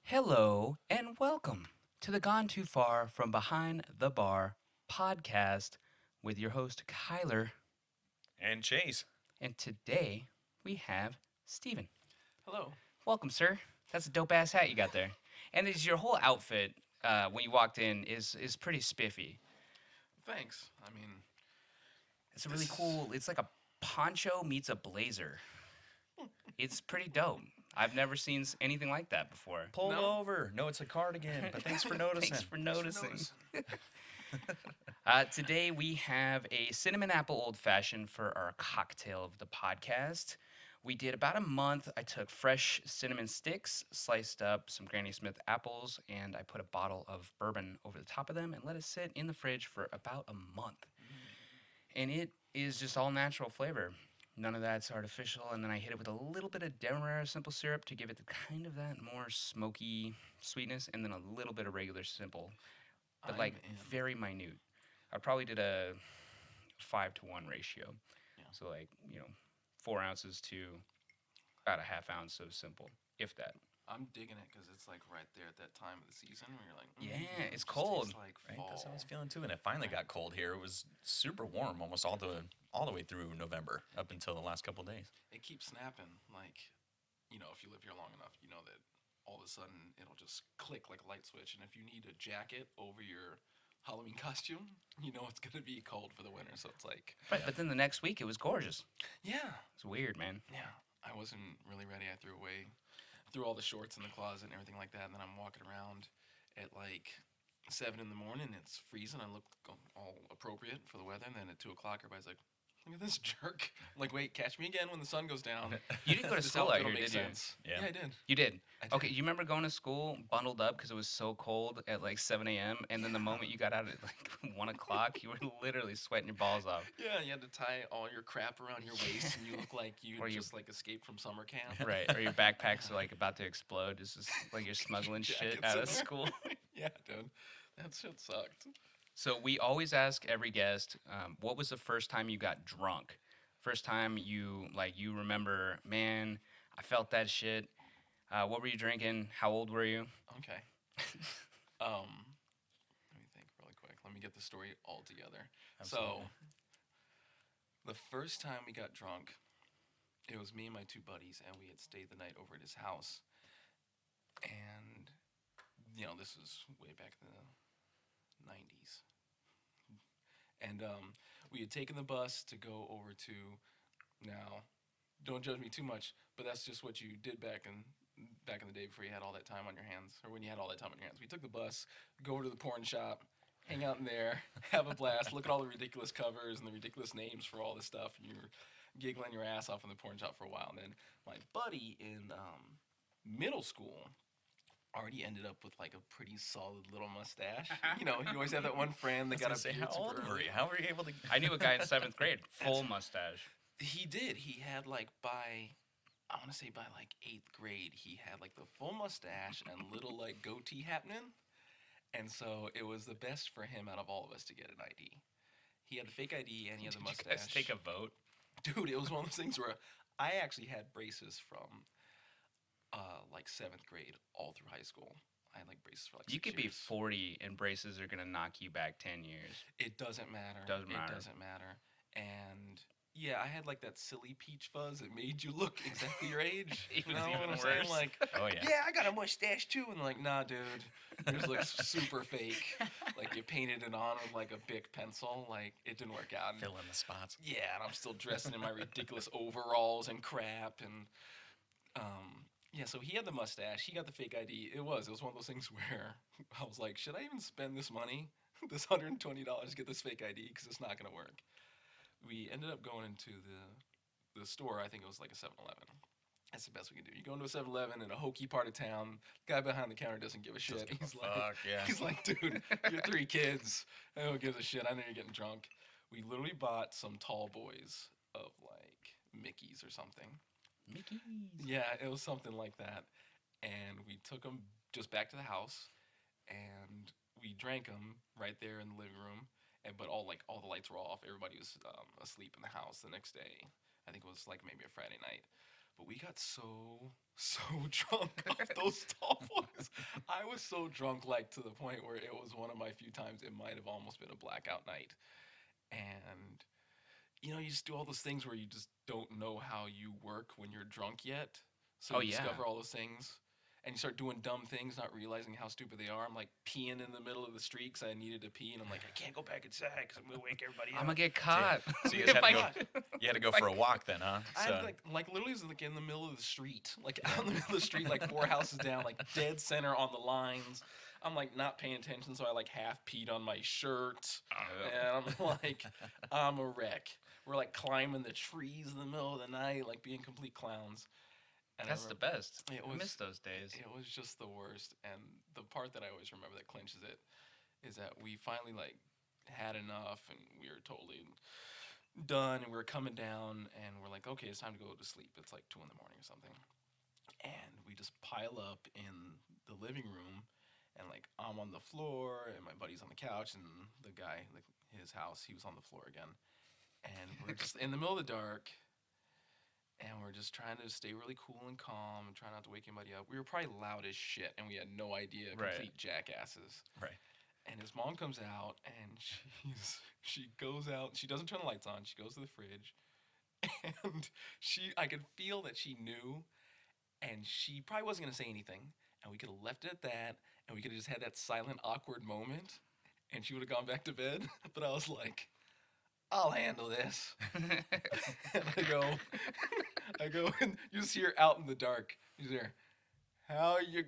Hello and welcome to the Gone Too Far from Behind the Bar podcast with your host Kyler. And Chase. And today we have Steven. Hello. Welcome, sir. That's a dope ass hat you got there. And it's your whole outfit when you walked in is pretty spiffy. Thanks. I mean, It's a really cool. It's like a poncho meets a blazer. It's pretty dope. I've never seen anything like that before. Pull No. over. No, it's a cardigan, but thanks for noticing. Thanks for noticing. notice. Today we have a cinnamon apple old fashioned for our cocktail of the podcast. We did about a month. I took fresh cinnamon sticks, sliced up some Granny Smith apples, and I put a bottle of bourbon over the top of them and let it sit in the fridge for about a month. And it is just all natural flavor. None of that's artificial. And then I hit it with a little bit of Demerara Simple syrup to give it the kind of that more smoky sweetness, and then a little bit of regular Simple, but I'm like in. very minute. I probably did a 5-to-1 ratio. Yeah. So like, 4 ounces to about a half ounce of Simple, if that. I'm digging it because it's like right there at that time of the season where you're like, Yeah, it it's just cold. tastes like Right? fall. That's how I was feeling too. And it finally got cold here. It was super warm almost all the way through November up until the last couple of days. It keeps snapping. Like, if you live here long enough, you know that all of a sudden it'll just click like a light switch. And if you need a jacket over your Halloween costume, you know it's gonna be cold for the winter. So it's like, Right, but then the next week it was gorgeous. yeah, It's weird, man. yeah. I wasn't really ready. I threw all the shorts in the closet and everything like that. And then I'm walking around at like 7 in the morning. It's freezing. I look all appropriate for the weather. And then at 2 o'clock, everybody's like, "Look at this jerk!" I'm like, wait, catch me again when the sun goes down. You didn't go to This school out outfit will here, make did you? sense. Yeah. I did. You did. I did. Okay, you remember going to school bundled up because it was so cold at like 7 a.m. and then the moment you got out at like 1 o'clock, you were literally sweating your balls off. Yeah, you had to tie all your crap around your waist, and you look like you Or you- just like escaped from summer camp. Right, or your backpacks are like about to explode. It's just like you're smuggling shit Jackets out in of there. school. Yeah, dude, that shit sucked. So we always ask every guest, what was the first time you got drunk? First time you remember, man, I felt that shit. What were you drinking? How old were you? Okay. Let me think really quick. Let me get the story all together. Absolutely. So, the first time we got drunk, it was me and my two buddies, and we had stayed the night over at his house. And, this was way back in the 90s. And we had taken the bus to go over to, now, don't judge me too much, but that's just what you did back in the day before you had all that time on your hands, or when you had all that time on your hands. We took the bus, go over to the porn shop, hang out in there, have a blast, look at all the ridiculous covers and the ridiculous names for all this stuff, and you're giggling your ass off in the porn shop for a while. And then my buddy in middle school already ended up with like a pretty solid little mustache. You always have that one friend that got a say, beard how super old were early. you? How were you able to? I knew a guy in 7th grade, full mustache. He did. He had like I want to say by like 8th grade, he had like the full mustache and little like goatee happening. And so it was the best for him out of all of us to get an ID. He had the fake ID and he had the Did you mustache. guys take a vote? Dude, it was one of those things where I actually had braces from like 7th grade all through high school. I had like braces for like You 6 could be years. 40 and braces are going to knock you back 10 years. It doesn't matter. Doesn't matter. It doesn't matter. And yeah, I had like that silly peach fuzz that made you look exactly your age. It You was know what even I'm saying? worse. Like, Oh yeah. yeah, I got a mustache too. And like, nah, dude, yours looks super fake. Like you painted it on with like a Bic pencil. Like it didn't work out. And, Fill in the spots. yeah, and I'm still dressing in my ridiculous overalls and crap. And yeah, so he had the mustache. He got the fake ID. It was one of those things where I was like, should I even spend this money, this $120 to get this fake ID? Because it's not gonna work. We ended up going into the store. I think it was like a 7-Eleven. That's the best we can do. You go into a 7-Eleven in a hokey part of town. The guy behind the counter doesn't give a shit. Doesn't give a He's like, fuck, yeah. he's like, dude, you're 3 kids. I don't give a shit. I know you're getting drunk. We literally bought some tall boys of like Mickey's or something. Mickey's. Yeah, it was something like that. And we took them just back to the house, and we drank them right there in the living room. But all the lights were off. Everybody was asleep in the house the next day. I think it was like maybe a Friday night. But we got so drunk off those tall boys. I was so drunk, like to the point where it was one of my few times it might have almost been a blackout night. And you just do all those things where you just don't know how you work when you're drunk yet. So Oh, you yeah. discover all those things. And you start doing dumb things, not realizing how stupid they are. I'm like peeing in the middle of the street because I needed to pee, and I'm like, I can't go back inside because I'm gonna wake everybody up. I'm gonna get caught. So you, just had to If I- go, you had to go for a walk then, huh? I So, had like literally was like in the middle of the street, like out in the middle of the street, like 4 houses down, like dead center on the lines. I'm like not paying attention, so I like half peed on my shirt, and I'm like, I'm a wreck. We're like climbing the trees in the middle of the night, like being complete clowns. And I That's the remember- best. It I was- miss those days. It was just the worst. And the part that I always remember that clinches it is that we finally like had enough, and we were totally done, and we were coming down, and we're like, okay, it's time to go to sleep. It's like 2 in the morning or something, and we just pile up in the living room, and like I'm on the floor, and my buddy's on the couch, and the guy, like his house, he was on the floor again, and we're just in the middle of the dark. And we're just trying to stay really cool and calm and try not to wake anybody up. We were probably loud as shit, and we had no idea, Right. complete jackasses. right. And his mom comes out, and she goes out. She doesn't turn the lights on. She goes to the fridge, and I could feel that she knew, and she probably wasn't gonna say anything. And we could have left it at that, and we could have just had that silent, awkward moment, and she would have gone back to bed. But I was like, I'll handle this. And I go, and you just hear out in the dark. You just hear, how you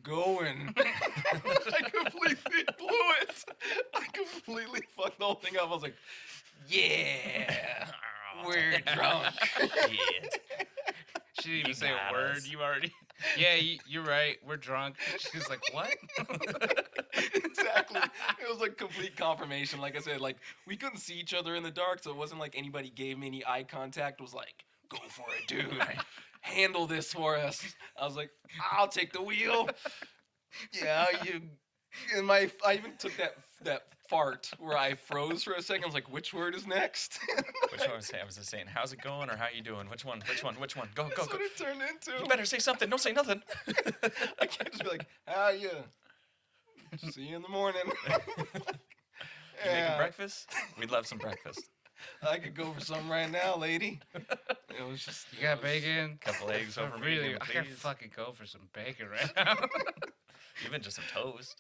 going? I completely blew it. I completely fucked the whole thing up. I was like, yeah, we're drunk. Shit. She didn't even You say a got word. us. You already. Yeah, you're right. We're drunk. She's like, what? Exactly. It was like complete confirmation. Like I said, like we couldn't see each other in the dark, so it wasn't like anybody gave me any eye contact. It was like, go for it, dude. Handle this for us. I was like, I'll take the wheel. Yeah, you. And I even took that fart where I froze for a second. I was like, which word is next? Which one was I was just saying, how's it going or how you doing? Which one? Which one? Which one? Go, go, That's go. what it turned into. You better say something. Don't say nothing. I can't just be like, how you? See you in the morning. You making breakfast? We'd love some breakfast. I could go for some right now, lady. It was just. You got bacon? Couple eggs over for you, Really? I gotta please. fucking go for some bacon right now. Even just some toast.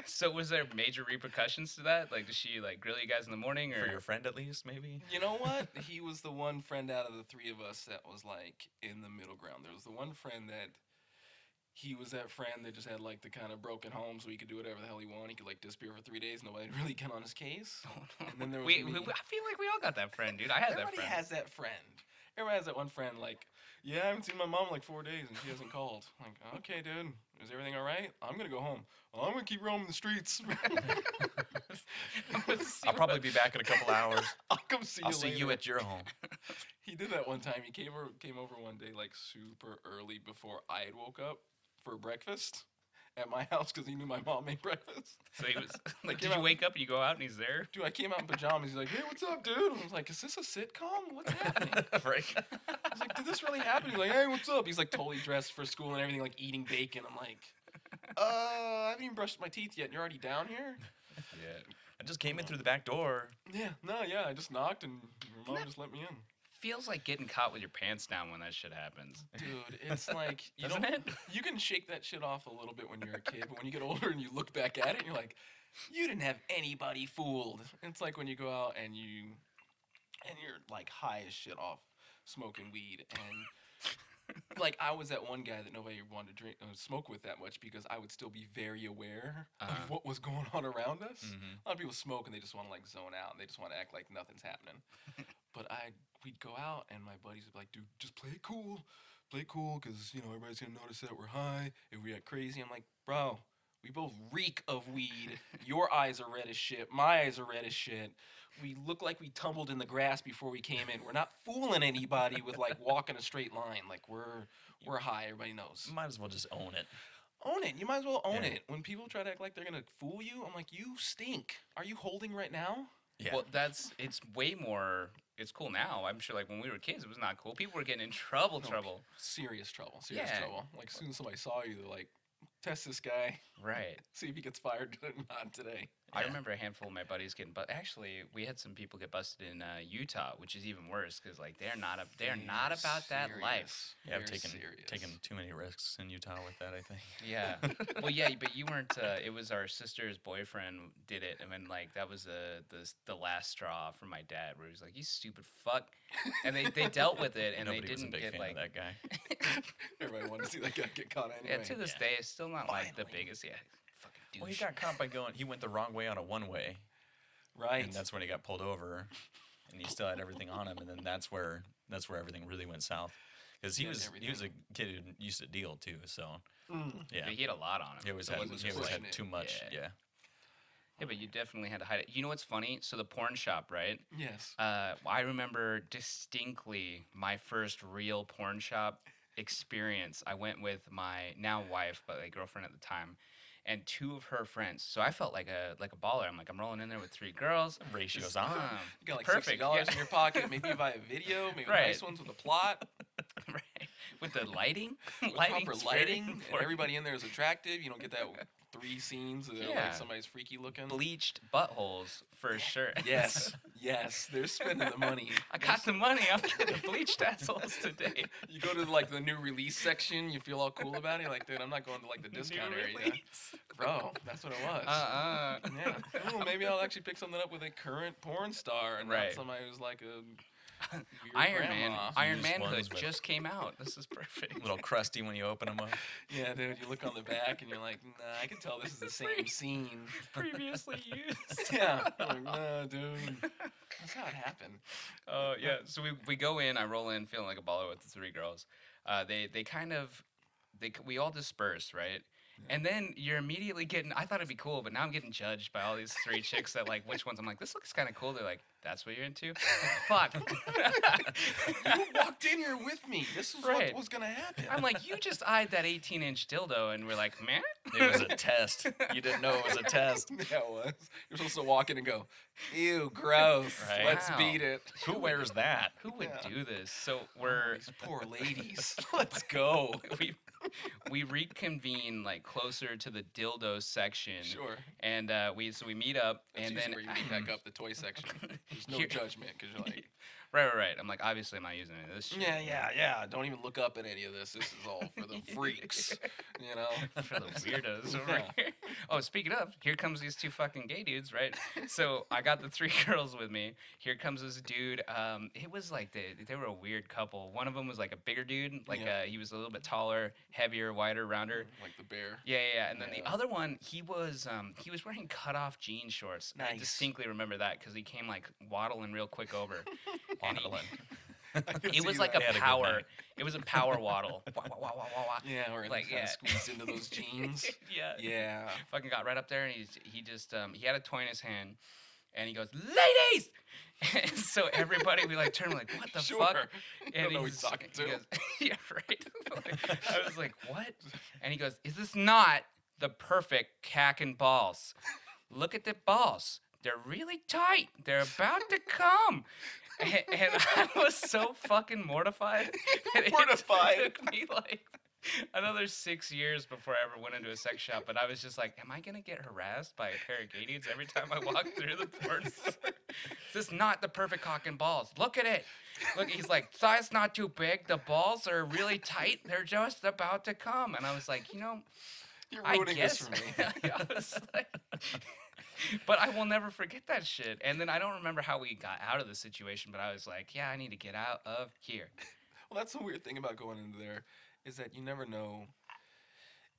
So was there major repercussions to that? Like, did she like grill you guys in the morning, or For your friend, at least, maybe? You know what? He was the one friend out of the 3 of us that was like in the middle ground. There was the one friend that he was that friend that just had like the kind of broken home, so he could do whatever the hell he wanted. He could like disappear for 3 days, nobody would really get on his case. And then there was we, me. I feel like we all got that friend, dude. I had Everybody that friend. has that friend. Everybody has that one friend. Like, yeah, I haven't seen my mom in like 4 days, and she hasn't called. I'm like, okay, dude, is everything all right? I'm gonna go home. Oh, I'm gonna keep roaming the streets. I'll probably be back in a couple hours. I'll come see I'll you see later. you at your home. He did that one time. He came over one day like super early before I had woke up for breakfast at my house because he knew my mom made breakfast. So he was like, came did you out- wake up and you go out and he's there? Dude, I came out in pajamas. He's like, hey, what's up, dude? I was like, is this a sitcom? What's happening? Right? I was like, did this really happen? He's like, hey, what's up? He's like totally dressed for school and everything, like eating bacon. I'm like, I haven't even brushed my teeth yet and you're already down here? Yeah. I just came in through the back door. Yeah, I just knocked and your mom just let me in. Feels like getting caught with your pants down when that shit happens. Dude, it's like, Doesn't it? You can shake that shit off a little bit when you're a kid, but when you get older and you look back at it, you're like, you didn't have anybody fooled. It's like when you go out and you're like high as shit off smoking weed, and like I was that one guy that nobody wanted to smoke with that much because I would still be very aware Uh-huh. of what was going on around us. Mhm. A lot of people smoke and they just want to like zone out and they just want to act like nothing's happening. But we'd go out and my buddies would be like, dude, just play it cool, because everybody's gonna notice that we're high. If we get crazy, I'm like, bro, we both reek of weed. Your eyes are red as shit. My eyes are red as shit. We look like we tumbled in the grass before we came in. We're not fooling anybody with like walking a straight line. Like we're high. Everybody knows. Might as well just own it. Own it. You might as well own Yeah. it. When people try to act like they're gonna fool you, I'm like, you stink. Are you holding right now? Yeah. Well, it's way more it's cool now. I'm sure like when we were kids, it was not cool. People were getting in trouble. Serious trouble. Yeah. Trouble. Like as soon as somebody saw you, they're like, test this guy. Right. See if he gets fired or not today. I remember a handful of my buddies getting, but actually, we had some people get busted in Utah, which is even worse because like they're not about that life. Yeah, I've taken too many risks in Utah with that, I think. Yeah. Well, yeah, but you weren't. It was our sister's boyfriend did it, and then like that was the last straw for my dad, where he was like, "You stupid fuck," and they dealt with it, and Nobody they didn't was a big get fan like of that guy. Everybody wanted to see that guy get caught anyway. Yeah, to this day, it's still not like the biggest. Yeah, fucking douche. Well, he got caught by he went the wrong way on a one-way. Right. And that's when he got pulled over, and he still had everything on him, and then that's where everything really went south. Because he was a kid who used to deal too, so yeah. But he had a lot on him. He always so had, it wasn't he always just- had too much. Yeah. Yeah, but you definitely had to hide it. You know what's funny? So the porn shop, right? Yes. I remember distinctly my first real porn shop experience. I went with my now wife, but like girlfriend at the time, and two of her friends. So I felt like a baller. I'm rolling in there with three girls. Ratio's Just, on. You got like perfect. $60 in your pocket. Maybe you buy a video. Maybe Right. nice ones with a plot. Right. With the lighting, With proper lighting. And everybody in there is attractive. You don't get that 3 scenes that Yeah. like somebody's freaky looking. bleached buttholes for sure. Yes. Yes. They're spending the money. I got the money. I'm getting bleached assholes today. You go to like the new release section, you feel all cool about it. You're like, dude, I'm not going to like the discount New area. release. Bro, that's what it was. Yeah. Oh, maybe I'll actually pick something up with a current porn star and Right. not somebody who's like a weird Iron Man. grandma. Iron Used Manhood ones with- just came out. This is perfect. A little crusty when you open them up. Yeah, dude, you look on the back and you're like, nah, I can tell this is the same scene. Previously used. Yeah. I'm like, nah, dude. That's how it happened. Yeah. So we go in. I roll in, feeling like a baller with the three girls. We all disperse, right? And then you're immediately getting. I thought it'd be cool, but now I'm getting judged by all these three chicks that like which ones. I'm like, this looks kind of cool. They're like, that's what you're into. Like, fuck. You walked in here with me. This is Right. what was going to happen. I'm like, you just eyed that 18-inch dildo, and we're like, man. It was a test. You didn't know it was a test. Yeah, it was. You're supposed to walk in and go, ew, gross. Right. Let's Wow. beat it. Who wears that? Who would Yeah. do this? So Oh, these poor ladies. Let's go. we reconvene like closer to the dildo section. Sure. And we meet up, That's and usually then where you meet back up the toy section. There's no Here- judgment because you're like, right. I'm like, obviously, I'm not using any of this shit. yeah. Don't even look up at any of this. This is all for the freaks. You know? For the weirdos over Yeah. here. Oh, speaking of, here comes these two fucking gay dudes, right? So I got the three girls with me. Here comes this dude. It was like they were a weird couple. One of them was like a bigger dude, like Yeah. he was a little bit taller, heavier, wider, rounder. Like the bear. Yeah. And then the Yeah. other one, he was wearing cutoff jean shorts. I Nice. distinctly remember that because he came like waddling real quick over. And he- Waddling. I can it was see like that. They had a good power. night. It was a power waddle. Wah, wah, wah, wah, wah, wah. Yeah, or Like, like yeah. squeezed into those jeans. Yeah. Yeah. Fucking got right up there and he just he had a toy in his hand and he goes, "Ladies!" And so everybody we like turned like, "What the Sure. fuck?" You And don't know who he's he's talking he to. goes, yeah, right. Like, I was like, "What?" And he goes, "Is this not the perfect cack and balls? Look at the balls. They're really tight. They're about to come." And I was so fucking mortified. And Mortified. It took me like another 6 years before I ever went into a sex shop. But I was just like, am I going to get harassed by a pair of gay dudes every time I walk through the porn store? Is this not the perfect cock and balls? Look at it. Look, he's like, size not too big. The balls are really tight. They're just about to come. And I was like, You're I ruining guess. this for me. I was like, but I will never forget that shit. And then I don't remember how we got out of the situation, but I was like, yeah, I need to get out of here. Well, that's the weird thing about going into there is that you never know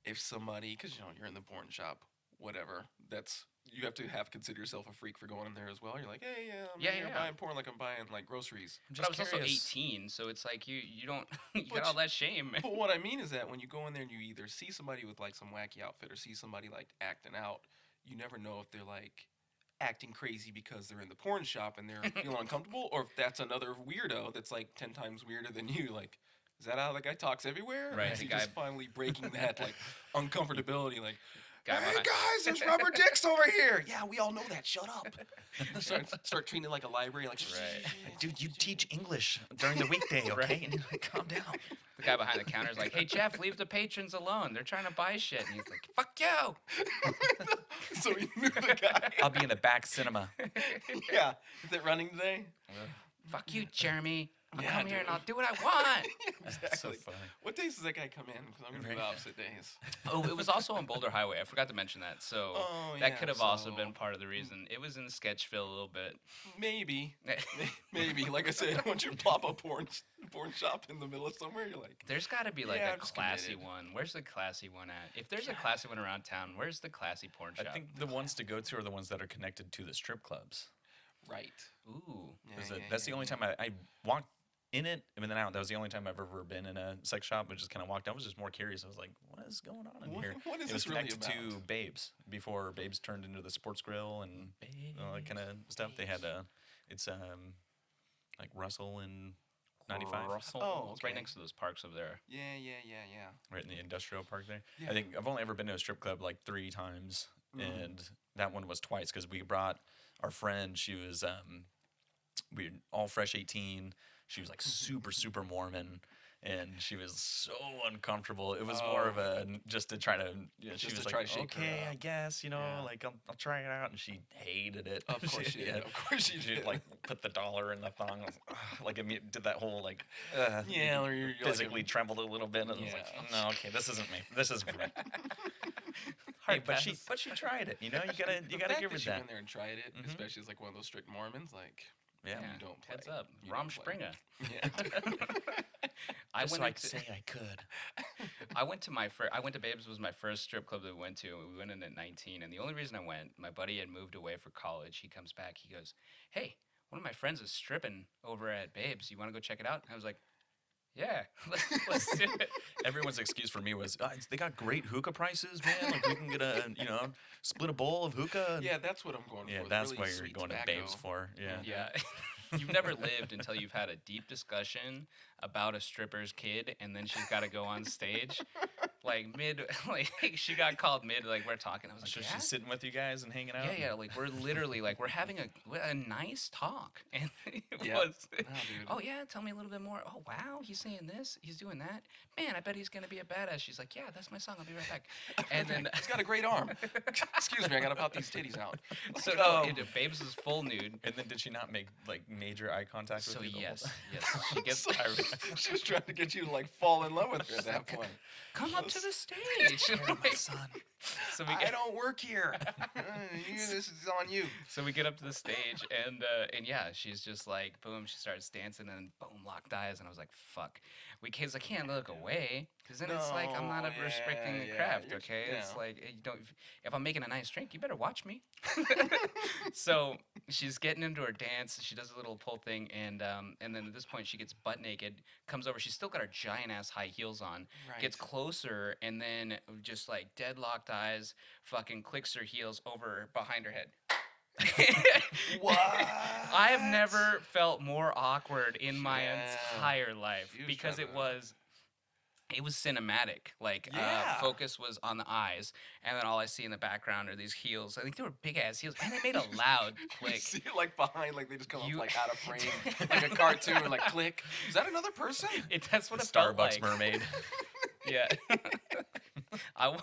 if somebody, because you're in the porn shop, whatever. You have to consider yourself a freak for going in there as well. You're like, hey, I'm Yeah, in here yeah. buying porn like I'm buying like groceries. But I was also curious. 18, so it's like you don't you But got all that shame. But what I mean is that when you go in there and you either see somebody with like some wacky outfit or see somebody like acting out, you never know if they're like acting crazy because they're in the porn shop and they're feeling uncomfortable, or if that's another weirdo that's like 10 times weirder than you. Like, is that how the guy talks everywhere? Or Right, is the he guy- just finally breaking that like uncomfortability? Like, Guy Hey behind- guys, there's rubber dicks over here. Yeah, we all know that. Shut up. Start treating it like a library. Like, Right. Dude, you teach English during the weekday, okay? Right. And you're like, calm down. The guy behind the counter is like, "Hey Jeff, leave the patrons alone. They're trying to buy shit." And he's like, "Fuck you." So he knew the guy. I'll be in the back cinema. Yeah. Is it running today? Fuck you, Jeremy. I'll Yeah, come here and dude. I'll do what I want. That's so Exactly. funny. What days does that guy come in? Because I'm going to do the Right. opposite days. Oh, it was also on Boulder Highway. I forgot to mention that. So Oh, that yeah, could have also so- been part of the reason. It was in Sketchville a little bit. Maybe. Maybe. Like I said, once you pop a porn shop in the middle of somewhere, you're like, There's got to be like Yeah, a I'm just classy committed. one. Where's the classy one at? If there's a classy one around town, where's the classy porn shop? I think the ones to go to are the ones that are connected to the strip clubs. right. Ooh. Yeah, 'Cause yeah, that's the yeah, only yeah. time I walked in it and then out. That was the only time I've ever been in a sex shop. I just kind of walked. I was just more curious. I was like, what is going on in here? What is It was this really connected to about? Babes before Babes turned into the sports grill and all that kind of stuff. They had it's like Russell and 95, Russell. Oh, It's right okay. next to those parks over there. Yeah, yeah, yeah, yeah. right in the industrial park there. Yeah. I think I've only ever been to a strip club like 3 times, and that one was twice because we brought our friend. She was we were all fresh 18. She was like super Mormon, and she was so uncomfortable. It was more of a just to try to. You know, she Just was to try like, to shake her okay, up. I guess Yeah. like I'll try it out, and she hated it. Of course she did. Of course she She did. like put the dollar in the thong, I was like, "Ugh," like did that whole like Yeah, or you're like a- physically trembled a little bit, and I was like, Yeah. no, okay, this isn't me. This is great. Hard Hey, but pass. she tried it. You know, you gotta the give fact her that she that. went there and tried it, Mhm. especially as like one of those strict Mormons, like Yeah. Yeah. you don't play. Heads up, You Rom don't play. Springer. Yeah. I Just went so I into- could say I could. I went to I went to Babes was my first strip club that we went to. We went in at 19, and the only reason I went, my buddy had moved away for college. He comes back, he goes, "Hey, one of my friends is stripping over at Babes. You want to go check it out?" And I was like, "Yeah, let's do it." Everyone's excuse for me was, they got great hookah prices, man. Like we can get a split a bowl of hookah. and-" Yeah, that's what I'm going yeah, for. that's really what you're sweet going tobacco. to Babes for. Yeah. Yeah. You've never lived until you've had a deep discussion about a stripper's kid, and then she's got to go on stage, like she got called mid, like we're talking. I was like, So yeah? she's sitting with you guys and hanging out. Yeah, like we're literally like we're having a nice talk, and it Yeah. was. dude. Oh yeah, tell me a little bit more. Oh wow, he's saying this, he's doing that. Man, I bet he's gonna be a badass. She's like, yeah, that's my song. I'll be right back. And then He's got a great arm. Excuse me, I gotta pop these titties out. so Like, no, Babes is full nude. And then did she not make like major eye contact with So you? the whole yes, time? yes, she gets. So she was trying to get you to like fall in love with her at that point. Come up to the stage. You're my son. So we I get don't work here. This is on you. so we get up to the stage, and yeah, she's just like boom, she starts dancing, and boom, locked eyes, and I was like, fuck. I can't look away, because then it's like I'm not No, respecting the yeah, craft, you're- okay? It's yeah. like you don't. If I'm making a nice drink, you better watch me. So she's getting into her dance. She does a little pull thing, and then at this point she gets butt naked, comes over. She's still got her giant ass high heels on. Gets Right. closer, and then just like deadlocked eyes, fucking clicks her heels over behind her head. What? I have never felt more awkward in my Yeah. entire life She was because trying it to- was cinematic. Like Yeah. focus was on the eyes, and then all I see in the background are these heels. I think they were big ass heels, and they made a loud You click. see it like behind, like they just come You- up like out of frame, like a cartoon, like click. Is that another person? That's what The it felt Starbucks like. mermaid. Yeah. I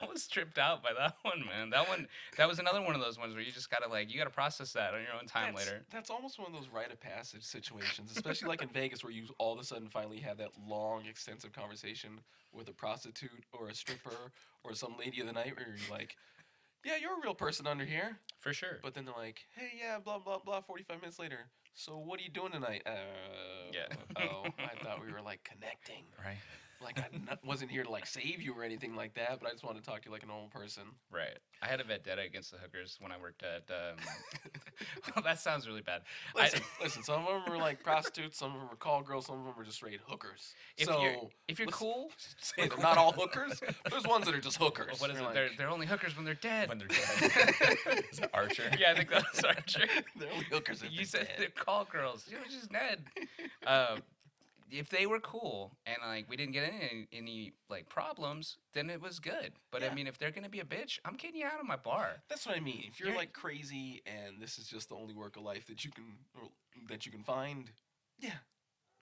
was tripped out by that one, man. That was another one of those ones where you just gotta process that on your own time That's, later. That's almost one of those rite of passage situations, especially like in Vegas, where you all of a sudden finally have that long, extensive conversation with a prostitute or a stripper or some lady of the night, where you're like, "Yeah, you're a real person under here," For sure. but then they're like, "Hey, yeah, blah blah blah." 45 minutes later, so what are you doing tonight? Yeah. Oh, I thought we were like connecting. Right. Like I wasn't here to like save you or anything like that, but I just wanted to talk to you like a normal person. Right. I had a vendetta against the hookers when I worked at. Well, that sounds really bad. Listen. Some of them were like prostitutes, some of them were call girls, some of them were just straight hookers. If so you're let's cool, say they're not all hookers. There's ones that are just hookers. what is They're it? like- They're only hookers when they're dead. When they're dead. Is it Archer? Yeah, I think that's Archer. They're only hookers. If You they're said dead. they're call girls. You know, just Ned. if they were cool and like we didn't get any like problems, then it was good. But I Yeah. mean, if they're gonna be a bitch, I'm getting you out of my bar. That's what I mean. If you're You're- like crazy and this is just the only work of life that you can or that you can find, yeah.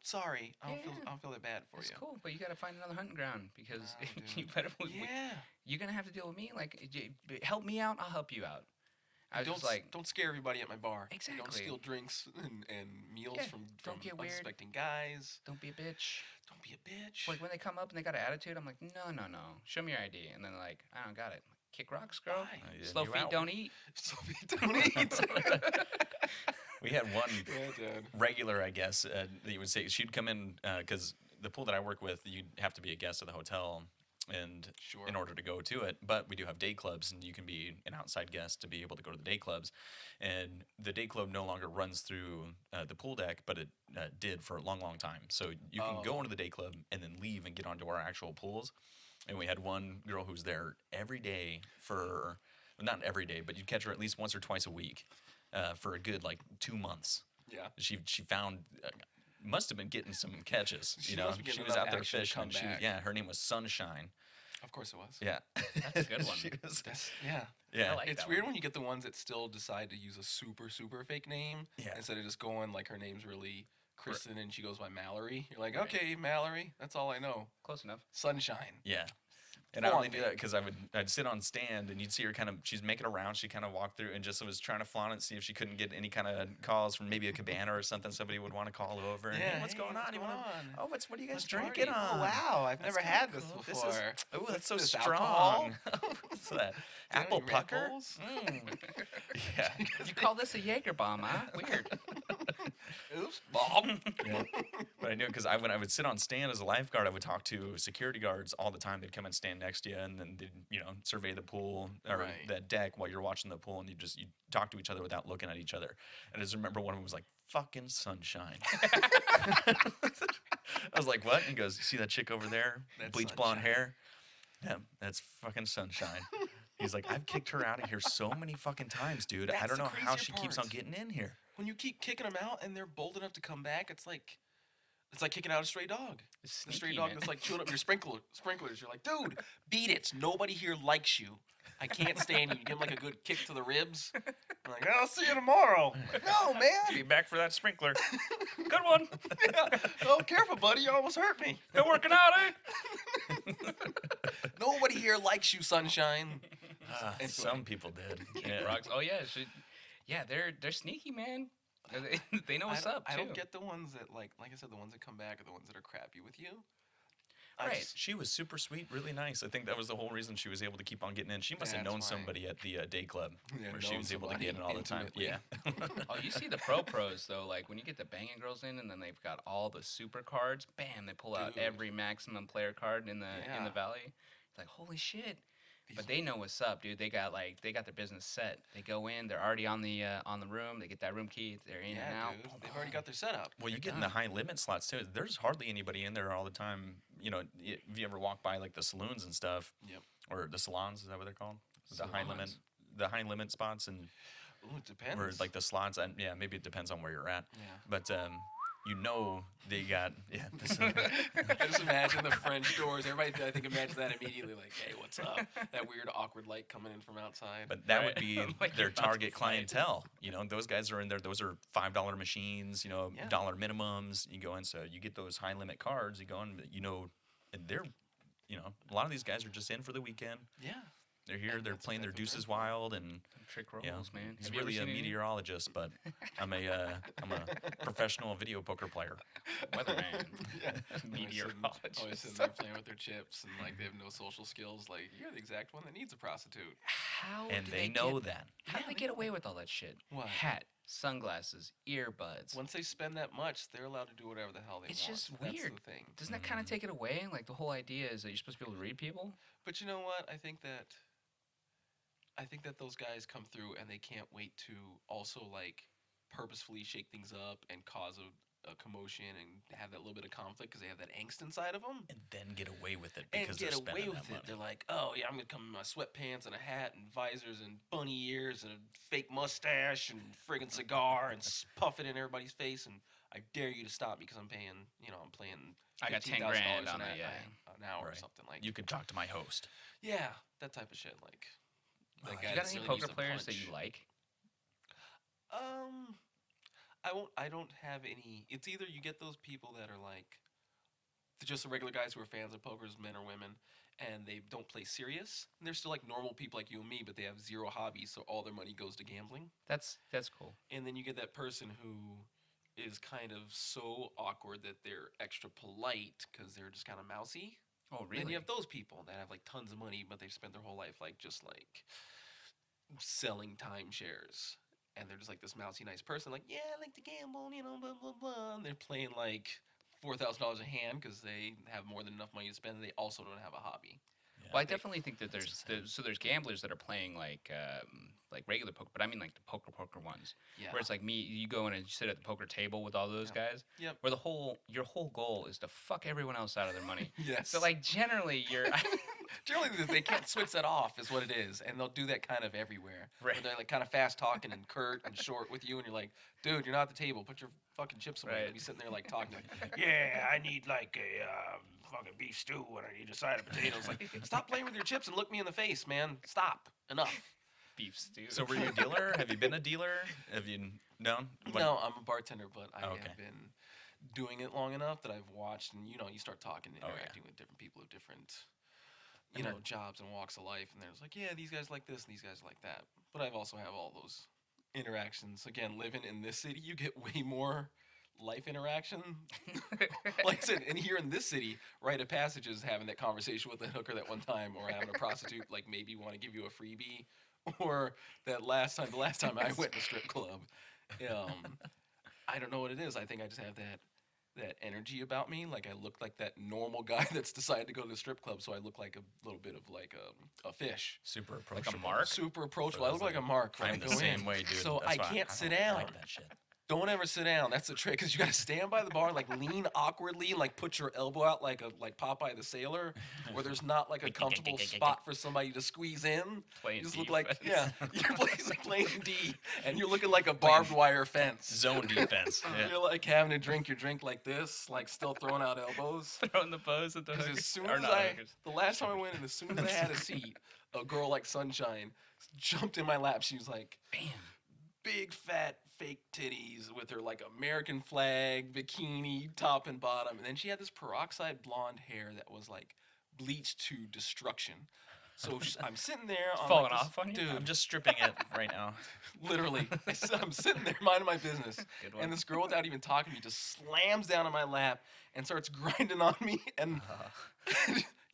Sorry, I Yeah. don't feel that bad for It's you. cool, but you gotta find another hunting ground because Oh, you dude. better. Yeah. You're gonna have to deal with me. Like, help me out. I'll help you out. I was Don't just like, don't scare everybody at my bar. Don't Exactly. steal drinks and meals Yeah, from don't get weird. unsuspecting guys. don't be a bitch. Don't be a bitch. Like when they come up and they got an attitude, I'm like, no. Show me your ID. And then they're like, I don't got it. Kick rocks, girl. Bye. Yeah, Slow you feet out. don't eat. So don't eat. We had one Yeah, dude. regular, I guess, that you would say. She'd come in because the pool that I work with, you'd have to be a guest of the hotel and Sure. in order to go to it. But we do have day clubs, and you can be an outside guest to be able to go to the day clubs. And the day club no longer runs through the pool deck, but it did for a long, long time. So you can go Oh. into the day club and then leave and get onto our actual pools. And we had one girl who was there every day for, well, not every day, but you'd catch her at least once or twice a week for a good like 2 months. Yeah. She found must have been getting some catches. She You know, must be getting she was enough out there action to fishing. come She, back. yeah, her name was Sunshine. Of course it was. Yeah, That's a good one. She was, That's yeah. yeah, I like It's that weird one. when you get the ones that still decide to use a super fake name Yeah. instead of just going like her name's really Kristen and she goes by Mallory. You're like, Right. okay, Mallory, that's all I know. Close enough. Sunshine. yeah. And I Full only on knew that because I'd sit on stand and you'd see her kind of, she's making a round. She kind of walked through and just was trying to flaunt it, see if she couldn't get any kind of calls from maybe a cabana or something. Somebody would want to call over. And, hey, what's going on? You wanna- Oh, what are you guys Let's drinking party. on? Oh wow, I've That's never kinda had this cool. before. This is, oh, that's so this, strong. alcohol? What's that? Do you have Apple any Red pucker? Bulls? Mm. Yeah. You call this a Jaeger bomb, huh? Weird. Oops, Bob. Yeah. But I knew because when I would sit on stand as a lifeguard, I would talk to security guards all the time. They'd come and stand next to you, and then they'd survey the pool or Right. the deck while you're watching the pool, and you talk to each other without looking at each other. And I just remember one of them was like, "Fucking sunshine." I was like, "What?" And he goes, "You see that chick over there, That's bleach blonde Sunshine." hair? Yeah, that's fucking sunshine." He's like, "I've kicked her out of here so many fucking times, dude. I That's don't the know how crazier she keeps on part. getting in here." When you keep kicking them out and they're bold enough to come back, it's like kicking out a stray dog. It's The stray sneaky, dog man. that's like chewing up your sprinklers. You're like, dude, beat it. Nobody here likes you. I can't stand you. You give him like a good kick to the ribs. I'm like, I'll see you tomorrow. Like, no, man. Be back for that sprinkler. Good one. Yeah. Oh, careful, buddy. You almost hurt me. You're working out, eh? Nobody here likes you, Sunshine. Anyway. Some people did. Yeah. Rocks. Oh yeah, yeah. They're sneaky, man. They know what's up too. I don't get the ones that like I said, the ones that come back are the ones that are crappy with you. I Right. just- She was super sweet, really nice. I think that was the whole reason she was able to keep on getting in. She must have That's known why. somebody at the day club Yeah, where she known was able to somebody get in all the time. intimately. Yeah. Oh, you see the pros though. Like when you get the banging girls in, and then they've got all the super cards. Bam! They pull out Dude. every maximum player card in the Yeah. valley. It's like holy shit. These- But they know what's up, dude. They got their business set. They go in. They're already on the room. They get that room key. They're in and yeah, out. dude. Boom, They've already boom. got their setup. Well, you They're get in the done. high limit slots too. There's hardly anybody in there all the time. If you ever walk by like the saloons and stuff, Yep. or the salons, is that what they're called? Salons. The high limit spots, and Ooh, it depends. where like the slots. And yeah, maybe it depends on where you're at. Yeah. But they got I just imagine the French doors. Everybody, I think, imagines that immediately. Like, hey, what's up? That weird, awkward light coming in from outside. But that would Right. be Like their you're about to target fight. clientele. Those guys are in there. Those are $5 machines. Yeah. Dollar minimums. You go in, so you get those high limit cards. You go in, and they're, a lot of these guys are just in for the weekend. yeah. They're here. And They're that's playing what their they've been deuces for. wild, and Trick rolls, man. he's Have you ever really a seen any? meteorologist, but I'm a professional video poker player. Weatherman. Yeah. Meteorologist. Always sitting there playing with their chips, and like they have no social skills. Like, you're the exact one that needs a prostitute. How And do they know get, that. How do Yeah, they they get know away that. with all that shit? What? Hat, sunglasses, earbuds. Once they spend that much, they're allowed to do whatever the hell they It's want. just That's weird. the thing. Doesn't that kind of take it away? Like the whole idea is that you're supposed to be able to read people. But you know what? I think that those guys come through and they can't wait to also like purposefully shake things up and cause a commotion and have that little bit of conflict because they have that angst inside of them. And then get away with it And because get they're away spending with that it. money. They're like, oh yeah, I'm gonna come in my sweatpants and a hat and visors and bunny ears and a fake mustache and friggin' cigar and puff it in everybody's face and I dare you to stop because I'm paying, I'm playing I got 10 $15,000 grand on an it. Yeah. an hour or Right. something like. You could talk to my host. Yeah, that type of shit. Like, Oh, that you guy You got that any really poker needs a players that punch. you like? I don't have any. It's either you get those people that are like just the regular guys who are fans of poker, men or women, and they don't play serious. And they're still like normal people like you and me, but they have zero hobbies, so all their money goes to gambling. That's cool. And then you get that person who is kind of so awkward that they're extra polite because they're just kind of mousy. Oh, Then really? you have those people that have like tons of money, but they've spent their whole life like just like selling timeshares. And they're just like this mousy nice person, like, yeah, I like to gamble, blah blah blah. And they're playing like $4,000 a hand because they have more than enough money to spend. And they also don't have a hobby. Yeah. Well, I definitely think that That's there's gamblers that are playing like regular poker, but I mean like the poker ones, Yeah. where it's like me, you go in and sit at the poker table with all those guys, Yep. where your whole goal is to fuck everyone else out of their money. Yes. So like generally you're Generally, they can't switch that off, is what it is, and they'll do that kind of everywhere. Right. Where they're like kind of fast talking and curt and short with you, and you're like, dude, you're not at the table. Put your fucking chips away. Right. They'll be sitting there like talking, like, yeah, I need like a fucking beef stew, and I need a side of potatoes. Like, stop playing with your chips and look me in the face, man. Stop. Enough. beef stew. So were you a dealer? Have you been a dealer? Have you known? No, I'm a bartender, but I Okay. have been doing it long enough that I've watched, and you start talking, and Oh, yeah. interacting with different people of different, And they're- jobs and walks of life, and there's like, yeah, these guys like this, and these guys like that. But I've also have all those interactions. Again, living in this city, you get way more life interaction. Like I said, and here in this city, rite of passage is having that conversation with a hooker that one time, or having a prostitute like maybe want to give you a freebie, or the last time I went to a strip club. I don't know what it is. I think I just have that energy about me. Like I look like that normal guy that's decided to go to the strip club, so I look like a little bit of like a fish. Super Like approachable. a mark? Super approachable. I look like a mark when I I'm go the same in. way, dude. So That's I why can't sit don't down. Like that shit. Don't ever sit down. That's the trick, because you got to stand by the bar, like lean awkwardly, and like put your elbow out like Popeye the Sailor, where there's not like a comfortable spot for somebody to squeeze in. Playing You just look defense. like, yeah, you're playing D, and you're looking like a barbed wire fence. Zone defense. Yeah. You're like having to drink your drink like this, like still throwing out elbows. Throwing the pose at the Because hookers. as soon Or as not hookers. the last time I went in, as soon as I had a seat, a girl like Sunshine jumped in my lap. She was like, Bam. big fat fake titties with her like American flag bikini top and bottom, and then she had this peroxide blonde hair that was like bleached to destruction. So I'm sitting there on Falling like, this- off on you? dude. I'm just stripping it right now. Literally, I'm sitting there minding my business, Good one. and this girl, without even talking to me, just slams down on my lap and starts grinding on me. And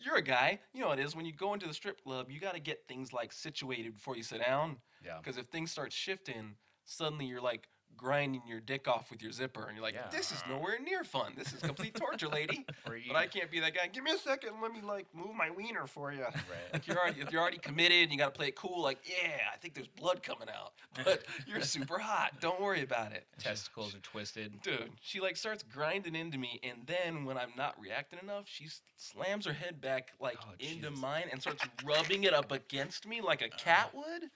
you're a guy, you know how it is. When you go into the strip club, you got to get things like situated before you sit down. Yeah. Because if things start shifting, suddenly you're like grinding your dick off with your zipper, and you're like, Yeah. this is nowhere near fun. This is complete torture, lady. Or you, But I can't be that guy. Give me a second. Let me like move my wiener for you. Right. Like if you're already committed and you got to play it cool, like, yeah, I think there's blood coming out, but you're super hot. Don't worry about it. Testicles are twisted. Dude, she like starts grinding into me, and then when I'm not reacting enough, she slams her head back like Oh, into Jesus. mine and starts rubbing it up against me like a cat would.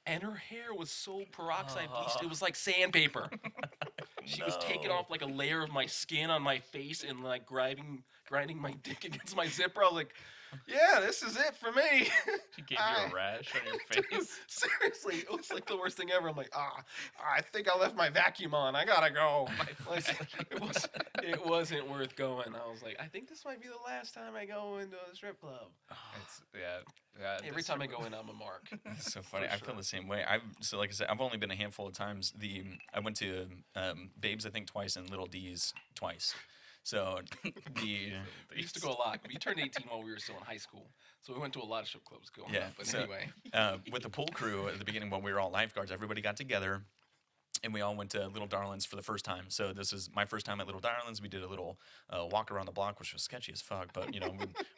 And her hair was so peroxide bleached, it was like sandpaper. She was taking off like a layer of my skin on my face and like grinding my dick against my zipper. I was like, yeah, this is it for me. She gave you a rash on your Dude, face. seriously, it was like the worst thing ever. I'm like, I think I left my vacuum on. I gotta go. Like, it wasn't worth going. I was like, I think this might be the last time I go into a strip club. It's, yeah. Every time I go in, I'm a mark. That's so funny. For I feel sure. the same way. So like I said, I've only been a handful of times. I went to Babes, I think twice, and Little D's twice. So We used to go a lot. We turned 18 while we were still in high school, so we went to a lot of strip clubs growing Yeah, up. But so- anyway, with the pool crew at the beginning when we were all lifeguards, everybody got together. And we all went to Little Darlings for the first time. So this is my first time at Little Darlings. We did a little walk around the block, which was sketchy as fuck. But,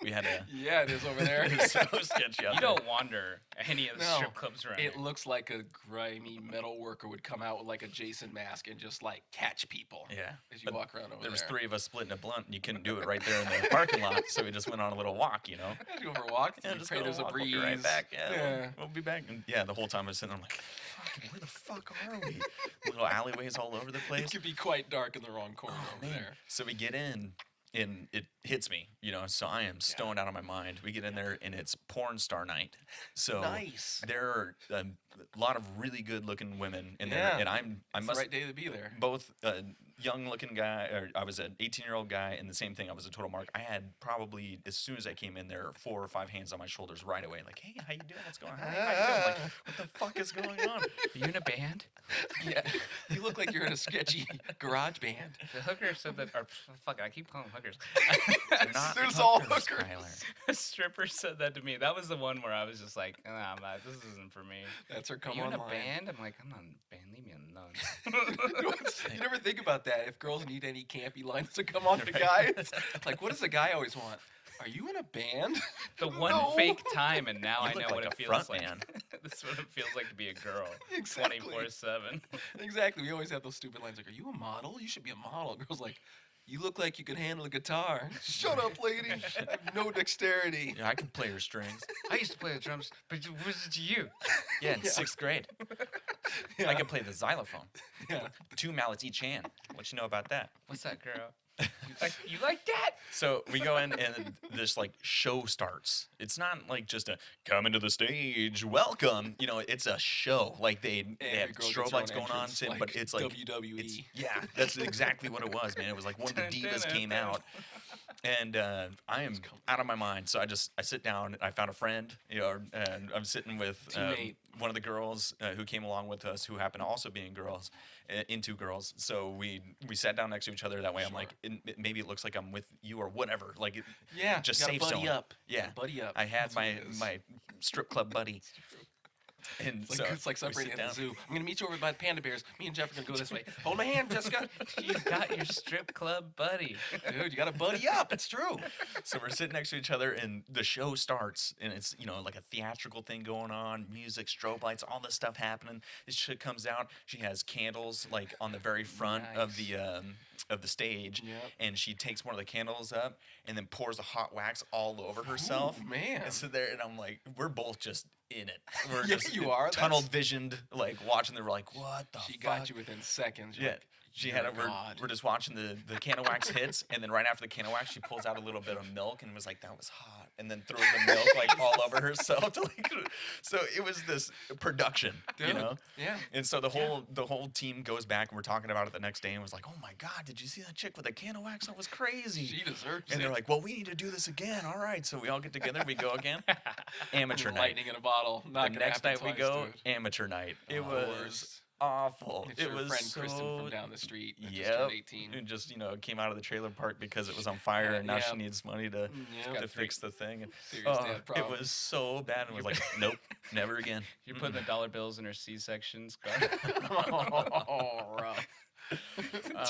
we had a... yeah, it is over there. It was so sketchy out You there. don't wander any of the No, strip clubs around It here. looks like a grimy metal worker would come out with like a Jason mask and just like catch people Yeah. as you But walk around over there was there. 3 of us splitting a blunt, and you couldn't do it right there in the parking lot. So we just went on a little walk, You go for a walk. Yeah, you just pray go there's a walk, breeze. We'll be right back. Yeah, Yeah. We'll be back. And yeah, the whole time I was sitting there, I'm like, fucking, where the fuck are we? little alleyways all over the It place. could be quite dark in the wrong corner over Man. there. So we get in, and it hits me, so I am stoned out of my mind. We get in there, and it's porn star night. So Nice. there are a lot of really good looking women in there, Yeah. and I It's must the right day to be there. both a young looking guy, or I was an 18-year-old guy, and the same thing, I was a total mark. I had probably, as soon as I came in there, 4 or 5 hands on my shoulders right away, like, hey, how you doing? What's going on? How you doing? Like, what the fuck is going on? Are you in a band? Yeah. You look like you're in a sketchy garage band. The hooker said that, or fuck it, I keep calling them hookers. They're not There's all hookers, hookers. Tyler. A stripper said that to me. That was the one where I was just like, nah, this isn't for me. That's her Are come you in online. a band? I'm like, I'm not in a band. Leave me alone. You never think about that. If girls need any campy lines to come on to guys, like, what does a guy always want? Are you in a band? The one No. fake time, and now You I look know like what it a feels front like. man. This is what it feels like to be a girl. Exactly. 24/7. Exactly. We always have those stupid lines like, "Are you a model? You should be a model." Girls like, "You look like you could handle a guitar." Shut up, lady. I have no dexterity. Yeah, I can play her strings. I used to play the drums, but it was it you? Yeah, in 6th grade. Yeah. I can play the xylophone. Yeah. 2 mallets each hand. What you know about that? What's that, girl? You like that? So we go in, and this like show starts. It's not like just a come into the stage, welcome. It's a show. Like they have Every girl gets strobe her lights own going on, entrance, too, but it's like WWE. yeah, that's exactly what it was, man. It was like one of the divas came out, and I am out of my mind. So I sit down. I found a friend, and I'm sitting with Teammate. one of the girls who came along with us, who happened to also be into girls. So we sat down next to each other. That way, I'm like, maybe it looks like I'm with you or whatever. Like, Yeah. just you gotta safe buddy zone. up. Yeah. Buddy up. I had That's what it is. my strip club buddy. And It's so like, it's like we separating sit at the down. zoo. I'm gonna meet you over by the panda bears. Me and Jeff are gonna go this way. Hold my hand, Jessica. You got your strip club buddy. Dude, you gotta buddy up. It's true. So we're sitting next to each other, and the show starts, and it's like a theatrical thing going on, music, strobe lights, all this stuff happening. This chick comes out. She has candles like on the very front of the stage, Yep. and she takes one of the candles up and then pours the hot wax all over herself. Ooh, man. And so there, and I'm like, we're both just in it. We're Yeah, just you are. tunnel That's- visioned, like watching. We're like, what the She fuck? got you within seconds. You're Yeah. like, She "You're had a it. god." We're just watching the can of wax hits, and then right after the can of wax, she pulls out a little bit of milk and was like, "That was hot," and then throws the milk like all over herself. So it was this production, Dude, know. Yeah. And so the whole team goes back, and we're talking about it the next day, and was like, "Oh my god, did you see that chick with the can of wax? That was crazy." She deserves And it. they're like, "Well, we need to do this again." All right, so we all get together. We go again. Amateur night. Lightning in a bottle. Not The gonna next happen night we twice, go. dude. Amateur night. It Oh, was worst. awful. It's It your was friend so Kristen from down the street that just Yep. turned 18. And just came out of the trailer park because it was on fire, and now she Yeah. needs money to Yeah. to fix the thing. And, Serious oh, dad it problem. was so bad, and was like, nope, never again. You're putting the dollar bills in her C-section scar. Oh, rough.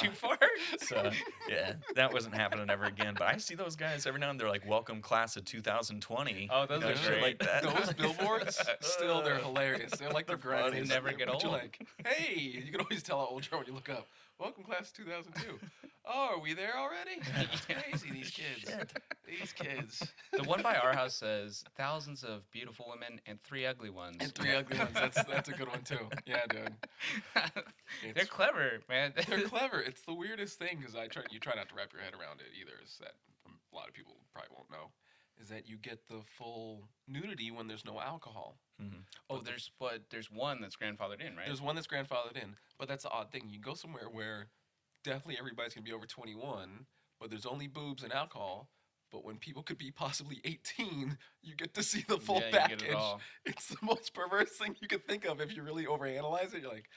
Too far? So yeah, that wasn't happening ever again. But I see those guys every now and then. They're like, "Welcome class of 2020." Oh, those are shit great. like that. Those billboards, still, they're hilarious. They're like the They're funny. greatest. They never get But you're old. like, hey, you can always tell how old you are when you look up. Welcome class of 2002. Oh, are we there already? It's crazy, these kids. Shit. These kids. The one by our house says thousands of beautiful women and 3 ugly ones. And 3 ugly ones. That's a good one, too. Yeah, dude. They're It's- clever, man. They're clever. It's the weirdest thing because you try not to wrap your head around it either. Is that a lot of people probably won't know, is that you get the full nudity when there's no alcohol. Mhm. Oh, there's one that's grandfathered in, right? There's one that's grandfathered in, but that's the odd thing. You go somewhere where definitely everybody's gonna be over 21, but there's only boobs and alcohol. But when people could be possibly 18, you get to see the full Yeah, you package. get it all. It's the most perverse thing you could think of if you really overanalyze it. You're like,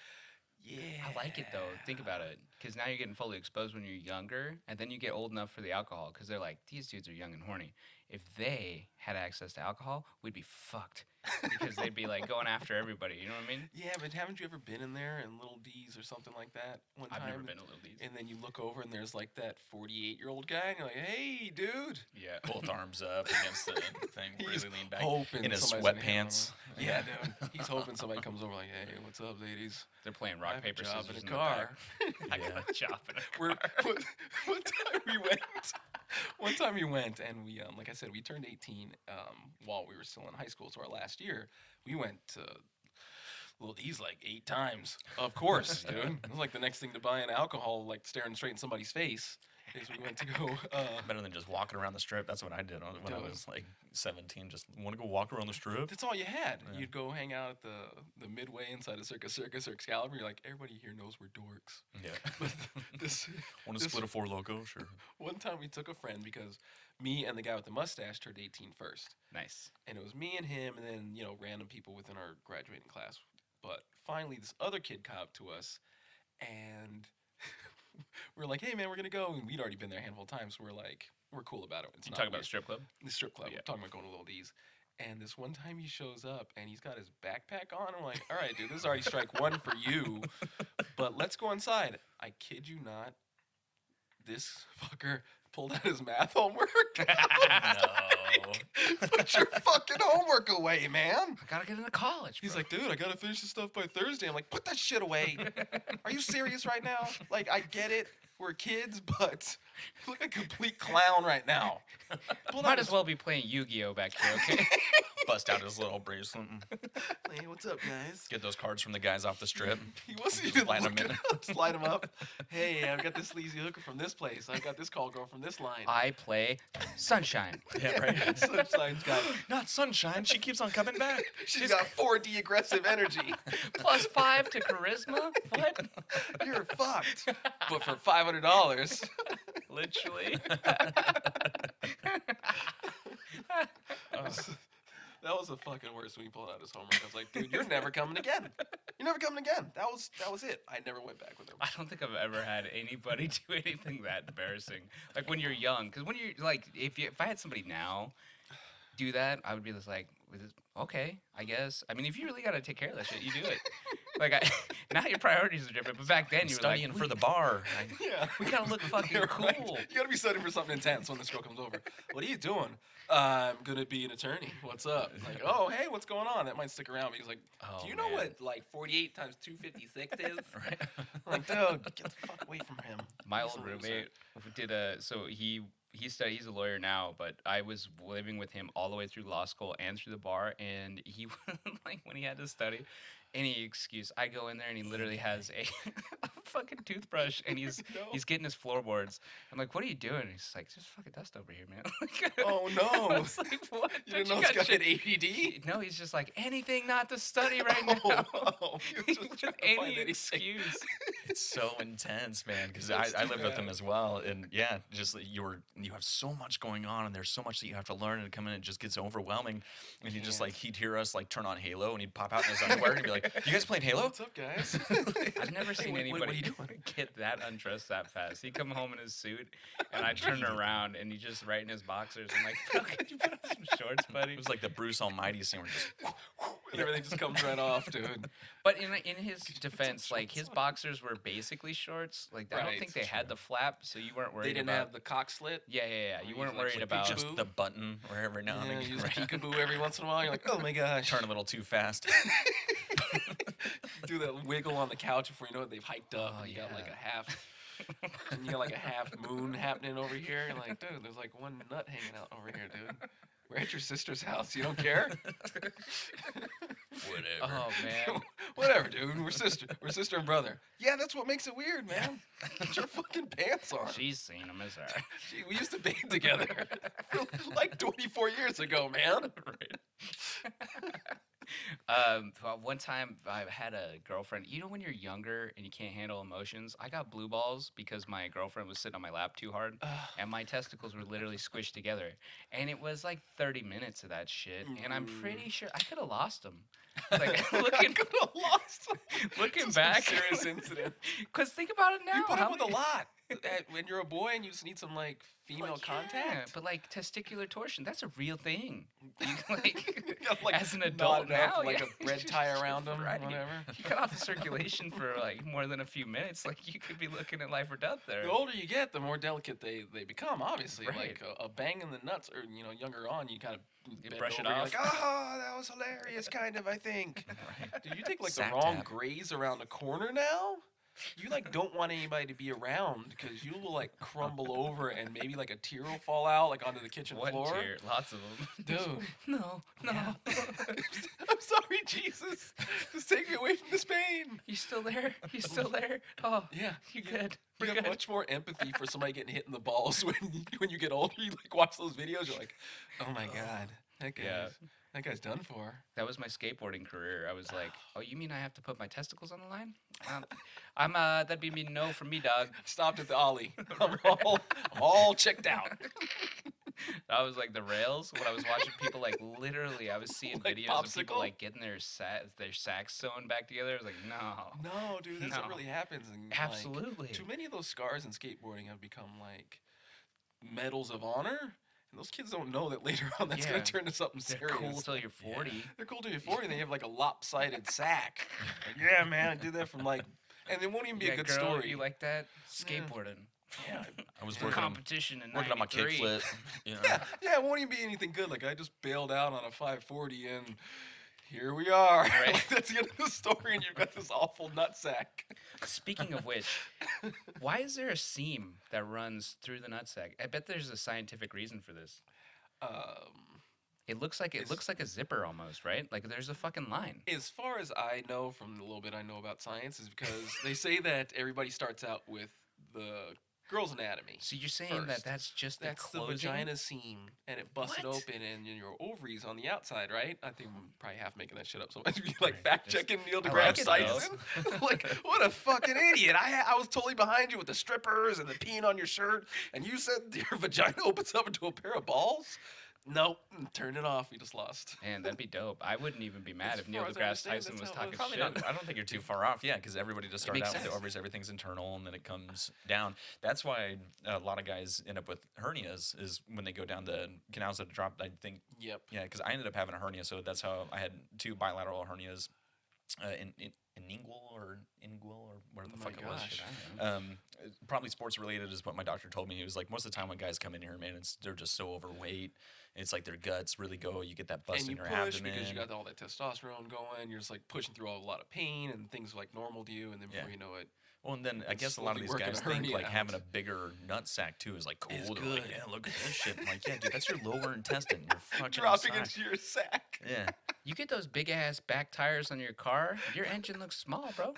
yeah. I like it though. Think about it, because now you're getting fully exposed when you're younger, and then you get old enough for the alcohol, because they're like, these dudes are young and horny. If they had access to alcohol, we'd be fucked, because they'd be like going after everybody. You know what I mean? Yeah, but haven't you ever been in there in Little D's or something like that one time? I've never been to Little D's. And then you look over and there's like that 48-year-old guy, and you're like, hey, dude. Yeah. Both arms up against the thing, He's really lean back hoping in his somebody's gonna hit him. sweatpants. Yeah, dude. He's hoping somebody comes over like, hey, what's up, ladies? They're playing I rock, have a paper, job scissors in in a the car. back. I got a job in a We're, car. one time we went. One time we went, and we, like I said, we turned 18 while we were still in high school. So our last year, we went to Well, he's like 8 times. Of course, dude. It was like the next thing to buying alcohol, like staring straight in somebody's face. Is we went to go. Better than just walking around the strip. That's what I did when I was like 17. Just want to go walk around the strip. That's all you had. Yeah. You'd go hang out at the Midway inside of Circus Excalibur. You're like, everybody here knows we're dorks. Yeah. But this Want to split a Four Loco? Sure. one time we took a friend because me and the guy with the mustache turned 18 first. Nice. And it was me and him, and then random people within our graduating class. But finally, this other kid came up to us, and we're like, "Hey, man, we're gonna go." And we'd already been there a handful of times. So we're cool about it. It's You not talking about weird. strip club? The strip club. Yeah. We're talking about going to Little D's. And this one time he shows up and he's got his backpack on. I'm like, all right, dude, this is already strike one for you. But let's go inside. I kid you not. This fucker pulled out his math homework. No. Put your fucking homework away, man. I gotta get into college. He's bro. like, dude, I gotta finish this stuff by Thursday. I'm like, put that shit away. Are you serious right now? Like, I get it. We're kids, but you look like a complete clown right now. Might as well be playing Yu-Gi-Oh back here, okay? Bust out his little bracelet. Hey, what's up, guys? Get those cards from the guys off the strip. He wasn't Just even line 'em looking in. up. Just line him up. Hey, I've got this sleazy hooker from this place. I've got this call girl from this line. I play Sunshine. Yeah, right. Sunshine's got. Not Sunshine. She keeps on coming back. She's got 4D aggressive energy. Plus 5 to charisma? What? You're fucked. But for $500. Literally. That was the fucking worst when he pulled out his homework. I was like, dude, you're never coming again. You're never coming again. That was it. I never went back with him. I don't think I've ever had anybody do anything that embarrassing. Like when you're young, because when you're like, if I had somebody now do that, I would be just like, okay, I guess. I mean, if you really got to take care of that shit, you do it. Like now your priorities are different, but back then you were Studying like, for the bar. Yeah. we gotta look fucking You're cool. right. You gotta be studying for something intense when this girl comes over. What are you doing? I'm gonna be an attorney. What's up? Like, oh, hey, what's going on? That might stick around because, like, Oh, do you know man. what like 48 times 256 is? Right. I'm like, dude, get the fuck away from him. My He's old a loser. roommate did so he's a lawyer now, but I was living with him all the way through law school and through the bar, and he like when he had to study, any excuse, I go in there and he literally has a fucking toothbrush and he's getting his floorboards. I'm like, what are you doing? He's like, just fucking dust over here, man. Oh I no! was like, what? You didn't know Don't this guy got had shit- ADD? No, he's just like anything not to study right now. Oh, he was just trying to find Any anything. excuse. It's so intense, man. Because That's I too lived with him bad. as well, and yeah, just you have so much going on, and there's so much that you have to learn, and come in, and it just gets overwhelming. And he just Can't. like he'd hear us like turn on Halo, and he'd pop out in his underwear, and he'd be like, "You guys playing Halo?" What's up, guys? I've never Hey, seen what are anybody you doing? get that undressed that fast. He'd come home in his suit, and I'd turn around, and he's just right in his boxers. I'm like, bro, could you put on some shorts, buddy? It was like the Bruce Almighty scene where just And everything just comes right off, dude. But in his defense, like his boxers were basically shorts. Like I don't Right, think they had the flap, so you weren't worried They didn't about. have the cock slit. Yeah. Or You you weren't like worried flick about. peekaboo? just the button or every now and Yeah, again. use a peekaboo every once in a while. You're like, oh my gosh. Turn a little too fast. Do that wiggle on the couch before you know it, they've hiked up Oh, and you got like yeah. a half. And you got like a half moon happening over here. You're like, dude, there's like one nut hanging out over here, dude. We're at your sister's house. You don't care? Whatever. Oh man. Whatever, dude. We're sister and brother. Yeah, that's what makes it weird, man. Get your fucking pants on. She's seen him as her. Gee, we used to bathe together like 24 years ago, man. Well, one time I had a girlfriend. You know when you're younger and you can't handle emotions? I got blue balls because my girlfriend was sitting on my lap too hard, and my testicles were literally squished together. And it was like 30 minutes of that shit, and I'm pretty sure I could have lost them. Like looking, Could have lost. looking Just some back, serious incident. because think about it now. You put how up with a many- lot when you're a boy and you just need some like female Well, yeah, contact. but like testicular torsion, that's a real thing. You, like, You got, like, as an adult knotted up, now, like yeah. a bread tie around them, Right. whatever. You cut off the circulation for like more than a few minutes. Like you could be looking at life or death there. The older you get, the more delicate they become. Obviously, Right. like a bang in the nuts, or younger on, you kind of brush it You're off. like, oh, that was hilarious, kind of. I think. Right. Dude, you take like Sack the wrong tap. graze around a corner now. you like don't want anybody to be around because you will like crumble over and maybe like a tear will fall out like onto the kitchen What floor. tear? Lots of them. Dude. No. Yeah. I'm sorry, Jesus. Just take me away from this pain. You still there? You still there? Oh, Yeah. you good? You We're have good. much more empathy for somebody getting hit in the balls when you get older. You like watch those videos. You're like, oh my god, that guy's done for. That was my skateboarding career. I was like, oh, you mean I have to put my testicles on the line? I'm that'd be me no from me, dog. Stopped at the ollie. I'm all checked out. I was like the rails when I was watching people like literally. I was seeing Like videos of people popsicle? like getting their sacks sewn back together. I was like, no, No, dude, that's No. what really happens. And, absolutely. Like, too many of those scars in skateboarding have become like medals of honor. And those kids don't know that later on that's Yeah. going to turn to something They're serious. cool till you're 40. They're cool till you're 40 and they have like a lopsided sack. Like, yeah, man, I did that from like, and it won't even be Yeah, a good girl, story. You like that skateboarding? Yeah. I was For working competition in on my 93. kickflip. You know. Yeah, it won't even be anything good. Like, I just bailed out on a 540 and here we are. Right. Like, that's the end of the story and you've got this awful nutsack. Speaking of which, why is there a seam that runs through the nutsack? I bet there's a scientific reason for this. It looks like a zipper almost, right? Like there's a fucking line. As far as I know from the little bit I know about science is because they say that everybody starts out with the girl's anatomy. So you're saying first. that that's just That's the the closing? vagina seam, and it busted What? open, and your ovaries on the outside, right? I think I'm probably half making that shit up. So I be like Right. fact checking Neil I deGrasse like it, Tyson. Like, what a fucking idiot! I was totally behind you with the strippers and the peeing on your shirt, and you said your vagina opens up into a pair of balls. Nope, turn it off. We just lost. Man, that'd be dope. I wouldn't even be mad As if Neil far as I deGrasse understand, Tyson that's was how it talking was. Probably shit. not. I don't think you're too far off. Yeah, because everybody just started makes out with the sense. ovaries, everything's internal, and then it comes down. That's why a lot of guys end up with hernias is when they go down the canals that drop. I think, Yep. yeah, because I ended up having a hernia, so that's how I had 2 bilateral hernias in inguinal or where the Oh fuck my it was. gosh. I don't know. Probably sports related is what my doctor told me. He was like, most of the time when guys come in here, man, they're just so overweight. It's like their guts really go. You get that bust And in you your push abdomen. because you got all that testosterone going. You're just like pushing through a lot of pain and things like normal to you, and then before Yeah. you know it, Well, and then I It's guess a lot of slowly these working guys a think hernia like having a out. bigger nut sack too is like cool. Is They're good. like, yeah, look at this shit. I'm like, yeah, dude, that's your lower intestine. You're fucking dropping inside. into your sack. Yeah. You get those big ass back tires on your car, your engine looks small, bro.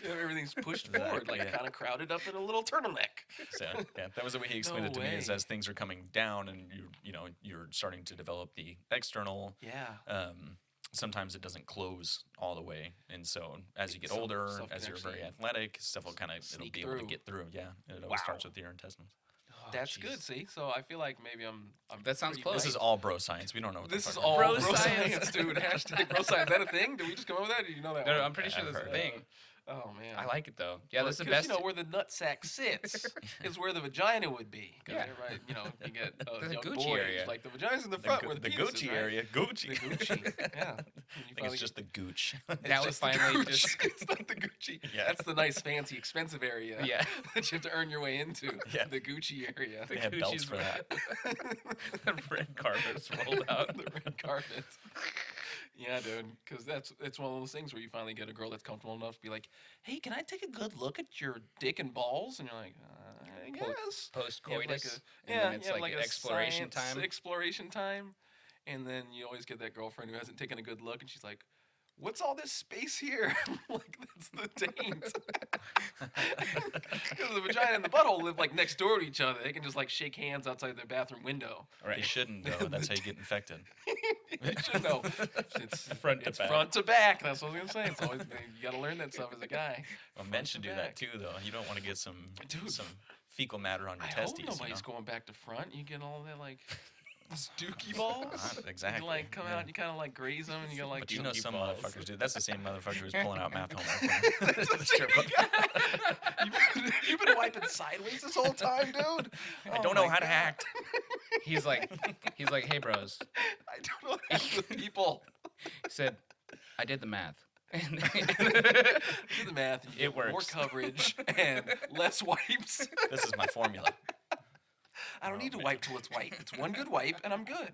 You know, everything's pushed Exactly, forward, like yeah. kind of crowded up in a little turtleneck. So yeah, that was the way he explained No it to me. Is way. as things are coming down and you're starting to develop the external. Yeah. Sometimes it doesn't close all the way, and so as you get Some older, stuff as can you're very actually athletic, stuff will kind of it'll sneak be able to through. get through. Yeah, it always Wow. starts with your intestines. Oh, That's jeez. good. See, so I feel like maybe I'm That sounds pretty close. This right. is all bro science. We don't know what This the is fuck all Bro bro science. science, dude. Hashtag bro science. Is that a thing? Did we just come up with that? Or did you know that? No, one? I'm pretty sure I've that's a heard of thing. Oh man. I like it though. Yeah, that's the 'Cause, best. You know where the nutsack sits is where the vagina would be. 'Cause Yeah. everybody, you get The young Gucci boys, area. like the vagina's in the front where the penis Gucci is, right? area. Gucci. The Gucci. Yeah. And you I think finally it's just the gooch. Now we just the finally Gucci. just It's not the Gucci. Yeah. That's the nice, fancy, expensive area. yeah. That you have to earn your way into. Yeah. The Gucci area. They have belts for that. The red carpet's rolled out. The red carpet. Yeah, dude. Because it's one of those things where you finally get a girl that's comfortable enough to be like, "Hey, can I take a good look at your dick and balls?" And you're like, "I guess." Post You have coitus. like and yeah, then it's you have like, a exploration science time. Exploration time, and then you always get that girlfriend who hasn't taken a good look, and she's like, "What's all this space here?" Like that's the taint. Because the vagina and the butthole live like next door to each other. They can just like shake hands outside their bathroom window. They Right. shouldn't though. That's how you get infected. You should know. It's Front to it's back. front to back. That's what I was gonna say. It's always you got to learn that stuff as a guy. Well, men Front should to do back. that too, though. You don't want to get some Dude, fecal matter on your I testes. hope nobody's going back to front. You get all that like dookie balls. Exactly. You like come yeah. out. You kind of like graze them, and you go like. But you know chunky some balls. motherfuckers do. That's the same motherfucker who's pulling out math homework. You've been wiping sideways this whole time, dude. I Oh don't know my how to God. act. He's like, hey bros. I don't know what happens with people. He said, I did the math. And Do the math. And you It get more works. coverage and less wipes. This is my formula. I don't need to man. wipe till it's white. It's one good wipe, and I'm good.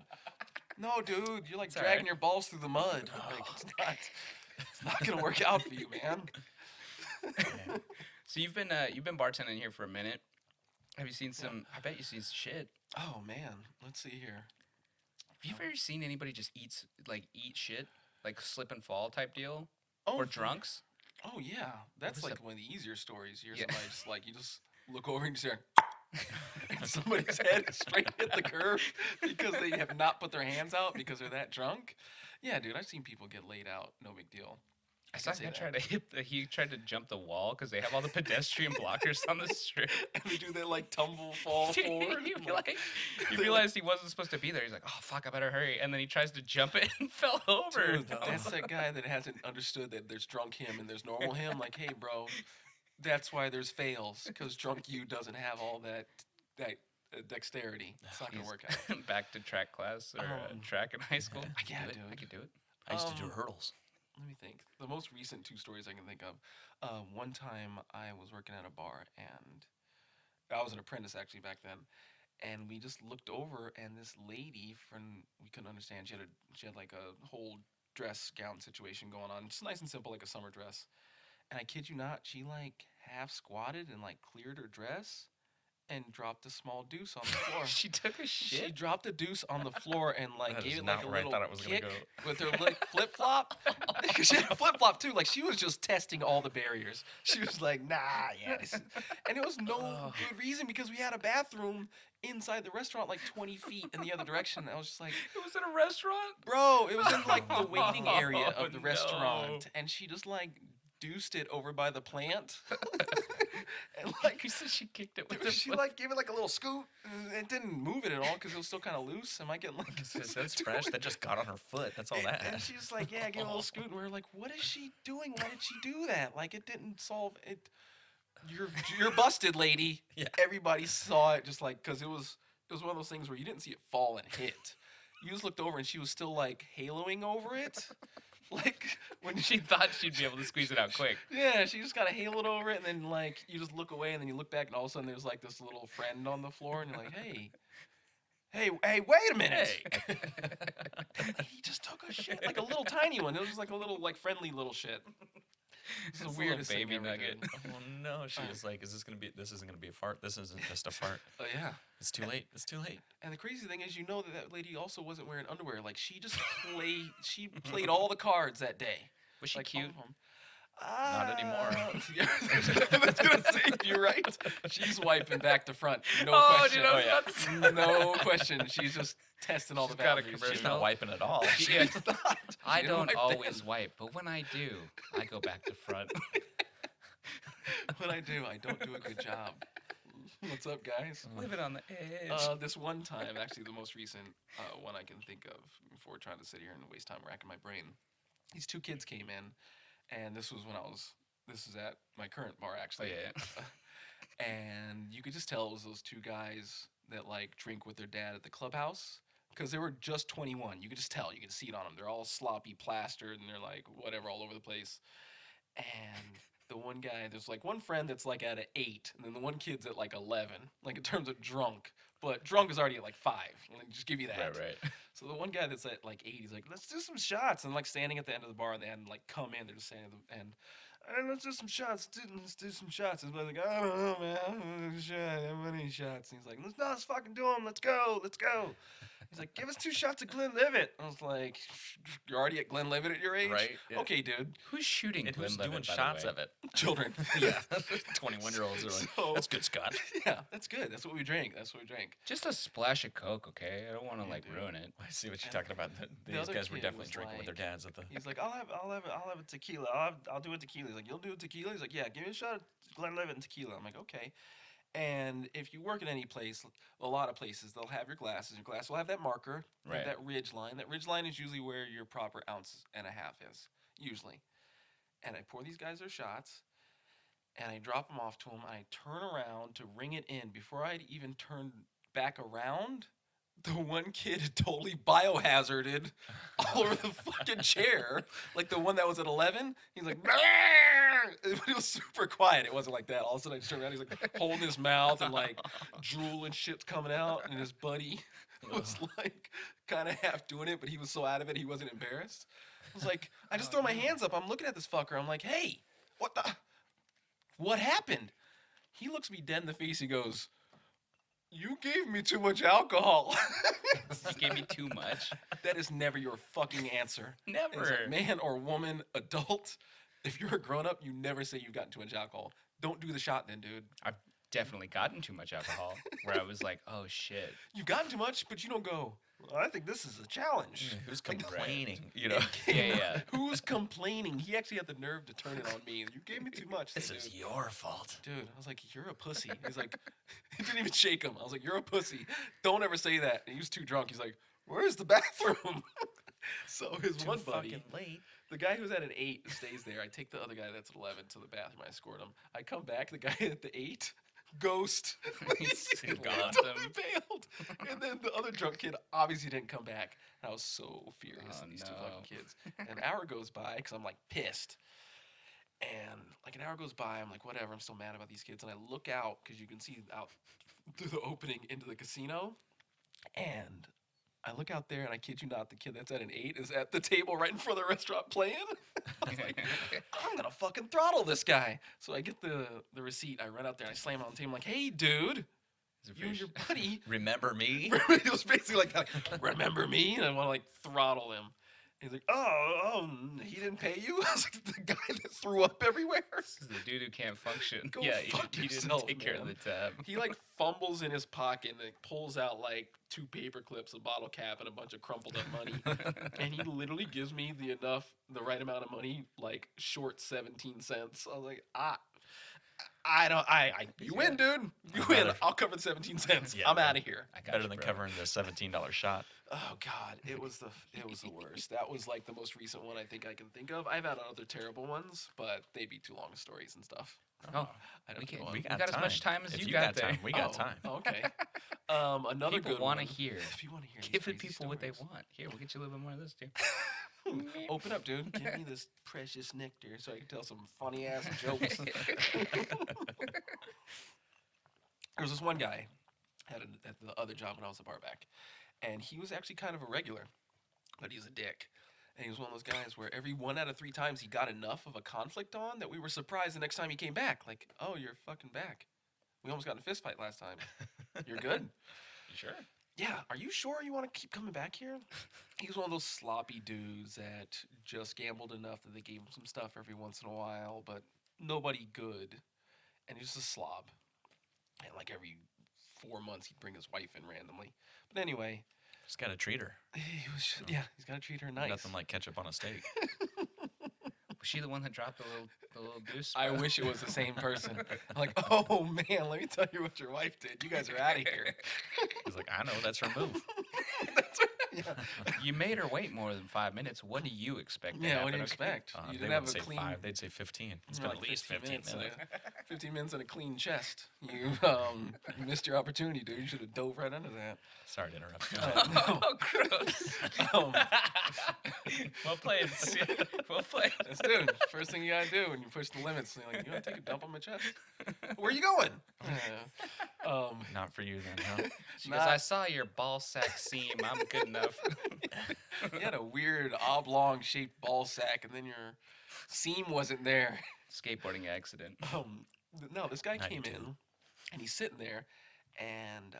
No, dude, you're like It's all dragging right. your balls through the mud. Like, it's Not gonna work out for you, man. So you've been bartending here for a minute. Have you seen some? I bet you've seen shit. Oh man, let's see here. Have you ever seen anybody just eat shit, like slip and fall type deal, Oh, or for- drunks? Oh yeah, that's was like that? one of the easier stories. You hear Yeah. somebody just like you just look over and you hear, and somebody's head straight hit the curb because they have not put their hands out because they're that drunk. Yeah, dude, I've seen people get laid out. No big deal. I I saw can a say guy that. he tried to jump the wall because they have all the pedestrian blockers on the street. And they do that like tumble fall forward. he, I'm like, he realized he wasn't supposed to be there. He's like, "Oh fuck, I better hurry!" And then he tries to jump it and fell over. Dude, that's that guy that hasn't understood that there's drunk him and there's normal him. Like, hey, bro, that's why there's fails because drunk you doesn't have all that dexterity. It's not gonna He's work out. back to track class or track in high school. I can yeah, do it. I dude. can do it. I used to do Um, hurdles. Let me think. The most recent two stories I can think of. One time I was working at a bar and I was an apprentice actually back then, and we just looked over and this lady from we couldn't understand. She had like a whole dress gown situation going on, just nice and simple like a summer dress. And I kid you not, she like half squatted and like cleared her dress and dropped a small deuce on the floor. She took a She shit. dropped a deuce on the floor and like That gave is it like not a where I little thought it was gonna kick go. with her like flip flop. She had a flip flop too. Like she was just testing all the barriers. She was like, nah, yeah. And it was no good reason because we had a bathroom inside the restaurant like 20 feet in the other direction. I was just like, It was in a restaurant. bro, it was in like the waiting area of the Oh, restaurant, no. and she just like deuced it over by the plant. And like You said she kicked it with dude, the she foot. like gave it like a little scoot. And it didn't move it at all because it was still kind of loose. Am I getting like That's fresh. That just got on her foot. That's all that. And she's like, yeah, give it a little scoot. And we were like, what is she doing? Why did she do that? Like it didn't solve it. You're busted, lady. Yeah. Everybody saw it just like because it was one of those things where you didn't see it fall and hit. You just looked over and she was still like haloing over it. Like when She thought she'd be able to squeeze it out quick. yeah, she just kind of haloed over it, and then like you just look away, and then you look back, and all of a sudden there's like this little friend on the floor, and you're like, hey, wait a minute. Hey. And he just took a shit, like a little tiny one. It was just like a little like friendly little shit. It's the Just a little weirdest thing baby ever, nugget. dude. Oh no, she was like, this isn't gonna be a fart. This isn't just a fart. Oh yeah. It's too late. It's too late. And the crazy thing is, you know that lady also wasn't wearing underwear. Like she just played all the cards that day. Was she Like, cute? all of 'em. Not anymore. Yeah, I was gonna say you're right. She's wiping back to front. No Oh, question. dude, I was Oh, yeah. about to say- No question. She's just testing all She's the got a boundaries. commercial. She's not wiping at all. Yeah. She's not. She I didn't don't wipe always then. wipe, but when I do, I go back to front. When I do, I don't do a good job. What's up, guys? Living on the edge. This one time, actually, the most recent one I can think of before trying to sit here and waste time racking my brain. These two kids came in, and this was this is at my current bar, Oh actually. yeah. And you could just tell it was those two guys that like drink with their dad at the clubhouse because they were just 21. You could just tell. You could see it on them. They're all sloppy plastered, and they're like whatever all over the place. And the one guy, there's like one friend that's like at an 8, and then the one kid's at like 11, like in terms of drunk. But drunk is already at like 5. Let me just give you that. Right. So the one guy that's at like 8, he's like, let's do some shots. And like standing at the end of the bar, and they hadn't like come in. They're just standing at the end. And let's do some shots. Let's do some shots. And I was like, I don't know, man. I don't know, shot. How many shots? And he's like, let's fucking do them. Let's go. He's like, give us 2 shots of Glenlivet. I was like, you're already at Glenlivet at your age? Right, yeah. Okay, dude. Who's shooting And who's Glenlivet, doing by the shots way? of it? Children. Yeah. 21-year-olds are like, So- that's good, Scott. Yeah, that's good. That's what we drink. Just a splash of Coke, okay? I don't want to Yeah, like dude. ruin it. I see what you're And talking about. These other guys were kid definitely was drinking with their like- dads at the. He's like, I'll have a tequila. I'll do a tequila. He's like, you'll do a tequila? He's like, yeah, give me a shot of Glenlivet and tequila. I'm like, okay. And if you work at any place, a lot of places, they'll have your glasses. Your glass will have that marker, Right. that ridge line. That ridge line is usually where your proper ounce and a half is, usually. And I pour these guys their shots, and I drop them off to them. And I turn around to ring it in. Before I'd even turn back around, the one kid had totally biohazarded all over the fucking chair. Like the one that was at 11. He's like, it was super quiet. It wasn't like that. All of a sudden I just turned around. He's like holding his mouth and like drool and shit's coming out. And his buddy was like kind of half doing it, but he was so out of it he wasn't embarrassed. was like, I just Oh, throw my no. hands up. I'm looking at this fucker. I'm like, hey, what happened? He looks me dead in the face. He goes, you gave me too much alcohol. You gave me too much. That is never your fucking answer. As Never. a man or woman, adult, if you're a grown up, you never say you've gotten too much alcohol. Don't do the shot then, dude. I've definitely gotten too much alcohol where I was like, oh shit. You've gotten too much, but you don't go, well, I think this is a challenge. Who's Like, complaining? You know, Yeah. Who's complaining? He actually had the nerve to turn it on me. You gave me too much. this dude. is your fault. Dude, I was like, you're a pussy. He's like, he didn't even shake him. I was like, you're a pussy. Don't ever say that. And he was too drunk. He's like, where's the bathroom? So his Too one buddy, fucking late. the guy who's at an 8 stays there. I take the other guy that's at 11 to the bathroom. I escort him. I come back. The guy at the 8, ghost. He's He gone. totally bailed. And then the other drunk kid obviously didn't come back. And I was so furious Oh, at these two no. fucking kids. An hour goes by because I'm like pissed. And like an hour goes by, I'm like, whatever, I'm still mad about these kids. And I look out because you can see out through the opening into the casino. And I look out there, and I kid you not, the kid that's at an 8 is at the table right in front of the restaurant playing. I was like, I'm gonna fucking throttle this guy. So I get the receipt. I run out there, and I slam it on the table. I'm like, hey, dude, you and your buddy. Remember me? He was basically like, remember me? And I want to like throttle him. He's like, he didn't pay you? I was like, the guy that threw up everywhere. This is the dude who can't function. Go yeah, fuck he didn't yourself, take care of man. the tab. He like fumbles in his pocket and like, pulls out like 2 paper clips, a bottle cap, and a bunch of crumpled up money. And he literally gives me the right amount of money, like short 17 cents. I was like, you win, dude. You win. Better. I'll cover the 17 cents. Yeah, I'm man. out of here. I got Better you, than bro. covering the $17 shot. Oh God, it was the worst. That was like the most recent one I think I can think of. I've had other terrible ones, but they'd be too long stories and stuff. Oh, I don't we can- know. we got got as much time as If you you got time, there. we got time. Oh, okay. Another People good want to one. hear. If you want to hear, these Give the crazy people what they stories. want. Here, we'll get you a little bit more of this too. Open up, dude. Give me this precious nectar so I can tell some funny ass jokes. There was this one guy at the other job when I was a bar back, and he was actually kind of a regular, but he's a dick. And he was one of those guys where every 1 out of 3 times he got enough of a conflict on that we were surprised the next time he came back. Like, oh, you're fucking back. We almost got in a fist fight last time. You're good. Sure. Yeah, are you sure you want to keep coming back here? He was one of those sloppy dudes that just gambled enough that they gave him some stuff every once in a while, but nobody good. And he was a slob. And like every 4 months, he'd bring his wife in randomly. But anyway, Just got to treat her. he was he's got to treat her nice. Nothing like ketchup on a steak. Was she the one that dropped the little deuce? I wish it was the same person. I'm like, oh man, let me tell you what your wife did. You guys are out of here. He's like, I know, that's her move. That's right. Yeah. You made her wait more than 5 minutes. What do you expect? to Yeah, what do happen, you okay? expect? You They didn't have wouldn't a say clean 5, they'd say 15. It's You're been like at least 15 minutes. and 15 minutes and a clean chest. You missed your opportunity, dude. You should have dove right under that. Sorry to interrupt. No. Oh, gross. Um, Well played. Well played. That's dude. First thing you gotta do when you push the limits. You're like, you wanna take a dump on my chest? Where you going? Not for you then, huh? She goes, I saw your ball sack seam. I'm good enough. You had a weird oblong shaped ball sack, and then your seam wasn't there. Skateboarding accident. No, this guy Not came you in, too. and he's sitting there, and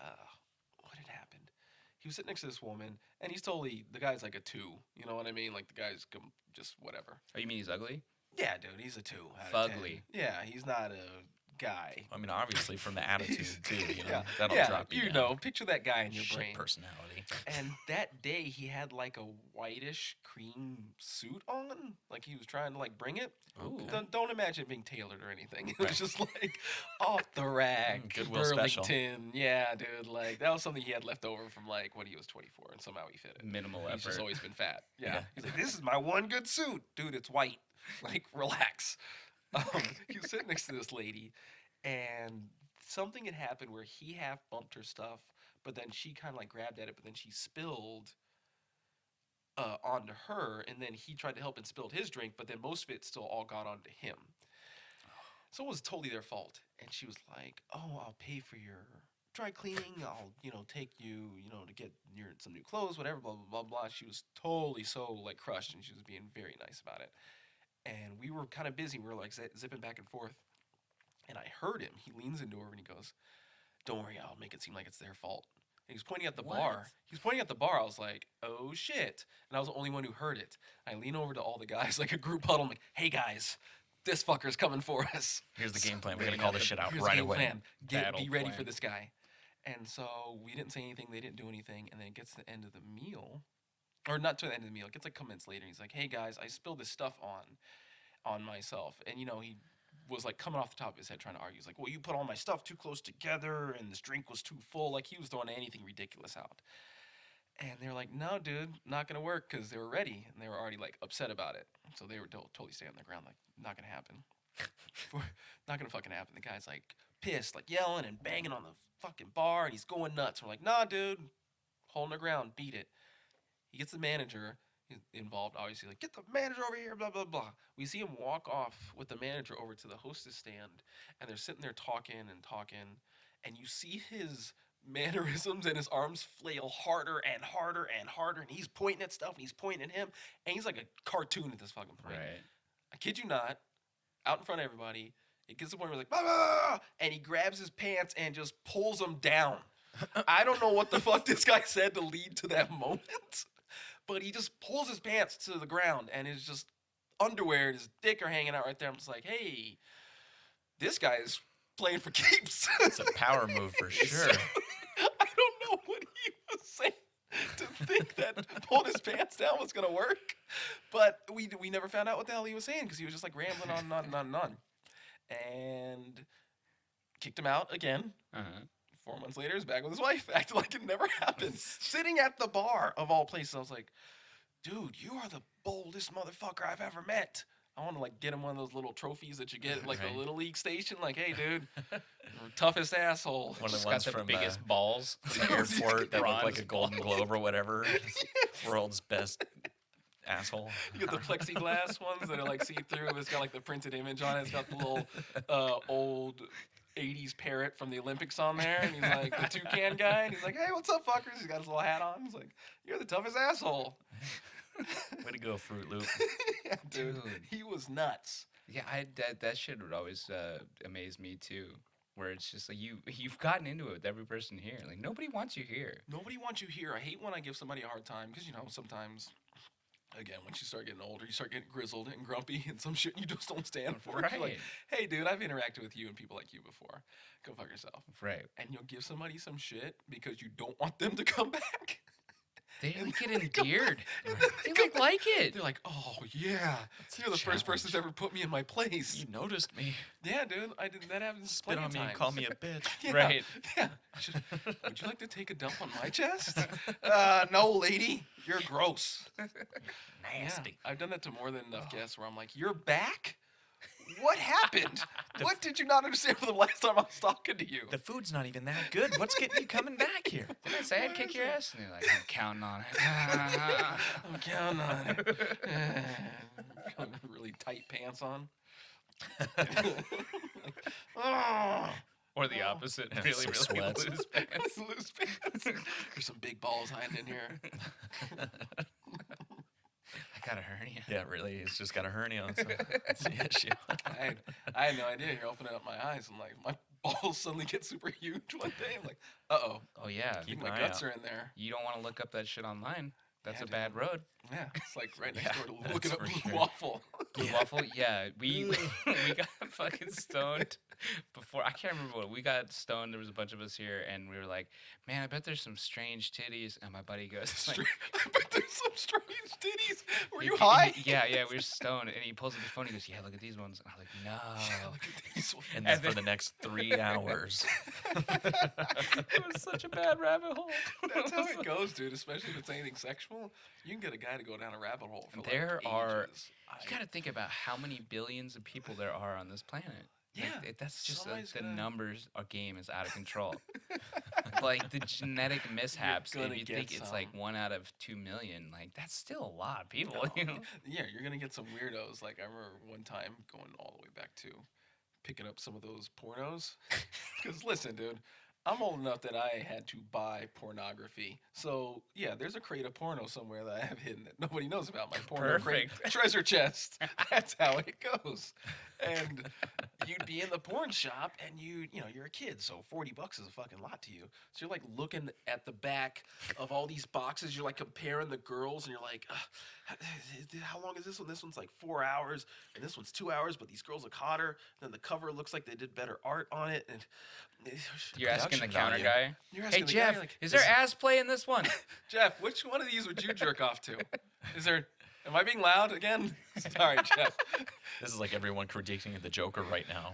what had happened? He was sitting next to this woman, and he's totally, the guy's like a 2. You know what I mean? Like the guy's just whatever. Oh, you mean he's ugly? Yeah, dude, he's a 2 out of 10. Fugly. Yeah, he's not a guy. I mean, obviously from the attitude too, you know, Yeah, that'll yeah, drop you you down. know, picture that guy in your Shit brain. personality. And that day he had like a whitish cream suit on, like he was trying to like bring it. Ooh. Don't imagine it being tailored or anything. It Right. was just like off the rack, Goodwill special. Burlington. Yeah, dude, like that was something he had left over from like when he was 24, and somehow he fit it. Minimal He's effort. just always been fat. Yeah. Yeah. He's like, this is my one good suit, dude. It's white. Like, relax. He was sitting next to this lady, and something had happened where he half bumped her stuff, but then she kind of like grabbed at it, but then she spilled onto her, and then he tried to help and spilled his drink, but then most of it still all got onto him. So it was totally their fault. And she was like, oh, I'll pay for your dry cleaning. I'll, take you, to get some new clothes, whatever, blah, blah, blah, blah. She was totally so, like, crushed, and she was being very nice about it. And we were kind of busy. We were, like, zipping back and forth. And I heard him. He leans into her, and he goes, "Don't worry, I'll make it seem like it's their fault." And he was pointing at the bar. He was pointing at the bar. I was like, "Oh, shit." And I was the only one who heard it. I lean over to all the guys, like a group huddle. I'm like, "Hey, guys, this fucker's coming for us. Here's the game plan. We're gonna call this shit out Here's right the game away. plan. Be ready plan. for this guy." And so we didn't say anything. They didn't do anything. And then it gets to the end of the meal. Or not to the end of the meal. It gets like a couple minutes later. And he's like, "Hey, guys, I spilled this stuff on myself." And, he was like coming off the top of his head trying to argue. He's like, "Well, you put all my stuff too close together and this drink was too full." Like he was throwing anything ridiculous out. And they were like, "No, dude, not going to work," because they were ready and they were already like upset about it. So they were totally staying on the ground like, not going to happen. Not going to fucking happen. The guy's like pissed, like yelling and banging on the fucking bar and he's going nuts. We're like, "Nah, dude, holding the ground, beat it." He gets the manager involved, obviously, like, "Get the manager over here, blah, blah, blah." We see him walk off with the manager over to the hostess stand, and they're sitting there talking, and you see his mannerisms and his arms flail harder and harder and harder, and he's pointing at stuff, and he's pointing at him, and he's like a cartoon at this fucking point. Right. I kid you not, out in front of everybody, it gets to the point where he's like, "Blah, blah, blah, blah," and he grabs his pants and just pulls them down. I don't know what the fuck this guy said to lead to that moment. But he just pulls his pants to the ground and his just underwear and his dick are hanging out right there. I'm just like, hey, this guy's playing for keeps. It's a power move for sure. I don't know what he was saying to think that pulling his pants down was going to work. But we never found out what the hell he was saying because he was just like rambling on and on and on and on. And kicked him out again. Uh-huh. 4 months later, he's back with his wife, acting like it never happened. Sitting at the bar, of all places. I was like, "Dude, you are the boldest motherfucker I've ever met." I want to, like, get him one of those little trophies that you get at, like, Right. the Little League station. Like, "Hey, dude, toughest asshole." One of Just the got ones the from biggest balls. the airport that looked like a Bronze Golden balls. Globe or whatever. World's best asshole. You get the plexiglass ones that are, like, see-through. It's got, like, the printed image on it. It's got the little old 80s parrot from the Olympics on there, and he's like the toucan guy, and he's like, "Hey, what's up, fuckers?" He's got his little hat on. He's like, "You're the toughest asshole." Way to go, Fruit Loop. Yeah, dude, Dude. he was nuts. Yeah, that shit would always amaze me too. Where it's just like you've gotten into it with every person here. Like nobody wants you here. Nobody wants you here. I hate when I give somebody a hard time because, sometimes, again, once you start getting older, you start getting grizzled and grumpy and some shit you just don't stand for. You're like, Right. "Hey, dude, I've interacted with you and people like you before. Go fuck yourself." Right. And you'll give somebody some shit because you don't want them to come back. They And like get then they come endeared. and then They come like it. They're like, "Oh, yeah. That's You're a the first person challenge. that's ever put me in my place." You noticed me. Yeah, dude. That happens Spit plenty on of me and times. call me a bitch. Yeah, Right. Yeah. Would you like to take a dump on my chest? No, lady. You're gross. Nasty. Yeah, I've done that to more than enough guests where I'm like, "You're back? What happened? What did you not understand from the last time I was talking to you?" The food's not even that good. What's getting you coming back here? Did I say I'd kick your ass? And they're like, I'm counting on it. I'm counting on it. Really tight pants on. Oh. Or the opposite. Yeah, really, some really sweats. loose pants. Loose pants. There's some big balls hiding in here. I got a hernia. Yeah, really. He's just got a hernia on. So that's the issue. I had no idea. You're opening up my eyes. I'm like, my balls suddenly get super huge one day. I'm like, uh-oh. Oh yeah. I think Keep my an eye guts out. are in there. You don't want to look up that shit online. That's Yeah, a bad dude. road. Yeah, it's like right next Yeah, door to looking that's up for Blue sure. Waffle. Blue waffle, yeah. We got fucking stoned before. I can't remember what we got stoned. There was a bunch of us here, and we were like, "Man, I bet there's some strange titties." And my buddy goes, like, I bet there's some strange titties. Were he- you he- high? yeah, we were stoned, and he pulls up his phone. He goes, "Yeah, look at these ones." And I'm like, Yeah, "No." look at these ones. And then And for then- the next 3 hours. It was such a bad rabbit hole. That's how it goes, dude. Especially if it's anything sexual, you can get a guy to go down a rabbit hole for There like are- ages. You got to think about how many billions of people there are on this planet. Like, Yeah, that's just somebody's the gonna- numbers game is out of control. Like the genetic mishaps, if gonna you get think it's like some. 1 out of 2 million, like that's still a lot of people. No. You know? Yeah, you're gonna get some weirdos. Like I remember one time going all the way back to picking up some of those pornos. Because listen, dude, I'm old enough that I had to buy pornography. So yeah, there's a crate of porno somewhere that I have hidden that nobody knows about. My porno crate Perfect. treasure chest. That's how it goes. And you'd be in the porn shop, and you're a kid, so $40 is a fucking lot to you. So you're like looking at the back of all these boxes. You're like comparing the girls, and you're like, how long is this one? This one's like 4 hours, and this one's 2 hours. But these girls look hotter. Then the cover looks like they did better art on it, and You're asking the Production counter value. guy. you're Hey asking the guy, Jeff, you're like, is there ass play in this one? Jeff, which one of these would you jerk off to? Is there? Am I being loud again? Sorry, Jeff. This is like everyone critiquing the Joker right now.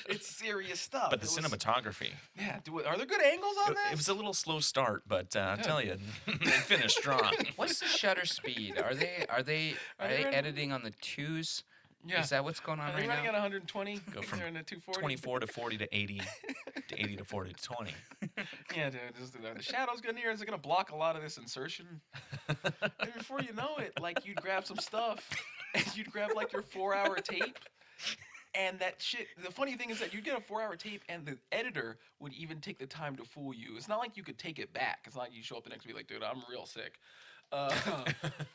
It's serious stuff. But the It was- cinematography, Yeah. Are there good angles on it this? was a little slow start, but I tell you, they finished strong. What's the shutter speed? Are they Are they running- editing on the twos? Yeah. Is that what's going on Are they right running now? at 120? Go from They're in a 240. 24 to 40 to 80 to 80 to 40 to 20. Yeah, dude. The shadow's good here. Is it gonna block a lot of this insertion? And before you know it, like you'd grab some stuff, and you'd grab like your 4-hour tape. And that shit, the funny thing is that you'd get a 4-hour tape, and the editor would even take the time to fool you. It's not like you could take it back. It's not like you show up the next week like, dude, I'm real sick.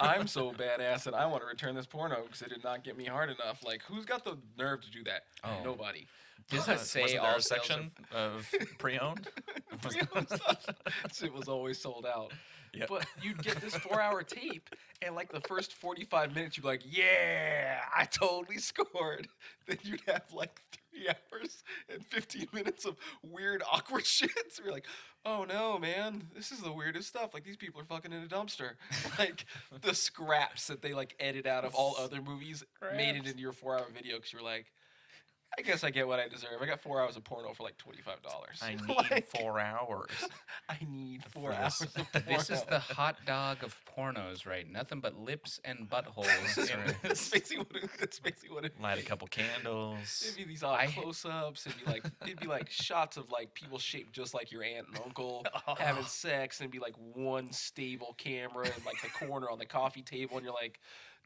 I'm so badass that I want to return this porno because it did not get me hard enough. Like, who's got the nerve to do that? Oh. Nobody. Does But it say Wasn't all there a sales section of pre-owned? pre-owned stuff, shit was always sold out. Yep. But you'd get this 4-hour tape, and like the first 45 minutes, you'd be like, yeah, I totally scored. Then you'd have like 3 hours and 15 minutes of weird, awkward shit. So you're like, oh no, man, this is the weirdest stuff. Like, these people are fucking in a dumpster. Like, the scraps that they like edit out of all other movies made it Scraps. into your 4-hour video because you're like, I guess I get what I deserve. I got 4 hours of porno for like $25. I need Like, 4 hours. I need For 4 this. hours of porno. This is the hot dog of pornos, right? Nothing but lips and buttholes. That's in right. That's basically what it. Light a couple candles. It'd be these odd I- close-ups. It'd be like shots of like people shaped just like your aunt and uncle Oh. having sex, and it'd be like one stable camera in like the corner on the coffee table, and you're like,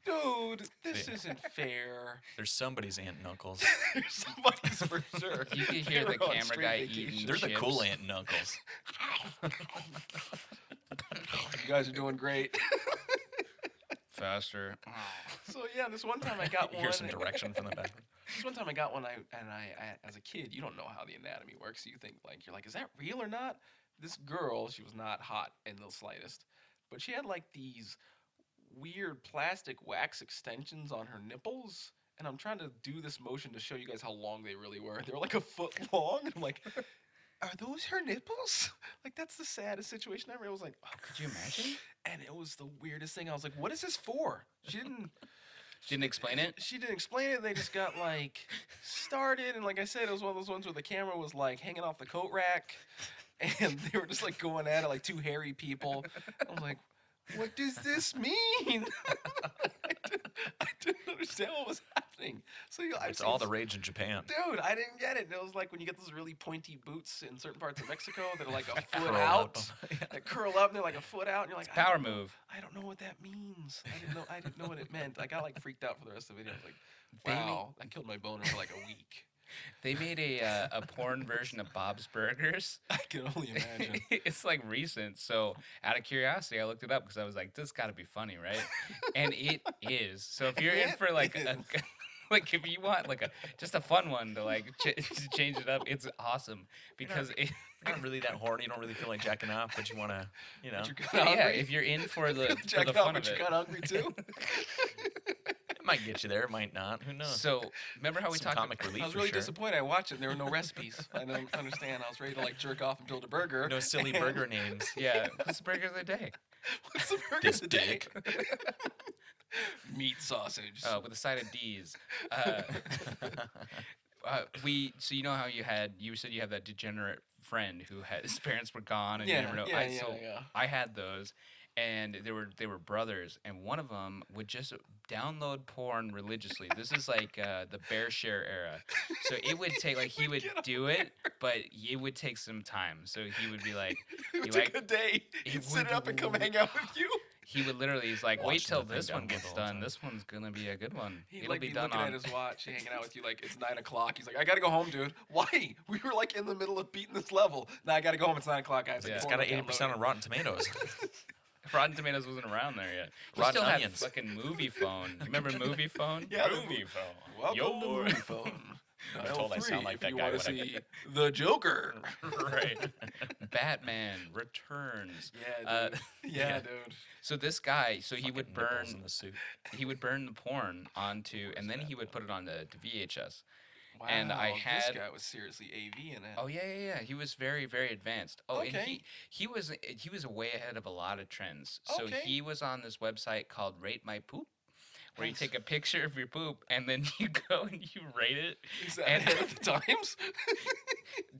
dude, this Yeah. isn't fair. There's somebody's aunt and uncles. There's somebody's for sure. You could hear They the were on camera straight guy vacation. eating They're the cool chips. aunt and uncles. You guys are doing great. Faster. So yeah, this one time I got You one. hear some direction from the back. This one time I got one, I as a kid, you don't know how the anatomy works. So you think like you're like, is that real or not? This girl, she was not hot in the slightest, but she had like these weird plastic wax extensions on her nipples. And I'm trying to do this motion to show you guys how long they really were. They were like a foot long. And I'm like, are those her nipples? Like, that's the saddest situation ever. I was like, oh, Could you imagine? and it was the weirdest thing. I was like, what is this for? She didn't. Didn't explain it? She didn't explain it. They just got like started, and like I said, it was one of those ones where the camera was like hanging off the coat rack, and they were just like going at it like two hairy people. I was like, what does this mean? I didn't understand what was happening. So It's all the rage in Japan. Dude, I didn't get it. It was like when you get those really pointy boots in certain parts of Mexico that are like a foot Curl out, up. that curl up, and they're like a foot out, and you're like, I Power don't know- move. I don't know what that means. I didn't know what it meant. I got like freaked out for the rest of the video. I was like, They wow, I killed my boner for like a week. They made a porn version of Bob's Burgers. I can only imagine. It's like recent. So out of curiosity, I looked it up because I was like, this got to be funny, right? And it is. So if you're in It for like is. like if you want like just a fun one to like to change it up, it's awesome because it, You're not really that horny. You don't really feel like jacking off, but you want to, you know, But you're kinda yeah, hungry. if you're in for the Jack off, fun but of you're it. kind of hungry too. it might get you there. It might not. Who knows? So remember how we Some talked comic relief I was for really sure. disappointed. I watched it and there were no recipes. I don't understand. I was ready to like jerk off and build a burger. No silly and- burger names. Yeah, what's the burger of the day? What's the burger This today? dick. Meat sausage. With a side of D's. So you know how you said you have that degenerate friend who had his parents were gone and you never know. yeah. I had those, and they were brothers, and one of them would just download porn religiously. This is like the bear share era, so it would take like he would Get on do it, but it would take some time. So he would be like, It would You take like- a day. it He'd sit would up and come hang out with you. he would literally, he's like, wait Watching till the thing this one download gets the whole done. time. This one's gonna be a good one. He'd It'll like be be done looking on. at his watch, hanging out with you like it's 9 o'clock. He's like, I gotta go home, dude. Why? We were like in the middle of beating this level. Now I gotta go home. It's 9 o'clock. I have to Yeah. It's porn got an I'm 80% downloading. on Rotten Tomatoes. Rotten Tomatoes wasn't around there yet. He Rotten still had Onions. fucking movie phone. You remember movie phone? Yeah, the Movie phone. Welcome to Your- Movie Phone. I'm told I sound like if that you guy want to when I- see the Joker. Right. Batman Returns. Yeah, dude. yeah. Dude. So this guy, so he would Fucking nipples burn, in the suit. he would burn the porn onto, and then he would put it on the VHS. And I Wow, had- this guy was seriously AV in it. Oh yeah. He was very, very advanced. Oh, and Okay. he was way ahead of a lot of trends. So Okay. he was on this website called Rate My Poop, where you Nice. take a picture of your poop and then you go and you rate it. Is that and- ahead of the times?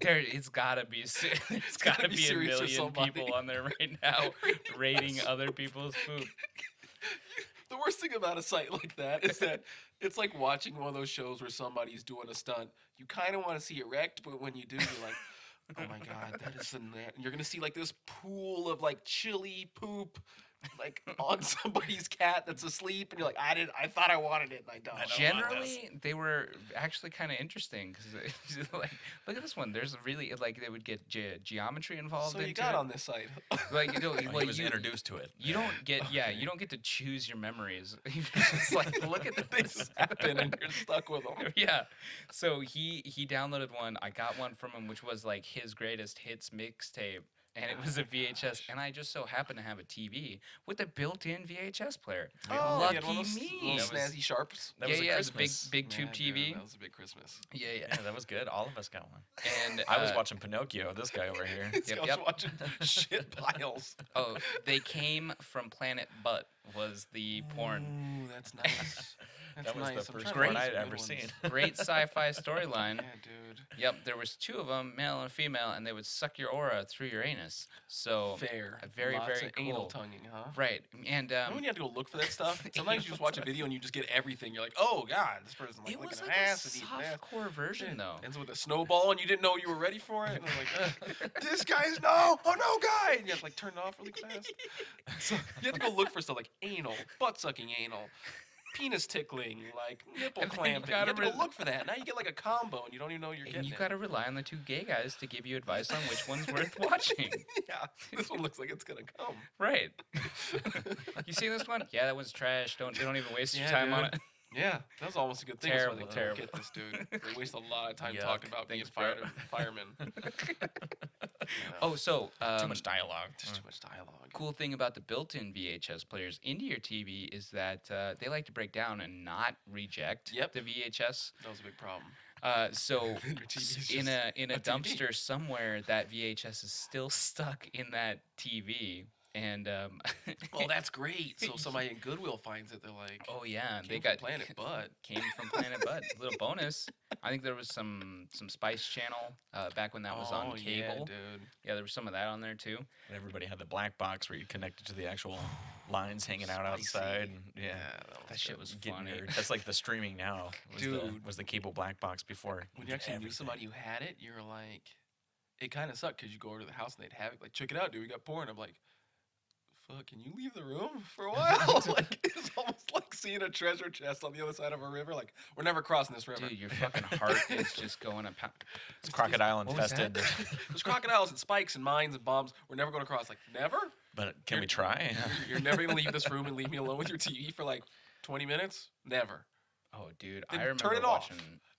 It's gotta be it's gotta be a serious or million somebody. people on there right now rating other people's poop. The worst thing about a site like that is that it's like watching one of those shows where somebody's doing a stunt. You kind of want to see it wrecked, but when you do, you're like, oh my god, that is you're gonna see like this pool of like chili poop, like on somebody's cat that's asleep, and you're like, I thought I wanted it, and I don't. I don't want Generally, they were actually kind of interesting because, like, look at this one. There's really like they would get geometry involved. So you into got it. on this site. Like you know, Well, well, he was you, introduced to it. you don't get Okay. you don't get to choose your memories. You just like look at They this. just happen, and you're stuck with them. Yeah. So he downloaded one. I got one from him, which was like his greatest hits mixtape. And it was a VHS, gosh. and I just so happened to have a TV with a built-in VHS player. Oh, Lucky you had one of those me. little That was- snazzy sharps. That yeah, was a yeah, it was a big, Christmas. big tube Yeah, dude, TV. that was a big Christmas. Yeah, yeah. Yeah, that was good. All of us got one. And I was watching Pinocchio. This guy over here. This Yep, guy's yep. watching shit piles. Oh, they came from Planet Butt was the porn. Ooh, that's nice. That's That was nice. the I'm first trying to one find I'd some ever good seen. ones. Great sci-fi storyline. Yeah, dude. Yep, there was two of them, male and female, and they would suck your aura through your anus. So Fair. very, Lots very of anal cool. tonguing, huh? right, and You know when you have to go look for that stuff? Sometimes you just watch a video and you just get everything. You're like, oh god, this person like it licking was an like ass a and eating ass. softcore version though. Ends with a snowball and you didn't know you were ready for it. And I'm like, this guy's no, oh no, guy! And you have to like turn it off really fast. So you have to go look for stuff like anal, butt sucking anal, penis tickling, like nipple And then you clamping. You gotta have to go re- look for that. Now you get like a combo and you don't even know you're And getting you it. gotta rely on the two gay guys to give you advice on which one's worth watching. Yeah, this one looks like it's gonna come. Right. You see this one? Yeah, that one's trash. Don't even waste your Yeah, time on dude. it. Yeah, that was almost a good thing. Terrible, That's why they terrible. Get this dude. They waste a lot of time Yuck. talking about Thanks, being bro. firemen. Oh, so Too much dialogue. Just too much dialogue. cool thing about the built-in VHS players into your TV is that they like to break down and not reject Yep. the VHS. That was a big problem. So Your TV's in just a a TV. dumpster somewhere, that VHS is still stuck in that TV, and Well, that's great. So somebody in Goodwill finds it. They're like, oh yeah, came they from got Planet Bud. came from Planet Bud. Little bonus. I think there was some Spice Channel back when that was on Oh, yeah, cable. dude. Yeah, there was some of that on there too. And everybody had the black box where you connected to the actual lines hanging out Spicy. outside. And, yeah. That shit was Getting funny. your- that's like the streaming now. Dude. Was the cable black box before. When you actually knew somebody who had it, you're like, it kind of sucked because you go over to the house and they'd have it. Like, check it out, dude. We got porn. I'm like, fuck, can you leave the room for a while? Like, it's almost like seeing a treasure chest on the other side of a river. Like, we're never crossing this river. Dude, your fucking heart is just going up. It's crocodile What was infested. that? There's crocodiles and spikes and mines and bombs. We're never going to cross. Like, never? But can we try? You're never going to leave this room and leave me alone with your TV for like 20 minutes? Never. Oh, dude, Then I remember turn it off. watching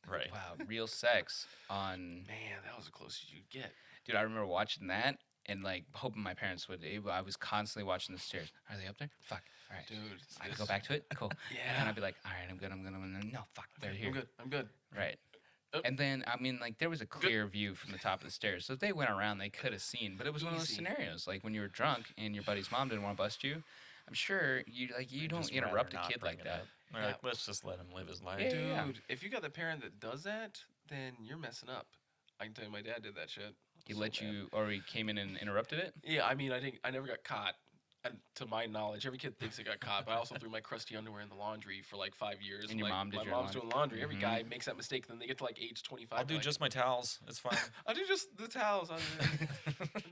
Right. wow, Real Sex on. Man, that was the closest you'd get. Dude, I remember watching that and like hoping my parents would. I was constantly watching the stairs. Are they up there? Fuck. All right. Dude. I this- go back to it. Cool. And Yeah. I'd be like, all right, I'm good. I'm good. No, fuck. They're Okay, here. I'm good. I'm good. Right. Oh. And then, I mean, like, there was a clear view from the top of the stairs. So if they went around, they could have seen. But it was one of those Easy. scenarios. Like, when you were drunk and your buddy's mom didn't want to bust you, I'm sure you I'd don't just interrupt a rather not kid bring like it that. up. They're Yeah. like, let's just let him live his life. Yeah, Dude, yeah. if you got the parent that does that, then you're messing up. I can tell you my dad did that shit. He So let bad. you, or he came in and interrupted it? Yeah, I mean, I think I never got caught. And to my knowledge, every kid thinks they got caught, but I also threw my crusty underwear in the laundry for like 5 years. And your like, mom did my your mom's laundry? doing laundry. Every Mhm. guy makes that mistake, then they get to like age 25. I'll do like, just my towels. It's fine. I'll do just the towels.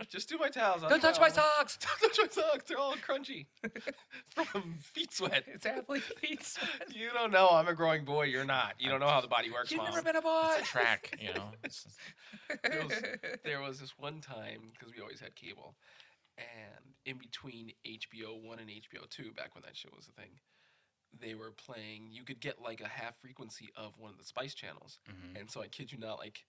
Just do my towels. I'll Don't do touch my own. socks. Don't touch my socks. They're all crunchy from feet sweat. It's athlete feet sweat. You don't know. I'm a growing boy. You're not. You don't know how the body works, You've Mom. never been a boy. It's a track, you know. There was this one time, because we always had cable, and in between HBO 1 and HBO 2, back when that show was a thing, they were playing, you could get like a half frequency of one of the Spice channels. Mhm. And so I kid you not, like,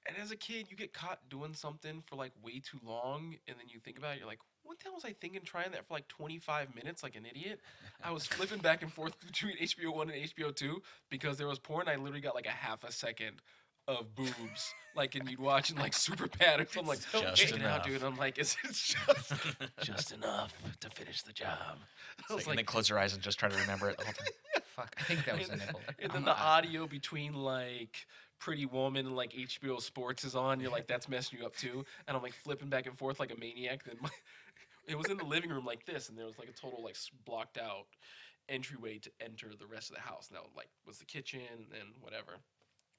and as a kid, you get caught doing something for like way too long, and then you think about it, you're like, what the hell was I thinking trying that for like 25 minutes like an idiot? I was flipping back and forth between HBO 1 and HBO 2 because there was porn. I literally got like a half a second of boobs, like, and you'd watch in like super bad or something, like, Just check it out, enough. dude. I'm like, is it just enough to finish the job? I was And then close your eyes and just try to remember it the whole time. Fuck, I think that was a nipple. and then I'm the not- audio between like Pretty Woman and like HBO Sports is on. You're like, that's messing you up too. And I'm like flipping back and forth like a maniac. Then it was in the living room like this, and there was like a total like blocked out entryway to enter the rest of the house. Now like was the kitchen and whatever.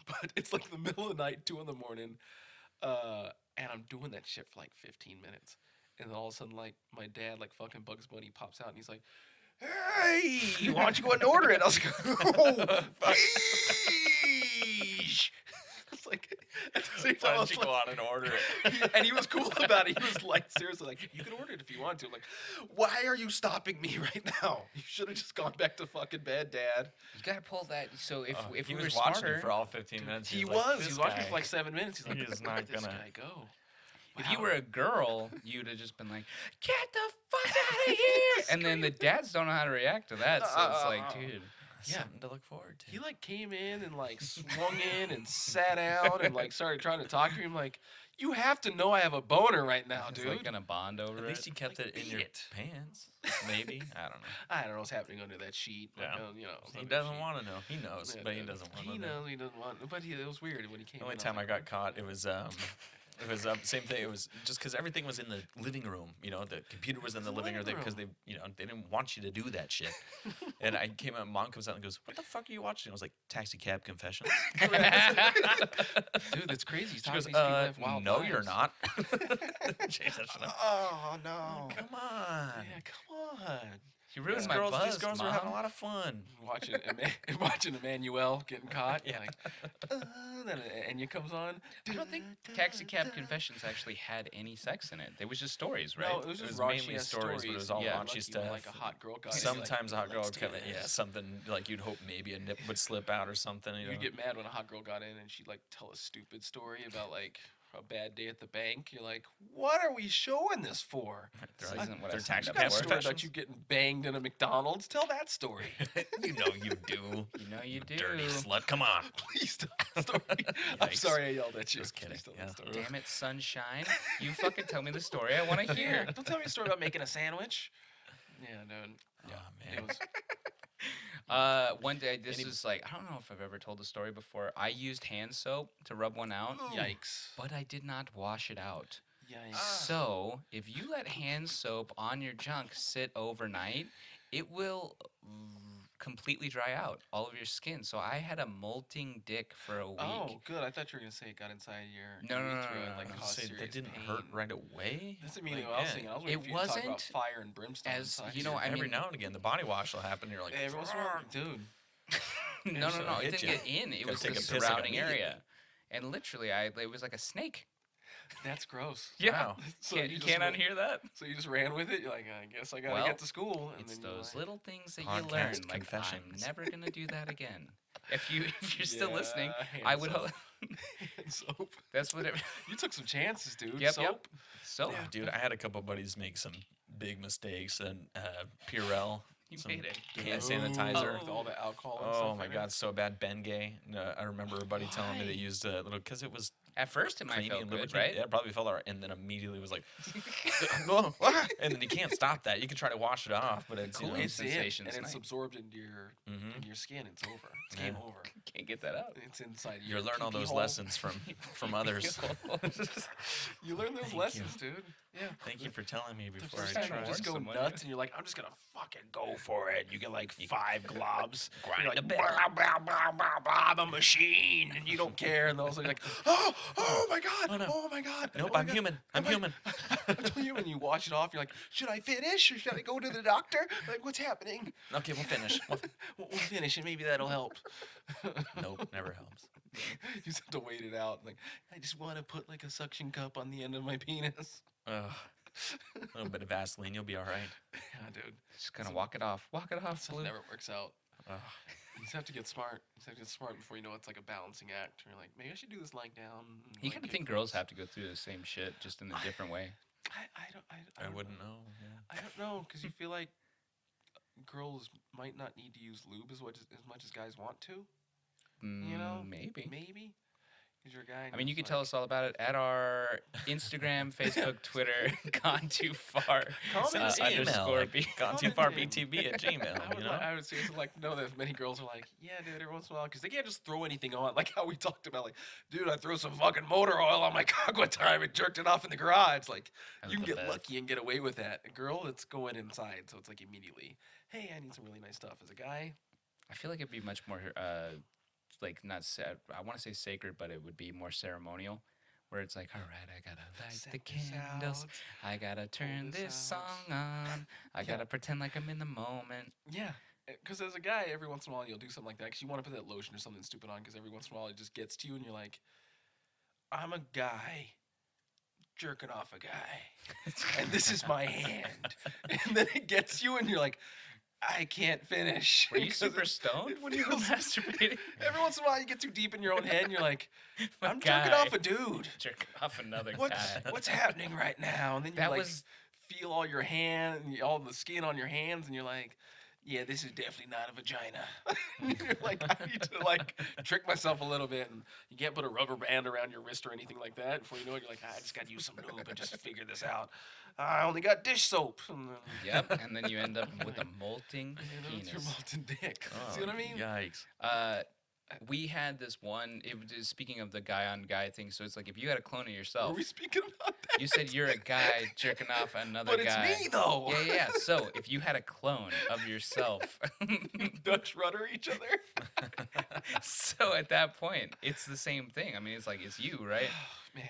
But it's like the middle of the night, 2 a.m, and I'm doing that shit for like 15 minutes. And then all of a sudden, like, my dad, like fucking Bugs Bunny, pops out and he's like, hey, why don't you go ahead and order it? I was like, oh, yeesh. It's like, at the same time, I Why was don't you go like- on and order it? and he was cool about it. He was like, seriously, like, you can order it if you want to. I'm like, why are you stopping me right now? You should have just gone back to fucking bed, Dad. You gotta pull that. So if Oh, if he we was were watching smarter, you for all 15 minutes, He was. was. Like, He was "This watching guy, for like 7 minutes. He's like, he is where not did this gonna." guy go? if Wow. you were a girl, you'd have just been like, "Get the fuck out of here!" And then the dads don't know how to react to that. So it's like, dude, Yeah. Something to look forward to. He like came in and like swung in and sat out and like started trying to talk to him. Like, you have to know I have a boner right now, it's dude. like gonna bond over At least it. you kept Like, it in beat your it. pants. Maybe. I don't know. I don't know what's happening under that sheet. Like, Yeah. you know, He under doesn't sheet. want to know. He knows, Yeah, but he dude. doesn't want to He know. knows he doesn't want. But it was weird when he came. The only in, was time I like, got caught, it was same thing. It was just because everything was in the living room. You know, the computer was in the living room because they, they didn't want you to do that shit. And I came out, Mom comes out and goes, "What the fuck are you watching?" I was like, "Taxi Cab Confessions." dude, that's crazy. He's She talking goes, to these people that have wild "No, you're lives." not." Change that shit up. Oh no! Come on. Yeah, come on. You ruined These my girls, buzz, these girls Mom. were having a lot of fun. Watching Emmanuel getting caught. Yeah. Like, then Enya comes on. I don't think Taxi Cab Confessions actually had any sex in it. They was just stories, right? No, it was It just was mainly raunchy-ass stories, but it was all Yeah. raunchy Lucky when, stuff. Like a hot girl got in, Sometimes a hot girl "Let's would come do in, this." something like you'd hope maybe a nip would slip out or something. You know? You'd get mad when a hot girl got in and she'd like tell a stupid story about like a bad day at the bank. You're like, what are we showing this for? This They're like, isn't what I they're signed taxi up I got a cab for. story about confessions. you getting banged in a McDonald's. Tell that story. You know you do. You know you do. Dirty slut. Come on. Please tell that story. I'm Yikes. sorry I yelled at you. Just kidding, Please tell yeah. that story. Damn it, sunshine! You fucking tell me the story I want to Yeah, hear. don't tell me a story about making a sandwich. Yeah, dude. Yeah, It man. was One day, this is like, I don't know if I've ever told the story before. I used hand soap to rub one out, yikes. but I did not wash it out. Yikes. So, if you let hand soap on your junk sit overnight, it will completely dry out all of your skin. So, I had a molting dick for a week. Oh, good. I thought you were gonna say it got inside your No, no, no, urethra no, and no, like no. caused Say serious that didn't pain. hurt right away. That's immediately what I was thinking. I was waiting It for you to talk about wasn't fire and brimstone. as- inside you know, you. I Every mean- now and again, the body wash will happen. And you're like, Every once in a while, dude. No, no, So no. It hit didn't ya. get in. It Gotta was take the a piss, like, surrounding immediately. area. And literally, it was like a snake. That's gross. Yeah. Wow. So Can't, you you just can't went- unhear that. So you just ran with it. You're like, I guess I gotta Well, get to school. And It's then you're those like, little things that you Podcast learn. Like, I'm confessions. never going to do that again. If you're still listening, hand I would soap. hope. Hand soap. That's what it. You took some chances, dude. Yep, soap. yep. So, Oh, dude, I had a couple buddies make some big mistakes, and Purell, you some made it. hand Ooh, sanitizer. with all the alcohol. And Oh stuff my in it. god, so bad. Bengay. I remember a buddy telling me they Why? used a little because it was At first, it might creamy feel and good, lubricated. right? Yeah, it probably felt all right. And then immediately was like, and then you can't stop that. You can try to wash it off, but it's, Cooling It's in, sensation's and it's nice. absorbed into your skin. It's over. It's game Yeah. over. Can't get that out. It's inside you your learn all pee-pee those hole. lessons from others. You learn those Thank you. lessons, dude. Yeah. Thank you for telling me The before first I time tried. you just go Someone, nuts and you're like, I'm just gonna fucking go for it. You get like 5 globs. Grind You're the like, bit. blah, blah, blah, blah, blah, I'm a machine, and you don't care. And all of a sudden you're like, oh my god, Oh, no. oh my god. Nope, oh my I'm God. human. I'm human. Until you, when you wash it off, you're like, should I finish or should I go to the doctor? Like, what's happening? Okay, we'll finish. We'll finish and maybe that'll help. Nope, never helps. You just have to wait it out. Like, I just want to put like a suction cup on the end of my penis. Ugh. A little bit of Vaseline, you'll be all right. Yeah, dude. Just gonna walk it off. Walk it off, Stuff Blue. never works out. Ugh. You just have to get smart. You just have to get smart before you know it's like a balancing act. You're like, maybe I should do this lying down. You like, kind of get think girls close. have to go through the same shit, just in a different way. I I don't wouldn't know. know. Yeah. I don't know because you feel like girls might not need to use lube as much as guys want to. You know, Maybe. Maybe. Because you're a guy. I mean, you can tell us all about it at our Instagram, Facebook, Twitter, Gone Too Far. Send us an email. underscore Like, B. gone too far BTB at Gmail. You know. I would seriously like to know that many girls are like, yeah, dude, every once in a while, because they can't just throw anything on. Like how we talked about, like, dude, I threw some fucking motor oil on my cock one time and jerked it off in the garage. Like, That you was can the get best. lucky and get away with that. A girl, it's going inside, so it's like immediately, hey, I need some really nice stuff. As a guy, I feel like it'd be much more, like, not sad. I want to say sacred, but it would be more ceremonial. Where it's like, all right, I gotta light set the this candles. out. I gotta turn this this out." song on. I Yeah. gotta pretend like I'm in the moment. Yeah. Because as a guy, every once in a while you'll do something like that because you want to put that lotion or something stupid on because every once in a while it just gets to you and you're like, I'm a guy jerking off a guy and this is my hand. And then it gets you and you're like, I can't finish. Were you 'Cause super it- stoned it when you were feels- masturbating? Every once in a while you get too deep in your own head and you're like, My I'm jerking guy. off a dude. Jerking off another What's guy. what's happening right now? And then you That like was feel all your hand, all the skin on your hands, and you're like, yeah, this is definitely not a vagina. And you're like, I need to like trick myself a little bit, and you can't put a rubber band around your wrist or anything like that. Before you know it, you're like, I just got to use some lube and just figure this out. I only got dish soap. And then, Yep, and then you end up with a molting you know, it's your penis. molten dick. Oh, See what I mean? Yikes. We had this one. It was speaking of the guy on guy thing. So it's like if you had a clone of Are yourself, we speaking about that? you said you're a guy jerking off another But guy. it's me though. Yeah, yeah, yeah. So if you had a clone of yourself, Dutch rudder each other. so at that point, it's the same thing. I mean, it's like it's you, right? Man,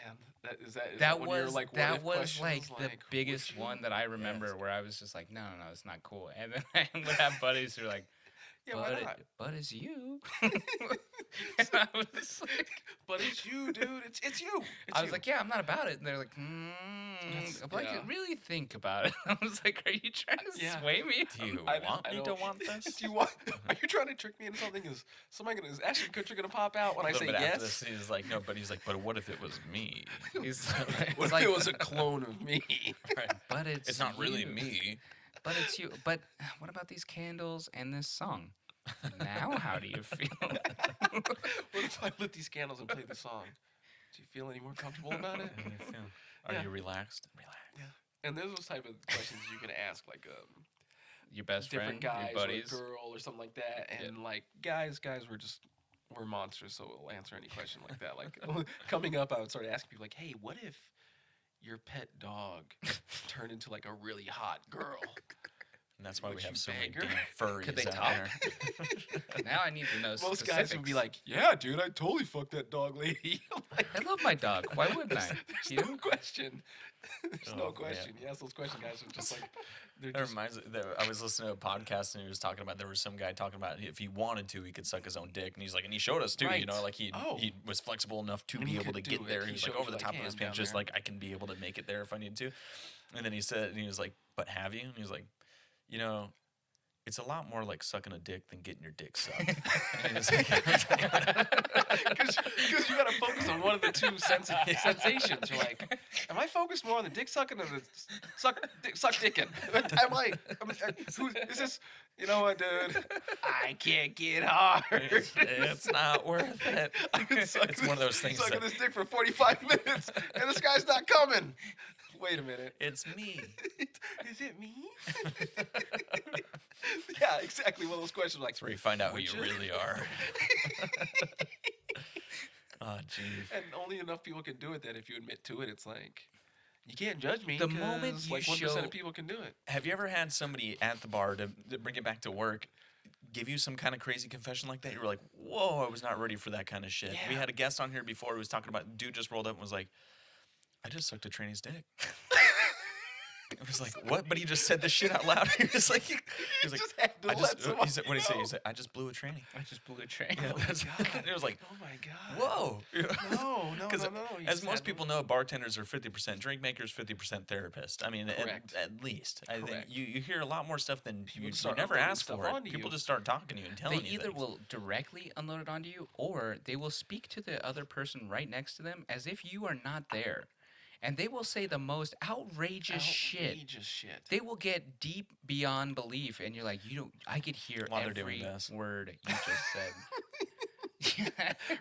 is that That one of your, was like, what that if was questions, like the would biggest you? one that I remember where I was just like, no, it's not cool. And then I would have buddies who were like, Yeah, why but, not? but it's you. And I was like, But it's you, dude. It's you. It's I was you. like, yeah, I'm not about it. And they're like, That's- I'm like, yeah. really think about it. I was like, are you trying to Yeah. sway me? Do you I want me to don't- want this? Do you want? Are you trying to trick me into something? Is Ashton Kutcher gonna pop out when A I little say bit after yes? this, he's like, no, but he's like, but what if it was me? He's What if like, it was a clone of me? Right. but it's It's not really you. me. But it's you. But what about these candles and this song? Now, how do you feel? What if I lit these candles and played the song? Do you feel any more comfortable about it? How do you feel? Are Yeah. you relaxed? Relax. And there's those type of questions you can ask, like Your best different friend, guys your or a buddies. girl or something like that. And like guys we're monsters, so we'll answer any question like that. Like coming up, I would start asking people like, hey, what if your pet dog turned into like a really hot girl? And that's why Would we you have so many bang her? damn furries Could they out talk? there. Now I need to know Most guys would be specifics. like, yeah, dude, I totally fucked that dog lady. Like, I love my dog. Why wouldn't I? There's You no know? question. There's Oh, no man. question. Yes, those question guys are just like, they're That just reminds me. I was listening to a podcast and he was talking about there was some guy talking about if he wanted to, he could suck his own dick, and he's like, and he showed us too. You know, Right. like he Oh. he was flexible enough to And be he able to could do get it. there. He He was like showed over you, the like, top of his hand down pants, just there. like I can be able to make it there if I need to. And then he said, and he was like, but have you? And he was like, you know, it's a lot more like sucking a dick than getting your dick sucked. And it's like, Because you got to focus on one of the two sensations. You're like, am I focused more on the dick sucking or the suck dicking? Who is this? You know what, dude? I can't get hard. it's not worth it. I've been It's one of those things sucking that this dick for 45 minutes, and this guy's not coming. Wait a minute. it's me. Is it me? Yeah, exactly. One of those questions like, That's where you find out who Which you is- really are. Oh, geez. and only enough people can do it that if you admit to it, it's like, you can't judge me. The moment 'cause, you like 1% show- of people can do it. Have you ever had somebody at the bar to bring it back to work give you some kind of crazy confession like that? You were like, whoa, I was not ready for that kind of shit. We Yeah. had a guest on here before who was talking about, dude just rolled up and was like, I just sucked a trainee's dick. I was like, what? But he just said this shit out loud. He was like, Just had to I let just, somebody he said, what did he say? know. He said, I just blew a tranny. I just blew a train. Yeah, that's- it was like, Oh my god. whoa. No. Because You as just most had to- people know, bartenders are 50% drink makers, 50% therapists. I mean, Correct. at least. I think Correct. you hear a lot more stuff than People you just start never unloading ask stuff for it. onto People you. just start talking to you and They telling you either things. will directly unload it onto you, or they will speak to the other person right next to them as if you are not there, and they will say the most outrageous shit. Outrageous shit. They will get deep beyond belief, and you're like, you don't. I could hear While they're every doing this. word you just said.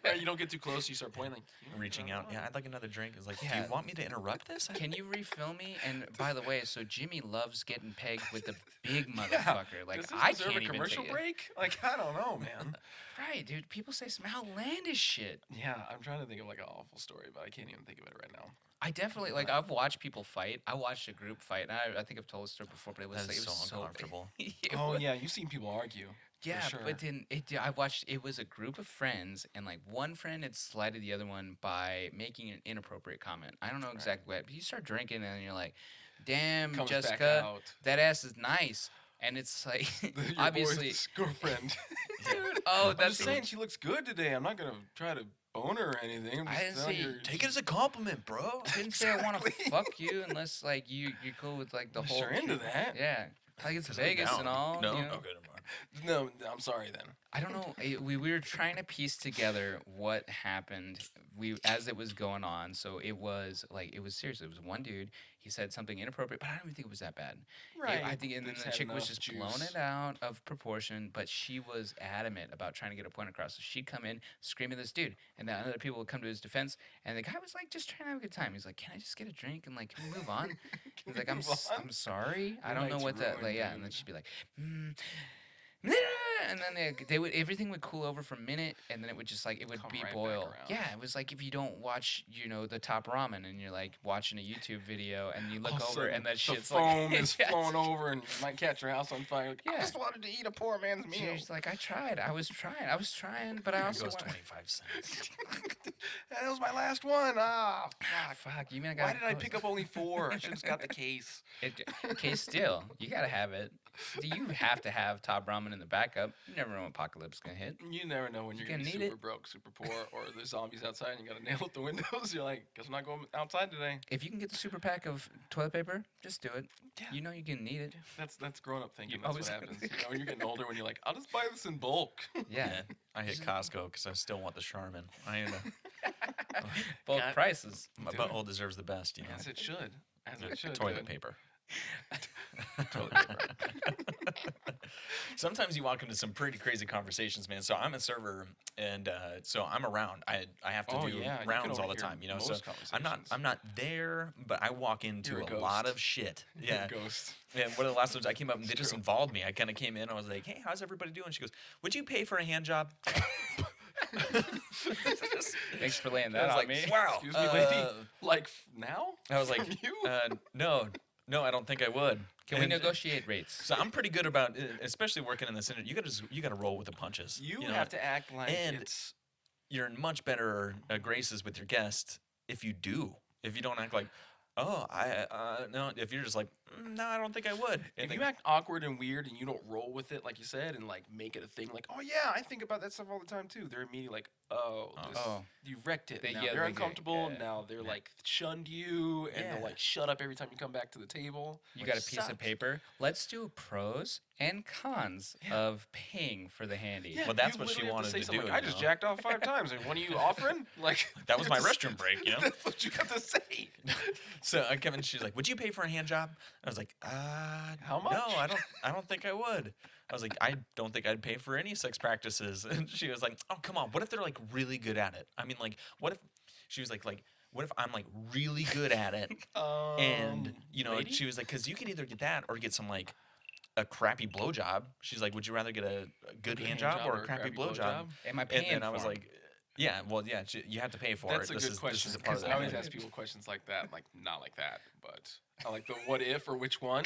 Right, you don't get too close. You start pointing. Like, Reaching out. Yeah, I'd like another drink. It's like, do Yeah. you want me to interrupt this? Can you refill me? And by the way, so Jimmy loves getting pegged with the big motherfucker. Like Does this I deserve can't a even commercial take it. break? Like, I don't know, man. Right, dude. People say some outlandish shit. Yeah, I'm trying to think of like an awful story, but I can't even think of it right now. I definitely like. I've watched people fight. I watched a group fight, and I think I've told this story before, but it was That like is it was so uncomfortable. It Oh was- yeah, you've seen people argue. Yeah, sure. but then I watched. It was a group of friends, and like one friend had slighted the other one by making an inappropriate comment. I don't know exactly what. But you start drinking, and you're like, "Damn, Comes back Jessica, out. that ass is nice." And it's like, Your obviously, boy's girlfriend. dude. Oh, I'm that's just saying she looks good today. I'm not gonna try to bone her or anything. I'm I just didn't telling say- her- Take it as a compliment, bro. I didn't say I want to Exactly. fuck you unless like you're cool with like the Unless whole. you're into that. Yeah, like it's 'Cause I'm Vegas down. and all. No, you know? okay, never mind. No, I'm sorry then. I don't know. We were trying to piece together what happened. As it was going on. So it was seriously. It was one dude. He said something inappropriate, but I don't even think it was that bad. I think, and then Just the had chick was enough just juice. blowing it out of proportion. But she was adamant about trying to get a point across. So she'd come in screaming at this dude, and then other people would come to his defense. And the guy was like, just trying to have a good time. He's like, "Can I just get a drink and like can we move on?" Can He's we like, move on? I'm sorry. I The don't know night's what that. ruined, Like, yeah, and then dude. she'd be like, and then they would everything would cool over for a minute, and then it would just like it would Come be right back boil. around. Yeah, it was like if you don't watch the top ramen, and you're like watching a YouTube video, and you look All of a over, sudden, and that the shit's foam like is Yeah. flowing over, and you might catch your house on fire. Like, I Yeah. just wanted to eat a poor man's meal. She's like, I tried, I was trying, but I Here also goes want. 25 cents. That was my last one. Ah, fuck. Fuck, you mean I Why got? did I pick up only 4? I should have got the case. Okay, still, you gotta have it. You have to have top ramen in the backup. You never know when apocalypse gonna hit. You never know when You you're gonna be gonna need super it. broke, super poor, or there's zombies outside and you gotta nail at the windows. You're like, guess I'm not going outside today. If you can get the super pack of toilet paper, just do it. Yeah. You know you can need it. That's grown up thinking. You That's always- what happens. You know, you're getting older when you're like, I'll just buy this in bulk. Yeah, I hit Costco because I still want the Charmin. I know. both God. prices. My butthole deserves the best, you know. As it should. As it should. Toilet dude. paper. Toilet paper. Sometimes you walk into some pretty crazy conversations, man. So I'm a server, and so I'm around. I have to Oh, do yeah, you can rounds all the overhear time, you know. So most I'm conversations. not there, but I walk into You're a a lot ghost. of shit. You're a Yeah. Ghost. And one of the last times I came up and they It's just true. involved me. I kind of came in. I was like, "Hey, how's everybody doing?" She goes, "Would you pay for a hand job?" Thanks for laying I that was on like, me. "Wow." Excuse me, lady. Like now? I was like, From you? No, I don't think I would. Can we And- negotiate rates? So I'm pretty good about, especially working in this industry. You gotta roll with the punches. You know? have to act like and- it's You're in much better graces with your guest if you do. If you don't act like, oh, no. If you're just like, no, I don't think I would. If you act awkward and weird and you don't roll with it, like you said, and like make it a thing, like, oh yeah, I think about that stuff all the time too. They're immediately like, Oh. you wrecked it. Now Yeah, they're they get- uncomfortable. yeah. Now they're like shunned you, and Yeah. they'll like shut up every time you come back to the table. You which got a piece sucks. of paper. Let's do pros and cons of paying for the handy. Yeah, Well, that's you what she literally have wanted say to something do, like, I you just know? jacked off 5 times, and what are you offering? Like That was you my have to restroom break, you know? That's what you have to say. So I come in, she's like, "Would you pay for a hand job?" I was like, How much? No, I don't think I would." I was like, "I don't think I'd pay for any sex practices." And she was like, "Oh, come on. What if they're like really good at it? I mean, like, what if?" She was like, what if I'm like really good at it? And you know, lady? she was like, "Cause you could either get that or get some like a crappy blowjob." She's like, "Would you rather get a good hand job or a crappy blowjob?" Am I paying And then I for was 'em? like, "Yeah, well, yeah, you have to pay for That's it. a This good is question. this is a part of Because the I always thing." ask people questions like that, like not like that, but I like the what if or which one.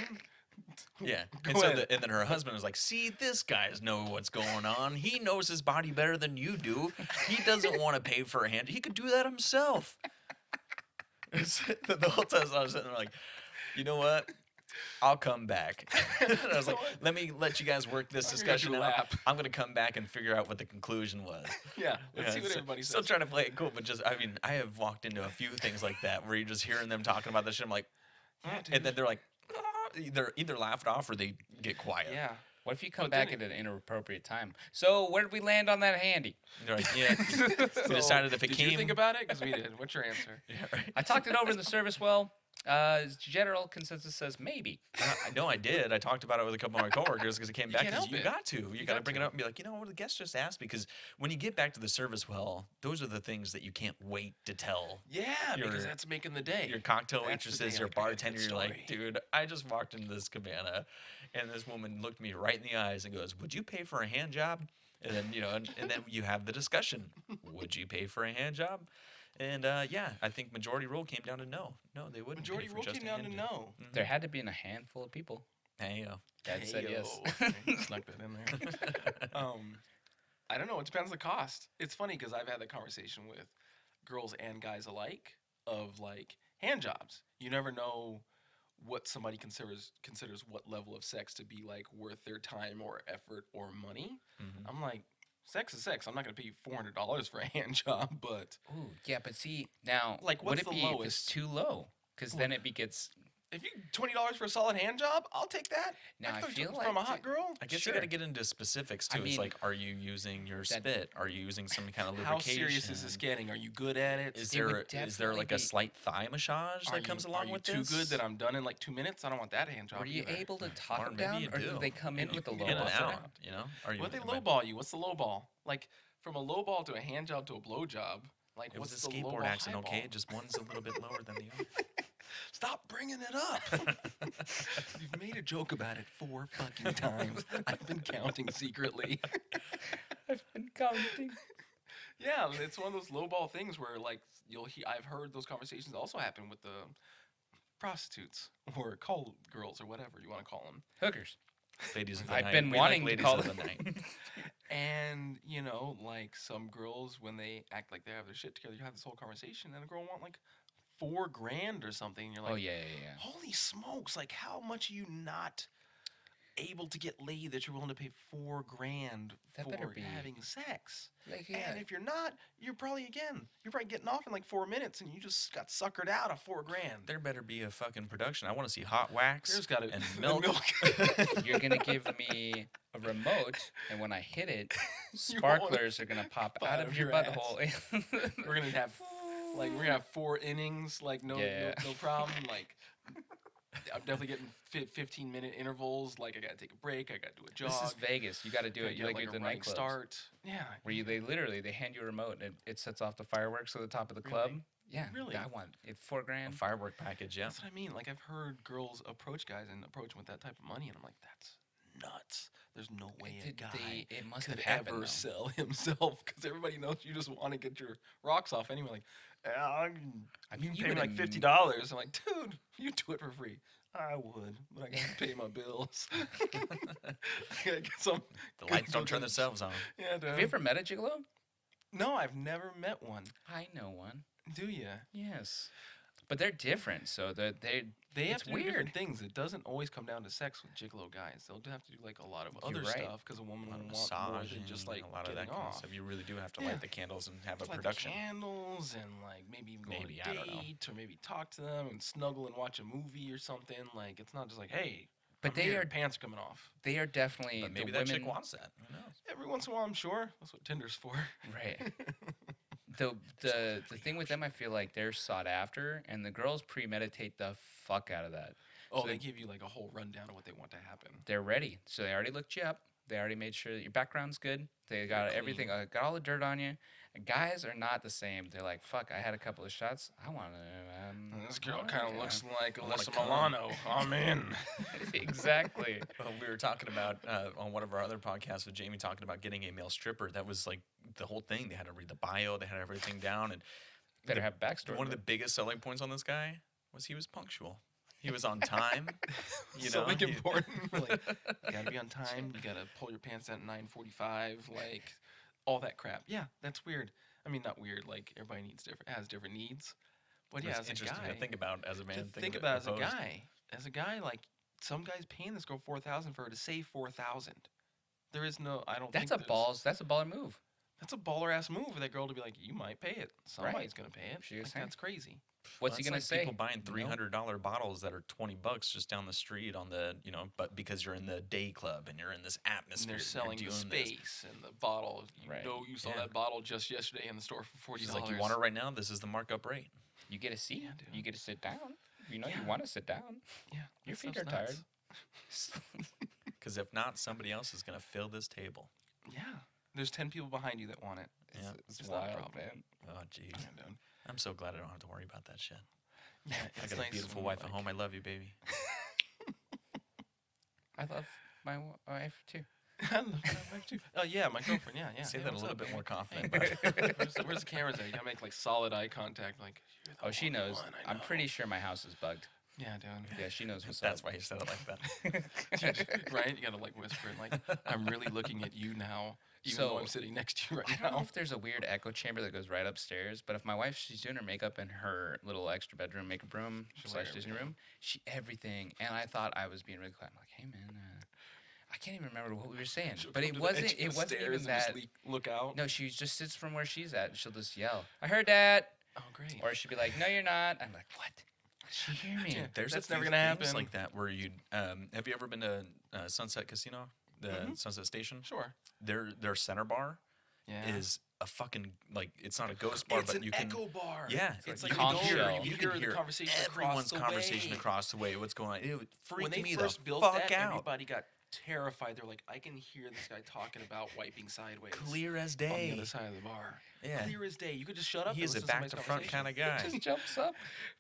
Yeah. Go And so ahead. and then her husband was like, "See, this guy's know what's going on. He knows his body better than you do. He doesn't want to pay for a hand. He could do that himself." The whole time I was sitting there like, "You know what? I'll come back." And I was like, "Let me let you guys work this I'm gonna discussion do a out. lap. I'm gonna come back and figure out what the conclusion was." Yeah, let's see what so- everybody Still says. trying to play it cool, but just I mean, I have walked into a few things like that where you're just hearing them talking about this shit. I'm like, Yeah, and then dude. they're like, either laugh it off or they get quiet. Yeah. What if you come But then back at an inappropriate time? So where did we land on that handy? And they're like, yeah. We decided if it did came. you think about it? Because we did. What's your answer? Yeah, right. I talked it over in the service well. General consensus says maybe. I know I did. I talked about it with a couple of my coworkers because it came You back. can't 'Cause help you it. got to. You got to got bring it to. up and be like, you know what? The guest just asked me because when you get back to the service well, those are the things that you can't wait to tell Yeah, Your- because that's making the day. your cocktail That's the waitresses, day, your like, I got a good bartender. You're like, story. dude, I just walked into this cabana, and this woman looked me right in the eyes and goes, "Would you pay for a hand job?" And then and then you have the discussion. Would you pay for a hand job? And yeah, I think majority rule came down to no. No, they wouldn't. Majority pay for rule just came a down to hand job. no. There had to be in a handful of people Hey, that said yes. Heyo. Snuck that in there. I don't know. It depends on the cost. It's funny because I've had that conversation with girls and guys alike of like hand jobs. You never know what somebody considers what level of sex to be like worth their time or effort or money. Mhm. I'm like, sex is sex. I'm not gonna pay you $400 for a hand job, but Ooh, yeah, but see now, Like, would what's it the be if it's lowest? too low? Because then it gets. if you $20 for a solid hand job, I'll take that. Now I thought you feel took it like from a hot girl. I guess Sure. you got to get into specifics I too. It's mean, like, are you using your that- spit? Are you using some kind of How lubrication? serious is the scanning? Are you good at it? Is It would there like definitely a be- slight thigh massage Are that comes you, along are you with too this? good that I'm done in like 2 minutes? I don't want that hand job. Were you either. able to talk Or them maybe down, you or do do. they come in with a low in and ball? out? You know, are you? What they am I- lowball you? What's the lowball? Like from a lowball to a hand job to a blowjob. Like It was what's a the skateboard lowball accident, okay? highball? Just one's a little bit lower than the other. Stop bringing it up. You've made a joke about it 4 fucking times. I've been counting secretly. I've been counting. Yeah, it's one of those lowball things where like I've heard those conversations also happen with the prostitutes or call girls or whatever you want to call them. Hookers. Ladies of the I've night. been We wanting to like ladies call of the them. night. And you know, like some girls when they act like they have their shit together, you have this whole conversation, and a girl want like $4,000 or something. And you're like, Oh yeah. holy smokes! Like, how much are you not able to get laid that you're willing to pay $4,000 That better for be- having sex? Like And if you're not, you're probably getting off in like 4 minutes, and you just got suckered out of $4,000. There better be a fucking production. I want to see hot wax There's got to and milk. you're gonna give me a remote, and when I hit it, You want it sparklers are gonna pop out out of of your your ass. butthole. we're gonna have 4 innings, like no Yeah. no problem. Like I'm definitely getting 15-minute intervals. Like I gotta take a break. I gotta do a jog. This is Vegas. You got to do gotta it. You get, like a at the running nightclubs start. Yeah. where they hand you a remote and it sets off the fireworks at the top of the club. Really? Yeah, Really? I want it. $4,000. A firework package, yeah. That's what I mean. Like I've heard girls approach guys and approach them with that type of money, and I'm like, that's nuts. There's no way a guy It must could have happened. ever though. sell himself because everybody knows you just want to get your rocks off anyway. Like, I you mean, can pay me like would've $50. I'm like, dude, you do it for free. I would, but I gotta pay my bills. I gotta get some. The good lights don't turn looking- themselves on. Yeah, dude. Have you ever met a gigolo? No, I've never met one. I know one. Do you? Yes, But they're different, so They have it's to do weird. different things. It doesn't always come down to sex with gigolo guys. They'll have to do like a lot of You're other right. stuff because a woman A lot will of want more massaging, than just like a lot of getting that kind of off. stuff. You really do have to Yeah. light the candles and have a Light production. the candles and like maybe even go Maybe, on I a don't know. date or maybe talk to them and snuggle and watch a movie or something. Like it's not just like, hey, But I'm they here, are pants are coming off. they are definitely But maybe the that women. chick wants that. Who knows? Every once in a while, I'm sure that's what Tinder's for. Right. The thing with them, I feel like they're sought after, and the girls premeditate the fuck out of that. Oh, So they give you like a whole rundown of what they want to happen. they're ready. So they already looked you up. They already made sure that your background's good. They got You're everything, clean. got all the dirt on you. And guys are not the same. They're like, fuck, I had a couple of shots. I want to. This girl kind of looks like I wanna Alyssa come. Milano. I'm in. Exactly. Well, we were talking about on one of our other podcasts with Jamie talking about getting a male stripper. That was like the whole thing. They had to read the bio. They had everything down. And Better the- have backstory. one of the biggest selling points on this guy was he was punctual. He was on time. You know, Something he- important. Like, you gotta be on time. You gotta pull your pants at 9:45. Like all that crap. Yeah, that's weird. I mean, not weird. Like everybody has different needs. But yeah, It's as a interesting guy, to think about as a man. to think about as a guy, like some guys paying this girl 4,000 for her to save 4,000. There is no. I don't. That's think a balls. That's a baller move. That's a baller ass move for that girl to be like, you might pay it. Somebody's gonna pay it. She is Like, saying. that's crazy. What's he Well, gonna it's like say? People buying You know? $300 bottles that are $20 just down the street on the, but because you're in the day club and you're in this And atmosphere, they're and selling you're the doing this. space and the bottle. You Right. know, you saw Yeah. that bottle just yesterday in the store for $40. She's like, you want it right now? This is the markup rate. You get a seat. Yeah, dude. You get to sit down. You know Yeah. you want to sit down. Yeah, Your that feet are stuff's tired. nuts. Because if not, somebody else is going to fill this table. Yeah, there's 10 people behind you that want it. Yeah. It's It's not a wild, problem. man. Oh, jeez. Yeah, dude. I'm so glad I don't have to worry about that shit. Yeah, I it's got nice a beautiful when, wife at like- home. I love you, baby. I love my wife too. I love my wife too. Oh yeah, my girlfriend. Yeah, yeah. Say Hey, that a what's little up, bit baby? more confident. Hey, but- where's the cameras at? You gotta make like solid eye contact. Like, you're the Oh, she only knows. one I I'm know. pretty sure my house is bugged. Yeah, dude. Yeah, she knows what's That's up. why you said it like that. Right? You gotta like whisper and like, I'm really looking at you now, even though So, I'm sitting next to you right I don't know now. if there's a weird echo chamber that goes right upstairs, but if my wife, she's doing her makeup in her little extra bedroom makeup room She'll slash light Disney everything. room, everything. And I thought I was being really quiet. I'm like, hey man, I can't even remember what we were saying, She'll but come it to the wasn't. edge of It the wasn't stairs even and just that. look out. No, she just sits from where she's at, and she'll just yell, "I heard that," Oh, great. or she'd be like, "No, you're not." I'm like, "What? Did she hear me?" Yeah. There's That's a few never gonna things happen. like that where you have you ever been to Sunset Casino, the Mhm. Sunset Station? Sure. Their center bar Yeah. is a fucking like it's not a ghost bar, It's but an you can echo bar. yeah, It's like like conch you shell. can You hear can the hear conversation everyone's across the conversation way. across the way. What's going on? It would freak When they me first the built fuck that, out. everybody got terrified. They're like, I can hear this guy talking about wiping sideways Clear as on the day. other side of the bar. Yeah, Clear as day. You could just shut up. he and is a listen to back to somebody's front kind of guy. Just jumps up,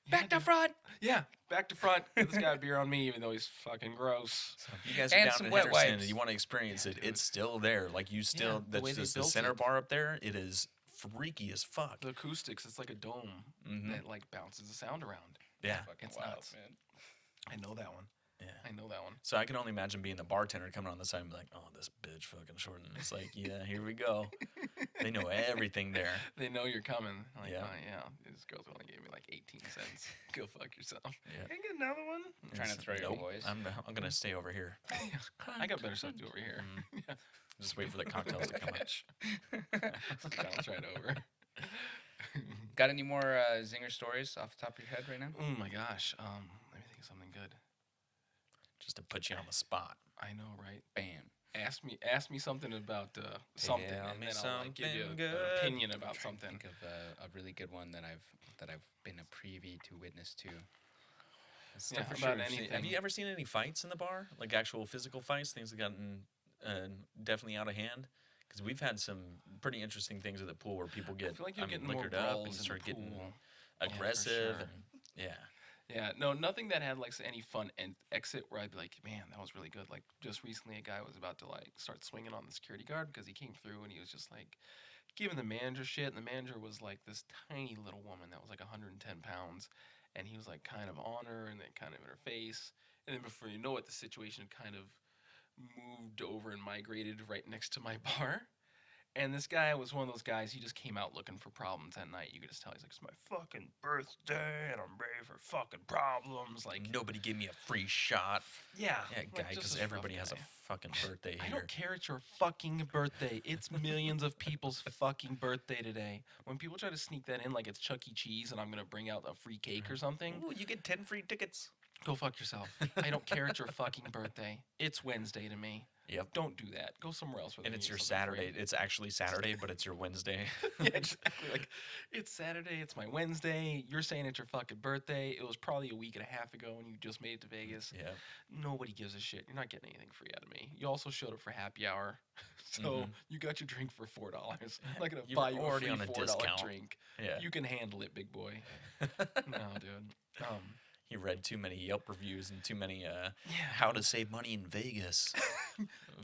Yeah, back to dude. front. Yeah, back to front. Get this guy a beer on me, even though he's fucking gross. So if you guys are And down some in wet Henderson wipes. and you want to experience Yeah, it, dude. it's still there. Like you still, the that's way they just the built center it. bar up there. It is freaky as fuck. The acoustics, it's like a dome Mhm. that like bounces the sound around. Yeah, Fucking It's wild, nuts. man. I know that one. yeah. I know that one. So I can only imagine being the bartender coming on the side and be like, "Oh, this bitch fucking short," and it's like, "Yeah, here we go." They know everything there. They know you're coming. Like, Yeah. yeah. This girl's only gave me like 18 cents. Go fuck yourself. Yeah. Can I get another one? Trying to It's- throw your nope, voice. I'm gonna stay over here. I got better stuff to do over here. Mhm. Yeah. Just wait for the cocktails to come out. Bitch. Bounce right over. Got any more zinger stories off the top of your head right now? Oh my gosh. Let me think of something good. Just to put you on the spot. I know, right? Bam. Ask me something about something, Tell and me then I'll like, give you something an good. opinion about something. Think of a really good one that I've been a privy to witness to. Yeah, For about sure. Have anything. you ever seen any fights in the bar? Like actual physical fights? Things that gotten definitely out of hand? Because we've had some pretty interesting things at the pool where people I get feel like you're getting more liquored up and brawls in the start getting pool. Yeah, for aggressive. sure. And, yeah. Yeah, no, nothing that had like any fun exit where I'd be like, man, that was really good. Like just recently, a guy was about to like start swinging on the security guard because he came through and he was just like giving the manager shit, and the manager was like this tiny little woman that was like 110 pounds, and he was like kind of on her and then kind of in her face, and then before you know it, the situation kind of moved over and migrated right next to my bar. And this guy was one of those guys, he just came out looking for problems that night. You could just tell he's like, it's my fucking birthday and I'm ready for fucking problems. Like, Nobody gave me a free shot. yeah. Yeah, like, guy, just because this rough everybody has a guy. fucking birthday I here. don't care it's your fucking birthday. It's millions of people's fucking birthday today. When people try to sneak that in like it's Chuck E. Cheese and I'm going to bring out a free cake or something, Ooh, you get 10 free tickets. go fuck yourself. I don't care it's your fucking birthday. It's Wednesday to me. Yep. Don't do that. Go somewhere else. Where And they it's give your you something free. Saturday. It's actually Saturday, but it's your Wednesday. Yeah, exactly. Like, it's Saturday, it's my Wednesday. You're saying it's your fucking birthday. It was probably a week and a half ago when you just made it to Vegas. Yeah. Nobody gives a shit. You're not getting anything free out of me. You also showed up for happy hour, so you got your drink for $4. I'm not gonna You buy were you already a on free a $4 discount. drink. Yeah. You can handle it, big boy. No, dude. He read too many Yelp reviews and too many Yeah. how to save money in Vegas.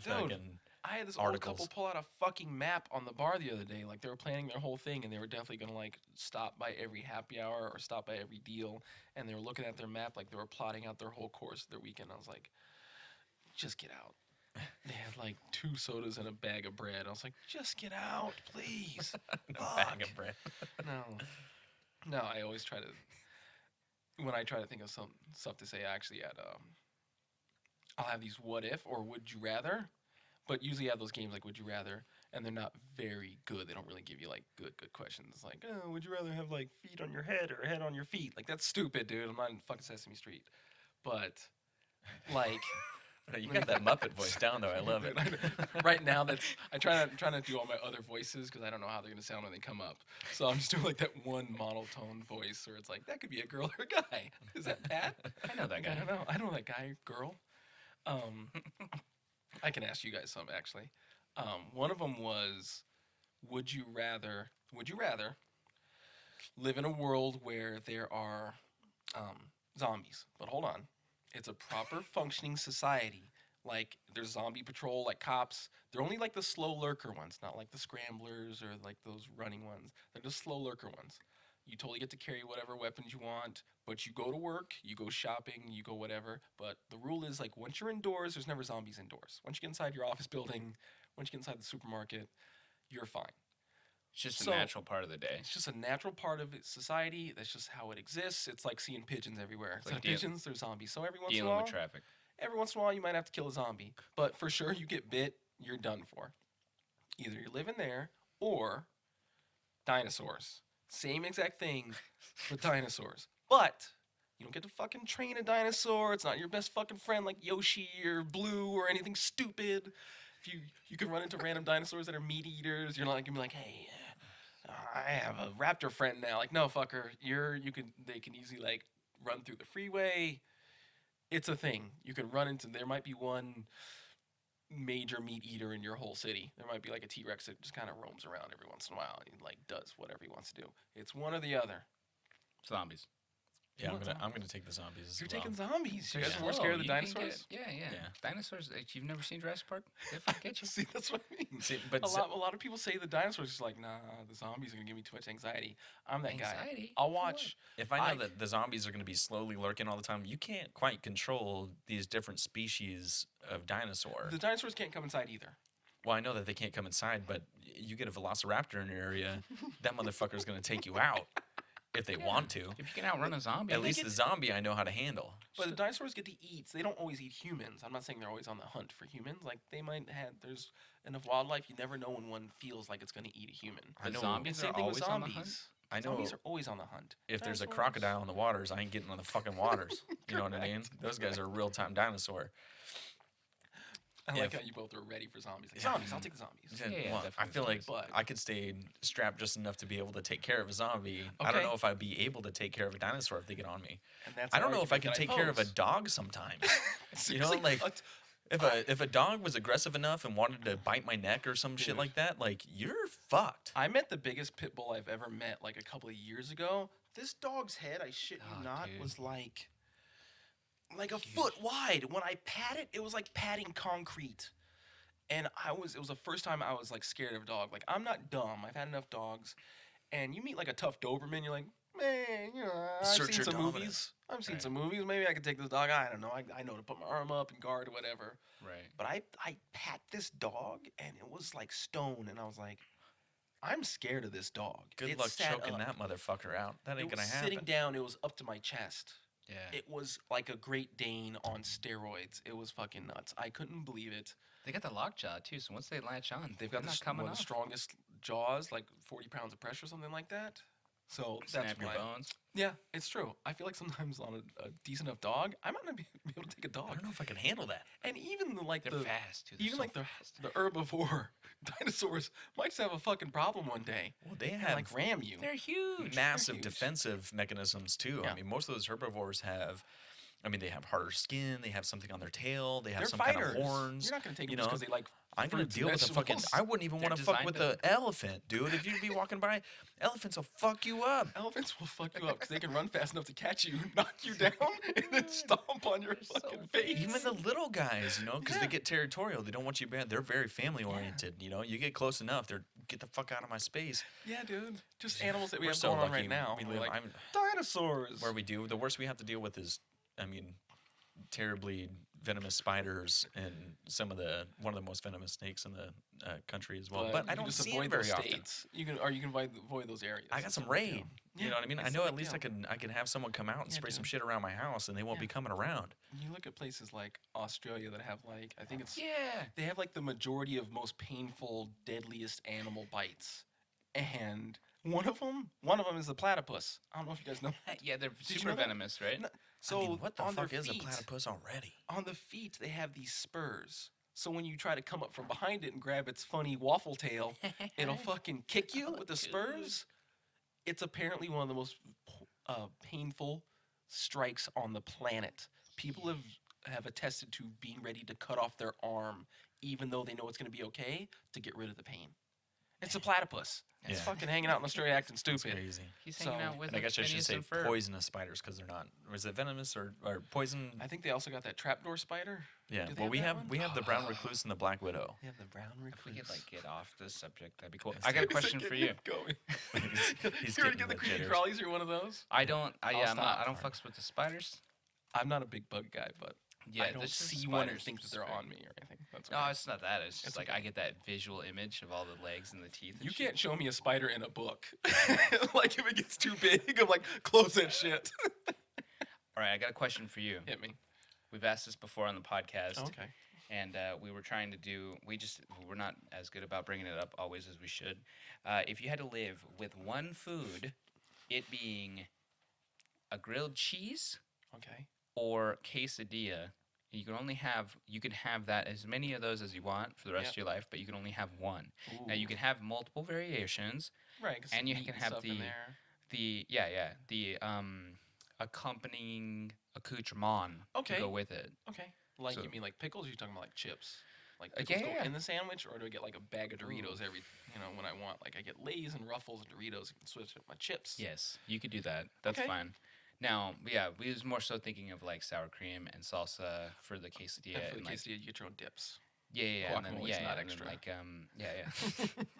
Fucking I had this articles. old couple pull out a fucking map on the bar the other day. Like, they were planning their whole thing, and they were definitely gonna like stop by every happy hour or stop by every deal. And they were looking at their map, like they were plotting out their whole course of their weekend. I was like, just get out. They had like 2 sodas and a bag of bread. I was like, just get out, please. bag of bread. No, I always try to. When I try to think of some stuff to say, I actually add. I'll have these what if or would you rather, but usually I have those games like would you rather, and they're not very good. They don't really give you like good questions. It's like, oh, would you rather have like feet on your head or a head on your feet? Like, that's stupid, dude. I'm not in fucking Sesame Street, but like. You got that Muppet voice down though. I love it. Right now, I'm trying to do all my other voices because I don't know how they're gonna sound when they come up. So I'm just doing like that one monotone voice where it's like that could be a girl or a guy. Is that Pat? I know that Like, guy. I don't know. I don't know that guy, girl. I can ask you guys some actually. One of them was, would you rather live in a world where there are zombies? But hold on. It's a proper functioning society. Like, there's zombie patrol, like cops. They're only like the slow lurker ones, not like the scramblers or like those running ones. They're the slow lurker ones. You totally get to carry whatever weapons you want, but you go to work, you go shopping, you go whatever. But the rule is, like, once you're indoors, there's never zombies indoors. Once you get inside your office building, once you get inside the supermarket, you're fine. It's just So- a natural part of the day. It's just a natural part of society. That's just how it exists. It's like seeing pigeons everywhere. It's like like pigeons, there's zombies. So every once in a Dealing while, with traffic. you might have to kill a zombie. But for sure, you get bit, you're done for. Either you're living there or dinosaurs. Same exact thing with dinosaurs. But you don't get to fucking train a dinosaur. It's not your best fucking friend like Yoshi or Blue or anything stupid. If you can run into random dinosaurs that are meat eaters, you're not gonna be like, hey, I have a raptor friend now. Like, no, fucker, they can easily like run through the freeway. It's a thing. You can run into. There might be one major meat eater in your whole city. There might be like a T-Rex that just kind of roams around every once in a while and like does whatever he wants to do. It's one or the other. Zombies. Yeah, You want I'm gonna take the zombies as You're well. taking zombies. You They're guys are more slow. scared of the You can get- dinosaurs? Yeah. Yeah. Dinosaurs. You've never seen Jurassic Park? They fucking get you. See, that's what I mean. See, but a lot of people say the dinosaurs is like, nah, the zombies are gonna give me too much anxiety. I'm that guy. Anxiety? I'll For what? watch. if I know that the zombies are going to be slowly lurking all the time, you can't quite control these different species of dinosaur. The dinosaurs can't come inside either. Well, I know that they can't come inside, but you get a velociraptor in your area, that motherfucker's going to take you out if they want to. If you can outrun a zombie. At least the zombie I know how to handle. But the dinosaurs get to eat. So they don't always eat humans. I'm not saying they're always on the hunt for humans. Like, they might have. There's enough wildlife. You never know when one feels like it's going to eat a human. I The know. zombies Same are thing with always on the hunt. zombies. I know Zombies are always on the hunt. if there's a Dinosaurs- crocodile in the waters, I ain't getting on the fucking waters. You know what I mean? Those guys are a real-time dinosaur. I Yeah, like if- how you both are ready for zombies. Like, Yeah. zombies, I'll take the zombies. Yeah, Yeah, well, I definitely feel like zombies. I could stay strapped just enough to be able to take care of a zombie. I don't Okay. know if I'd be able to take care of a dinosaur if they get on me. And that's I an don't know if I can argument take that care of a pose. dog sometimes. You know, Seriously, like if a dog was aggressive enough and wanted to bite my neck or some shit Dude. like that, like you're fucked. I met the biggest pit bull I've ever met like a couple of years ago. This dog's head, I shit you Oh, not, dude. was like a foot wide. When I pat it was like patting concrete. And it was the first time I was like scared of a dog. Like, I'm not dumb. I've had enough dogs. And you meet like a tough Doberman, you're like, man, I've Assert seen your some dominance. movies. I've seen Right. some movies. Maybe I could take this dog. I don't know. I know to put my arm up and guard or whatever. Right. But I pat this dog and it was like stone, and I was like, I'm scared of this dog. Good It luck sat choking up. that motherfucker out. That It ain't was gonna sitting happen. down. It was up to my chest. Yeah. It was like a Great Dane on steroids. It was fucking nuts. I couldn't believe it. They got the lockjaw too, so once they latch on, They've they're got not coming one of off. the strongest jaws, like 40 pounds of pressure, something like that. So Snap that's your why. bones. Yeah, it's true. I feel like sometimes on a decent enough dog, I might not be able to take a I dog. don't know if I can handle that. And even They're the fast too. They're even so like fast. the herbivore dinosaurs might just have a fucking problem one day Well, they and have like ram you. They're huge. massive huge. defensive mechanisms too. Yeah. I mean, most of those herbivores have. I mean, they have harder skin. They have something on their tail. They have They're some fighters. kind of horns. You're not gonna take you them just know, because they like. I'm gonna fruits and deal with a fucking. vegetables. I wouldn't even They're want to fuck designed with to- the elephant, dude. If you'd be walking by, elephants will fuck you up. Elephants will fuck you up because they can run fast enough to catch you, knock you down, and then stomp on your so fucking big. face. Even the little guys, because Yeah. they get territorial. They don't want you bad. They're very family oriented. You get close enough, they're get the fuck out of my space. Yeah, dude. Just animals that we We're have so going on lucky. right now. We We're live. like, I'm, dinosaurs. where we do. The worst we have to deal with is, I mean, terribly venomous spiders and one of the most venomous snakes in the country as well. But you I can don't just see avoid them very those often. states. You can avoid those areas. I got It's some no big raid. deal. You know what I mean? I it's know no at big least deal. I can have someone come out and Yeah, spray some dude. shit around my house, and they won't Yeah. be coming around. You look at places like Australia that have like I think it's Yeah. they have like the majority of most painful, deadliest animal bites, and one of them is the platypus. I don't know if you guys know. Yeah, they're you super know that? venomous, right? No, So So I mean, what the on fuck their is a feet, platypus already? on the feet they have these spurs. So when you try to come up from behind it and grab its funny waffle tail, it'll fucking kick you with the spurs. It's apparently one of the most painful strikes on the planet. People have attested to being ready to cut off their arm, even though they know it's going to be okay, to get rid of the pain. It's a platypus. It's Yeah. fucking hanging out in Australia acting It's stupid. crazy. He's hanging So- out with And I guess I should Phineas say and Ferb. poisonous spiders because they're not. Or is it venomous or poison? I think they also got that trapdoor spider. Yeah. Do they Well, have that one? we have the brown recluse and the black widow. They have the brown If we recluse. could like get off this subject, that'd be cool. Yes, I got a dude. question for you. Going. He's you getting already get the the creepy jitters. crawlies. You're one of those. I don't. I'll Yeah, I'm not, stop I don't for it. fucks with the spiders. I'm not a big bug guy, but Yeah, I don't this is see one and spiders think that they're specific. on me or anything. That's No, okay. it's not that. It's just It's like okay. I get that visual image of all the legs and the teeth. And You shit. can't show me a spider in a book. Like if it gets too big, I'm like, close that shit. All right, I got a question for you. Hit me. We've asked this before on the podcast, Okay. and we were trying to do. We're not as good about bringing it up always as we should. If you had to live with one food, it being a grilled cheese Okay. or quesadilla, you can have that as many of those as you want for the rest Yep. of your life, but you can only have one. Now Ooh. you can have multiple variations. Right. 'Cause and you meat can have stuff in the- there. The accompanying accoutrement Okay. to go with it. Okay. Like So- you mean like pickles? Or you talking about like chips? Like Yeah, pickles go yeah. in the sandwich, or do I get like a bag of Doritos when I want? Like I get Lay's and Ruffles and Doritos. I can switch up my chips. Yes, you could do that. That's Okay. fine. Now, yeah, we was more so thinking of like sour cream and salsa for the quesadilla. And for the and, like, quesadilla, you get your own dips. yeah, and then, guacamole's yeah, not and then, extra. like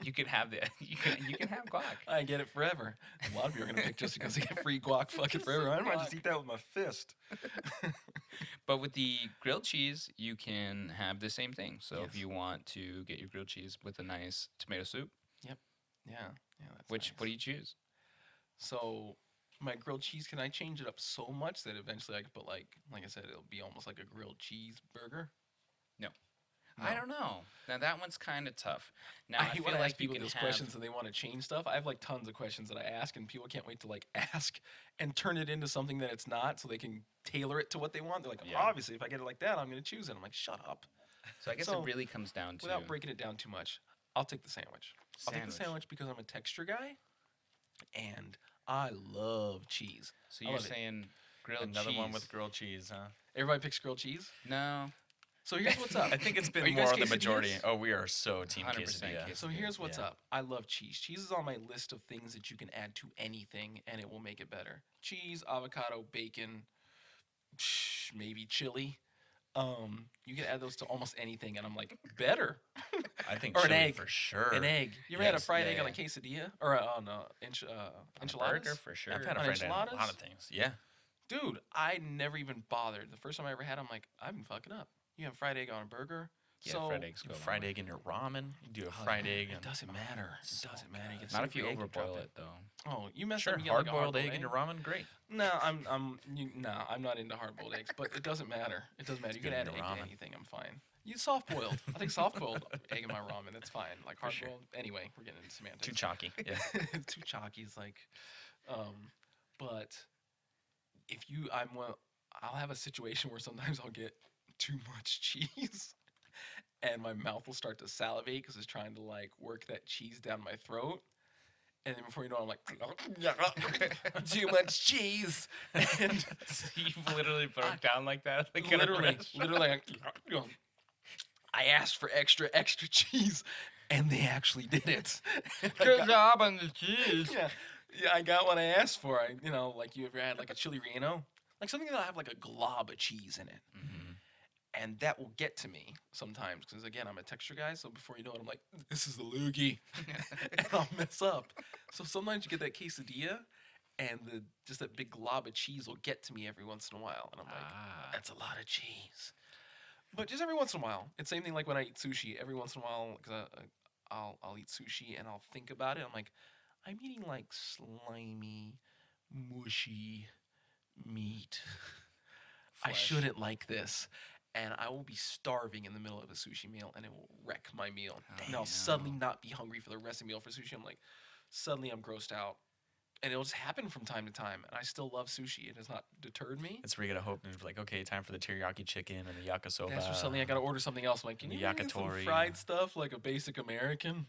you could have the you can have guac. I get it forever. A lot of people are gonna pick just because they get free guac fucking forever. I might just eat that with my fist. But with the grilled cheese, you can have the same thing. So if Yes. you want to get your grilled cheese with a nice tomato soup, Yeah, that's what do nice. you choose? So my grilled cheese, can I change it up so much that eventually I could put like I said, it'll be almost like a grilled cheeseburger? No. No. I don't know. Now that one's kind of tough. Now I I, hate feel when I like ask you people can those have, questions and they want to change stuff. I have like tons of questions that I ask, and people can't wait to like ask and turn it into something that it's not, so they can tailor it to what they want. They're like, Yeah. obviously, if I get it like that, I'm going to choose it. I'm like, shut up. So I guess So, it really comes down to Without breaking it down too much, I'll take the sandwich. I'll take the sandwich because I'm a texture guy, and I love cheese. So I you're love it. saying grilled Another cheese? one with grilled cheese, huh? Everybody picks grilled cheese. No. So here's what's up. I think it's Are been you more guys on the majority. quesadillas? Oh, we are so team 100% quesadilla. quesadilla. So here's what's Yeah. up. I love cheese. Cheese is on my list of things that you can add to anything and it will make it better. Cheese, avocado, bacon, maybe chili. You can add those to almost anything, and I'm like, better. I think Or an chili egg. for sure. An egg. You ever had a Yes, fried yeah, egg on a yeah. quesadilla or on On a enchiladas? burger for sure. I've had a On fried egg on a lot enchiladas? of things. Yeah. Dude, I never even bothered. The first time I ever had, I'm like, I've been fucking up. You have fried egg on a burger, Yeah, so fried eggs You go a long fried way. egg in your ramen. You do a Oh, fried yeah, egg. It doesn't matter. It so doesn't matter. You get Not if you savory egg, drop overboil it though. Oh, you mess Sure, up, you get like a hard-boiled hard-boiled egg in your ramen, great. No, I'm not into hard-boiled eggs, but it doesn't matter. It doesn't matter. You good can in add your egg to ramen. anything. I'm fine. You soft-boiled. I think soft-boiled egg in my ramen. That's fine. Like For sure. hard-boiled. Anyway, we're getting into semantics. Too chalky. Yeah. Too chalky is like, but if you, I'll have a situation where sometimes I'll get too much cheese, and my mouth will start to salivate because it's trying to like work that cheese down my throat. And then before you know it, I'm like, too much cheese. And You've literally broke down like that, like in a literally, restaurant? I asked for extra cheese, and they actually did it. And I Good got- job on the cheese. yeah, I got what I asked for. Like you ever had like a chili relleno, like something that'll have like a glob of cheese in it, Mhm. and that will get to me sometimes because again, I'm a texture guy. So before you know it, I'm like, this is the loogie, and I'll mess up. So sometimes you get that quesadilla, and just that big glob of cheese will get to me every once in a while, and I'm like, Ah. that's a lot of cheese. But just every once in a while, it's the same thing like when I eat sushi. Every once in a while, because I'll eat sushi and I'll think about it. I'm like, I'm eating like slimy, mushy meat. I Flesh. shouldn't like this. And I will be starving in the middle of a sushi meal, and it will wreck my meal. Oh, And I'll no. suddenly not be hungry for the rest of the meal for sushi. I'm like, suddenly I'm grossed out. And it'll just happen from time to time. And I still love sushi. It has not deterred me. That's where you gotta hope and be like, okay, time for the teriyaki chicken and the yakisoba. That's where suddenly I gotta order something else. I'm like, can the you give me some yakitori. fried stuff like a basic American?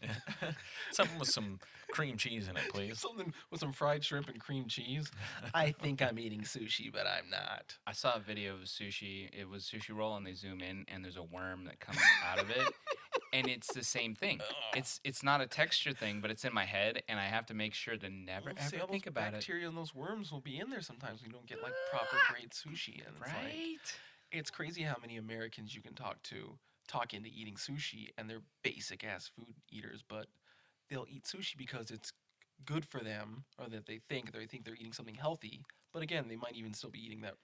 Something with some cream cheese in it, please. Something with some fried shrimp and cream cheese. I think I'm eating sushi, but I'm not. I saw a video of sushi. It was sushi roll, and they zoom in, and there's a worm that comes out of it, and it's the same thing. It's not a texture thing, but it's in my head, and I have to make sure to never Well, see, ever all think those about it. bacteria and those worms will be in there sometimes when you don't get like proper grade sushi. And it's like, Right? it's crazy how many Americans you can talk into eating sushi, and they're basic ass food eaters, but they'll eat sushi because it's good for them, or that they think they're eating something healthy. But again, they might even still be eating that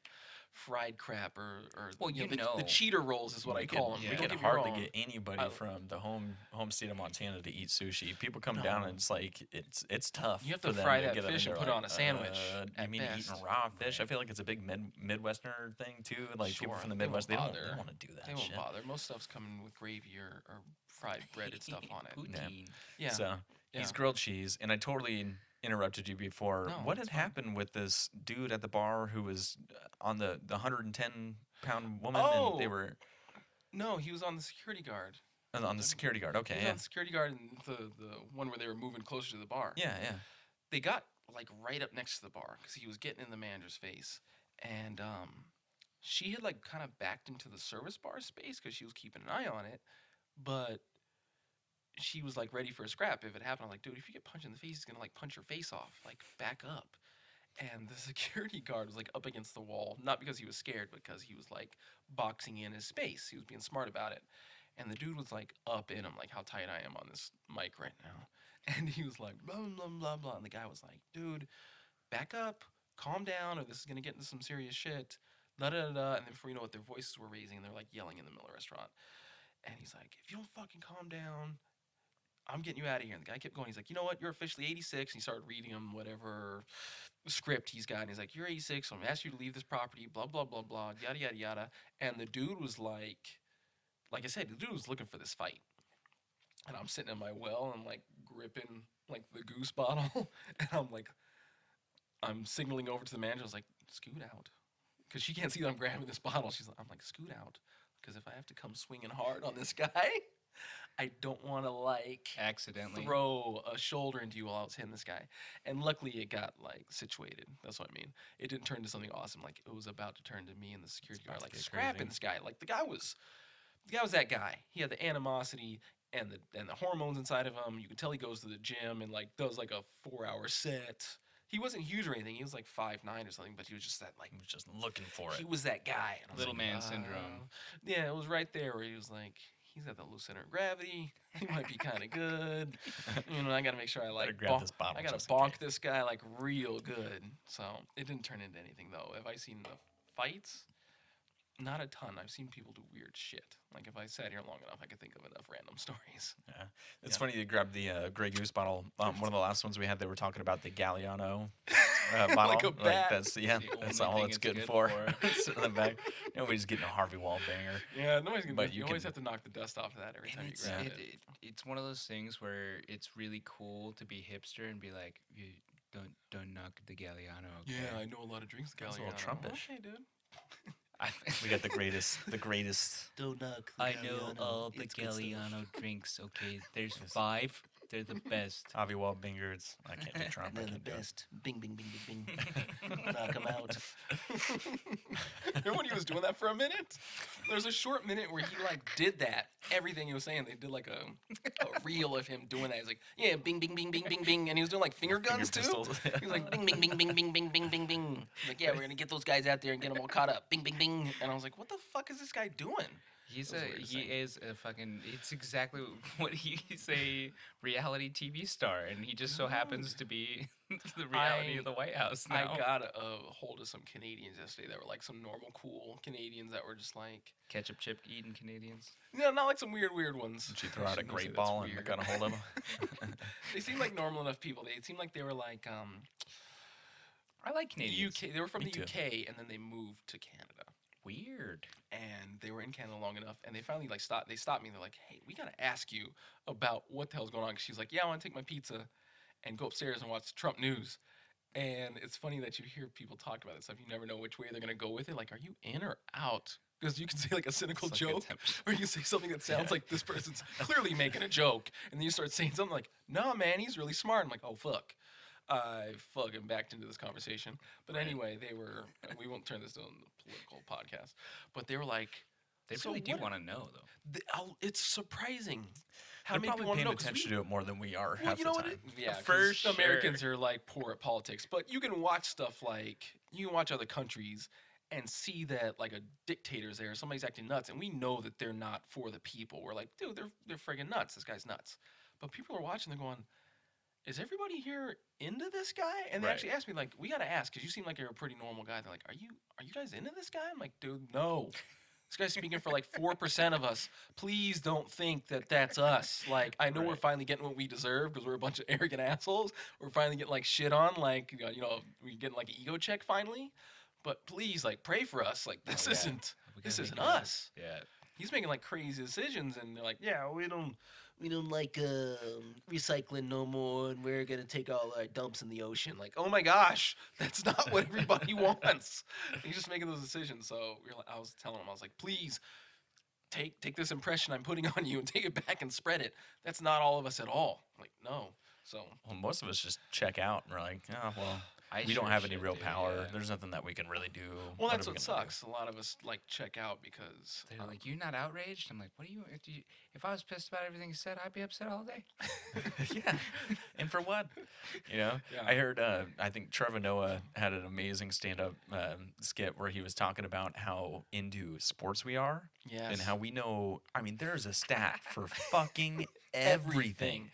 fried crap or Well, you you know, the know. cheater rolls is what I call them. yeah. We Don't can Get me hardly wrong. get anybody I- from the home state of Montana to eat sushi. People come down No. and it's like it's tough. You have for to them fry that get up fish and and they're put it like, on a sandwich, I at mean, eating best. raw fish. I feel like it's a big Midwesterner thing too. Like people Sure, from the they won't Midwest, they don't bother. want to do that They won't shit. bother. Most stuff's coming with gravy or fried breaded stuff on it. Poutine. Yeah. So yeah. he's grilled cheese, and I totally interrupted you before. No, What it's had fine. happened with this dude at the bar who was on the 110-pound woman, and they Oh. were No, he was on the security guard. on the security guard? Okay, He was yeah, on security guard in the one where they were moving closer to the bar. yeah, yeah. They got like right up next to the bar because he was getting in the manager's face, and she had like kind of backed into the service bar space because she was keeping an eye on it, but she was like ready for a scrap if it happened. I'm like, dude, if you get punched in the face, he's gonna like punch your face off. Like, back up. And the security guard was like up against the wall, not because he was scared, but because he was like boxing in his space. He was being smart about it. And the dude was like up in him, like how tight I am on this mic right now. And he was like, blah, blah, blah, blah. And the guy was like, dude, back up, calm down, or this is going to get into some serious shit. Da da da. And then before you know it, their voices were raising and they're like yelling in the middle of the restaurant. And he's like, if you don't fucking calm down, I'm getting you out of here. And the guy kept going. He's like, you know what? You're officially 86. And he started reading him whatever script he's got. And he's like, you're 86. So I'm going to ask you to leave this property, blah, blah, blah, blah, yada, yada, yada. And the dude was like I said, the dude was looking for this fight. And I'm sitting in my well and I'm like gripping like the goose bottle. And I'm signaling over to the manager. I was like, scoot out. Because she can't see that I'm grabbing this bottle. I'm like, scoot out. Because if I have to come swinging hard on this guy, I don't want to like Accidentally. throw a shoulder into you while I was hitting this guy. And luckily it got like situated. That's what I mean. It didn't turn to something awesome. Like it was about to turn to me and the security guard like scrapping this guy. Like the guy was that guy. He had the animosity and the hormones inside of him. You could tell he goes to the gym and like does like a 4-hour set. He wasn't huge or anything. He was like 5'9" or something, but he was just that like. He was just looking for He it. was that guy. And I was Little like, man syndrome. Yeah, it was right there where he was like, he's got the low center of gravity. He might be kind of good. I got to make sure I Better like. grab this bottle I got to just in bonk case. this guy like real good. So it didn't turn into anything though. Have I seen the fights? Not a ton. I've seen people do weird shit. Like if I sat here long enough, I could think of enough random stories. Yeah, it's Yeah. funny you grabbed the Grey Goose bottle. One of the last ones we had, they were talking about the Galliano bottle. Like a bat. That's The that's only all thing it's it's good good for. for. Sit in the back. Nobody's getting a Harvey Wallbanger. Yeah, nobody's gonna. But You you always can- have to knock the dust off of that every time And you it's, grab it's one of those things where it's really cool to be hipster and be like, you don't knock the Galliano. Okay? Yeah, I know a lot of drinks. That's a little Galliano. Trumpish. Okay, dude. We got the greatest. Don't knock. I know all the Galliano drinks. Okay, there's 5. They're the best. Harvey Wallbangers. I can't do Trump. I can't do it. Bing, bing, bing, bing, bing. Knock him out. Remember when he was doing that for a minute? There was a short minute where he like did that. Everything he was saying, they did like a reel of him doing that. He's like, yeah, bing, bing, bing, bing, bing, bing, and he was doing like finger guns too. pistols. He was like, bing, bing, bing, bing, bing, bing, bing, bing, bing. He's like, yeah, we're gonna get those guys out there and get them all caught up. Bing, bing, bing. And I was like, what the fuck is this guy doing? He's That was weird to he say. is a fucking. It's exactly what he's a reality TV star, and he just so happens to be the reality of the White House now. I got a hold of some Canadians yesterday that were like some normal, cool Canadians that were just like, Ketchup chip eating Canadians. no, not like some weird ones. Did you throw out a Shouldn't say great that's ball and weird. got a hold of him? They seemed like normal enough people. They seemed like they were like I like Canadians. UK. They were from Me the too. UK and then they moved to Canada. Weird. And they were in Canada long enough, and they finally like stopped. They stopped me. They're like, "Hey, we gotta ask you about what the hell's going on." 'Cause she's like, "Yeah, I want to take my pizza and go upstairs and watch Trump news." And it's funny that you hear people talk about this stuff. You never know which way they're gonna go with it. Like, are you in or out? Because you can say like a cynical It's like a joke, temp- or you can say something that sounds like this person's clearly making a joke, and then you start saying something like, "No, man, he's really smart." I'm like, "Oh fuck." I fucking backed into this conversation. But Right. anyway, they were. We won't turn this into a political podcast. But they were like, They So really do what- want to know, though. it's surprising how They're many probably people want to paying know. 'Cause attention to it more than we are well, half you know the what? time. Yeah, For 'cause Americans sure. are like poor at politics, but you can watch stuff like you can watch other countries and see that like a dictator's there, somebody's acting nuts, and we know that they're not for the people. We're like, dude, they're friggin' nuts. This guy's nuts. But people are watching, they're going, is everybody here into this guy? And they Right. actually asked me, like, we gotta ask, because you seem like you're a pretty normal guy. They're like, are you guys into this guy? I'm like, dude, no. This guy's speaking for like 4% of us. Please don't think that that's us. Like, I know we're Right. finally getting what we deserve because we're a bunch of arrogant assholes. We're finally getting like shit on. Like, we're getting like an ego check finally. But please, like, pray for us. Like, this Oh, yeah. isn't We this gotta isn't make it up. us. Yeah. He's making like crazy decisions, and they're like, yeah, we don't like recycling no more, and we're gonna take all our dumps in the ocean. Like, oh my gosh, that's not what everybody wants. He's just making those decisions. So I was telling him, I was like, please take this impression I'm putting on you and take it back and spread it. That's not all of us at all. Like, no. So Well, most of us just check out and we're like, oh, well, I we don't sure have any should, real dude, power. yeah. There's nothing that we can really do. well, that's are what we gonna do? sucks. A lot of us like check out because They're like, you're not outraged? I'm like, what are you? If I was pissed about everything you said, I'd be upset all day. Yeah, and for what? You know, Yeah. I heard. I think Trevor Noah had an amazing stand-up skit where he was talking about how into sports we are yes, and how we know. I mean, there's a stat for fucking everything.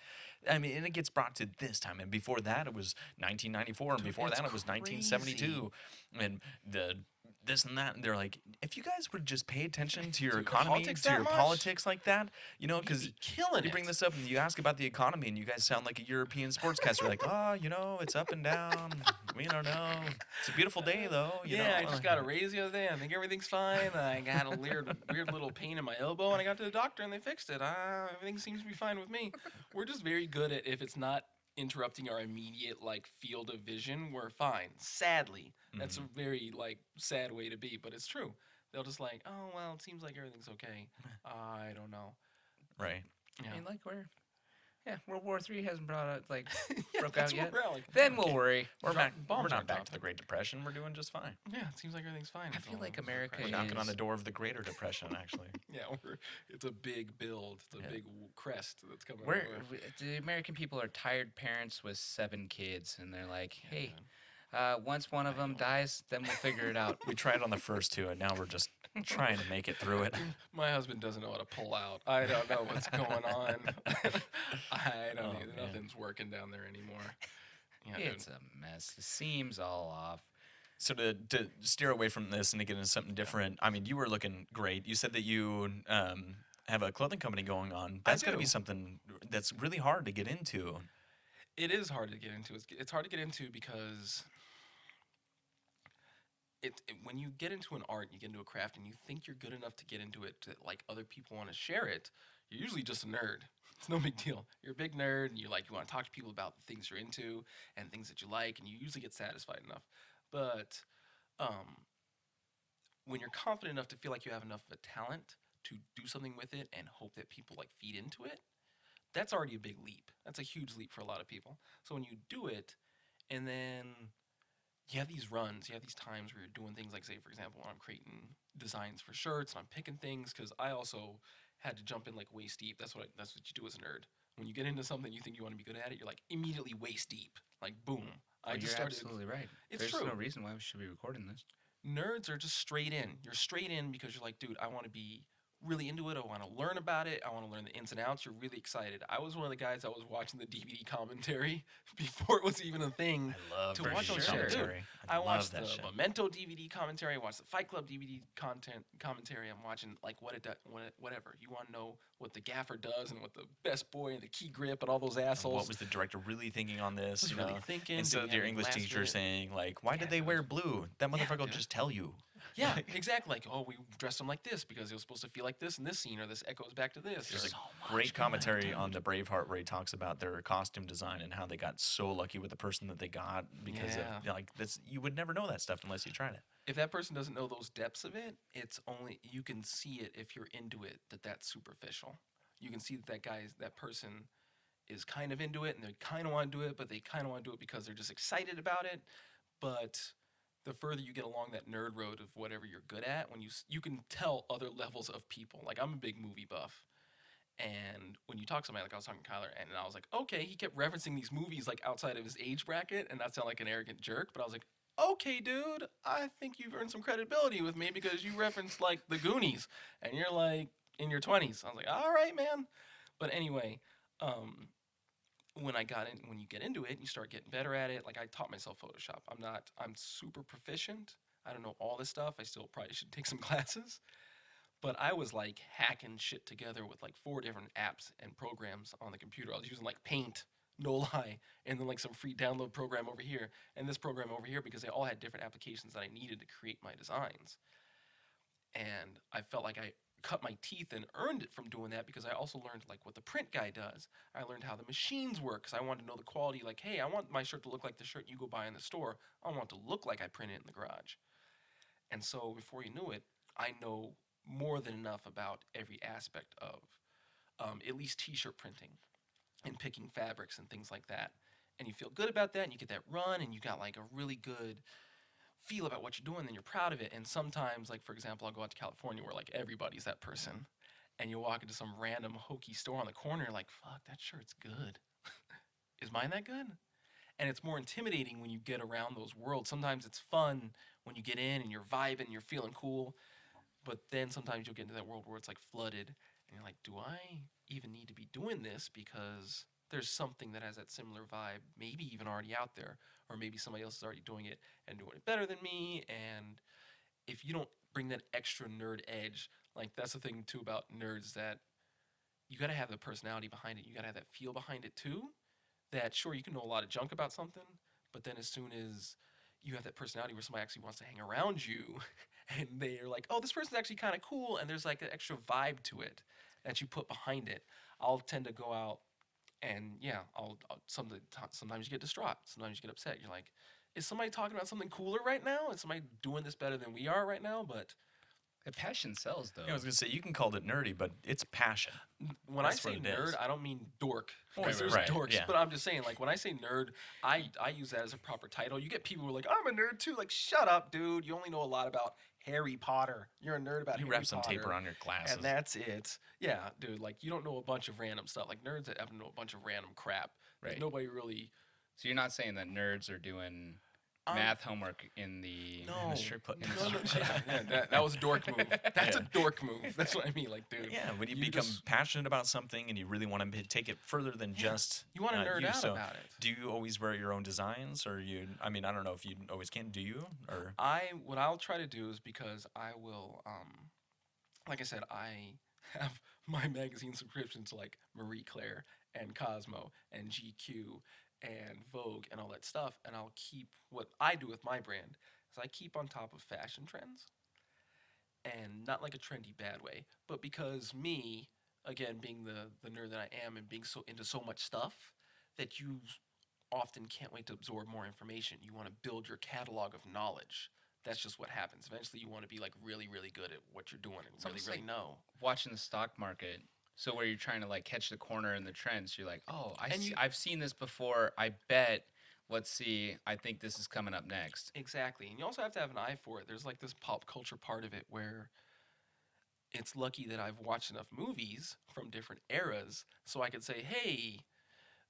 I mean, and it gets brought to this time, and before that it was 1994, and Dude, before it's that it was 1972, and the this and that. And they're like, if you guys would just pay attention to your To your economy, politics to that your much, politics like that, you know, you'd because be killing you it. bring this up and you ask about the economy, and you guys sound like a European sportscaster. You're like, oh, you know, it's up and down. We don't know. It's a beautiful day, though. You Yeah, know? I just got a raise the other day. I think everything's fine. I got a weird little pain in my elbow, and I got to the doctor, and they fixed it. Everything seems to be fine with me. We're just very good at if it's not interrupting our immediate like field of vision, we're fine. Sadly, that's a very like sad way to be, but it's true. They'll just like, oh well, it seems like everything's okay. I don't know. Right. Yeah. I mean, like World War III hasn't brought out like broke That's out where yet, we're at, like, then we'll Okay. worry. We're Drop- back. bombs We're not aren't back to the dropping. Great Depression. We're doing just fine. Yeah, it seems like everything's fine. I It's feel all- like it's all America We're crashing. knocking on the is- door of the Greater Depression, actually. Yeah, it's a big build. It's a Yeah. big crest that's coming. We're, our way. the American people are tired parents with 7 kids, and they're like, Yeah, hey, man. once one of I them know. dies, then we'll figure it out. We tried on the first two, and now we're just trying to make it through it. My husband doesn't know how to pull out. I don't know what's going on. I don't. Oh, Even, man. nothing's working down there anymore. Yeah, It's a mess. The seam's all off. So to steer away from this and to get into something different, I mean, you were looking great. You said that you have a clothing company going on. That's got to be do. something that's really hard to get into. it is hard to get into. It's hard to get into because when you get into an art, you get into a craft, and you think you're good enough to get into it, to like other people want to share it. You're usually just a nerd. It's no big deal. You're a big nerd, and you want to talk to people about the things you're into and things that you like, and you usually get satisfied enough. But when you're confident enough to feel like you have enough of a talent to do something with it and hope that people like feed into it, that's already a big leap. That's a huge leap for a lot of people. So when you do it, and then you have these runs, you have these times where you're doing things like, say, for example, when I'm creating designs for shirts and I'm picking things, because I also had to jump in like waist deep. That's what you do as a nerd. When you get into something you think you want to be good at it, you're like immediately waist deep, like boom. Well, you're absolutely right. It's There's true. no reason why we should be recording this. Nerds are just straight in. You're straight in because you're like, dude, I want to be really into it. I want to learn about it. I want to learn the ins and outs. You're really excited. I was one of the guys that was watching the DVD commentary before it was even a thing. I love To DVD watch all this shit, dude. commentary. I love watched that the shit. Memento DVD commentary. I watched the Fight Club DVD commentary. I'm watching like what it does, whatever. You want to know what the gaffer does and what the best boy and the key grip and all those And assholes. what was the director really thinking on this? was You really know, thinking? instead Did of he your have any English last teacher minute- saying like, "Why Yeah, did they dude. wear blue?" That Yeah, motherfucker will dude. just tell you. Yeah, exactly. Like, oh, we dressed him like this because it was supposed to feel like this in this scene, or this echoes back to this. There's or- a So great much going commentary on. on the Braveheart where he talks about their costume design and how they got so lucky with the person that they got because Yeah. of like this. You would never know that stuff unless you tried it. if that person doesn't know those depths of it, it's only you can see it if you're into it that's superficial. You can see that person is kind of into it and they kind of want to do it, but they kind of want to do it because they're just excited about it. But the further you get along that nerd road of whatever you're good at, when you can tell other levels of people. Like I'm a big movie buff. And when you talk to somebody, like I was talking to Kyler, and I was like, okay, he kept referencing these movies like outside of his age bracket, and not sound like an arrogant jerk, but I was like, okay, dude, I think you've earned some credibility with me because you referenced like the Goonies, and you're like in your 20s. I was like, all right, man. But anyway, when you get into it, and you start getting better at it. Like I taught myself Photoshop. I'm super proficient. I don't know all this stuff. I still probably should take some classes. But I was like hacking shit together with like 4 different apps and programs on the computer. I was using like Paint, no lie, and then like some free download program over here, and this program over here, because they all had different applications that I needed to create my designs. And I felt like I cut my teeth and earned it from doing that because I also learned like what the print guy does. I learned how the machines work because I wanted to know the quality. Like, hey, I want my shirt to look like the shirt you go buy in the store. I want it to look like I printed it in the garage. And so before you knew it, I know more than enough about every aspect of at least t-shirt printing and picking fabrics and things like that. And you feel good about that, and you get that run, and you got like a really good feel about what you're doing, and you're proud of it. And sometimes, like for example, I'll go out to California where like everybody's that person, and you walk into some random hokey store on the corner, like, fuck, that shirt's good. Is mine that good? And it's more intimidating when you get around those worlds. Sometimes it's fun when you get in and you're vibing, you're feeling cool. But then sometimes you'll get into that world where it's like flooded, and you're like, do I even need to be doing this? Because there's something that has that similar vibe, maybe even already out there, or maybe somebody else is already doing it and doing it better than me. And if you don't bring that extra nerd edge, like that's the thing too about nerds, that you got to have the personality behind it. You got to have that feel behind it too. That sure, you can know a lot of junk about something, but then as soon as you have that personality where somebody actually wants to hang around you and they're like, oh, this person's actually kind of cool, and there's like an extra vibe to it that you put behind it, I'll tend to go out and yeah, sometimes you get distraught, sometimes you get upset. You're like, is somebody talking about something cooler right now? Is somebody doing this better than we are right now? But Passion sells though. Yeah, I was gonna say you can call it nerdy, but it's passion. When That's I what say it nerd, is. I don't mean dork. Right, Because there's right, dorks, yeah. but I'm just saying, like, when I say nerd, I use that as a proper title. You get people who are like, I'm a nerd too. Like, shut up, dude. You only know a lot about Harry Potter. You're a nerd about You Harry wrap some Potter. tape around your glasses. And that's it. Yeah, dude. Like, you don't know a bunch of random stuff. Like, nerds have to know a bunch of random crap. There's Right. nobody really. So you're not saying that nerds are doing math homework in the No. Sure put- No, that was a dork move. That's a dork move. That's what I mean. Like, dude. Yeah, when you you become just- passionate about something and you really want to take it further than just You want to nerd you. out So about it. do you always wear your own designs, or you? I mean, I don't know if you always can. Do you? Or What I'll try to do is because I will like I said, I have my magazine subscriptions to like Marie Claire and Cosmo and GQ and Vogue and all that stuff, and I'll keep what I do with my brand is I keep on top of fashion trends, and not like a trendy bad way, but because me, again, being the nerd that I am and being so into so much stuff that you often can't wait to absorb more information. You want to build your catalog of knowledge. That's just what happens. Eventually, you want to be like really, really good at what you're doing and really, almost really like know. watching the stock market. So where you're trying to like catch the corner in the trends, you're like, oh, And I've seen this before. I bet. Let's see. I think this is coming up next. Exactly. And you also have to have an eye for it. There's like this pop culture part of it where it's lucky that I've watched enough movies from different eras so I could say, hey,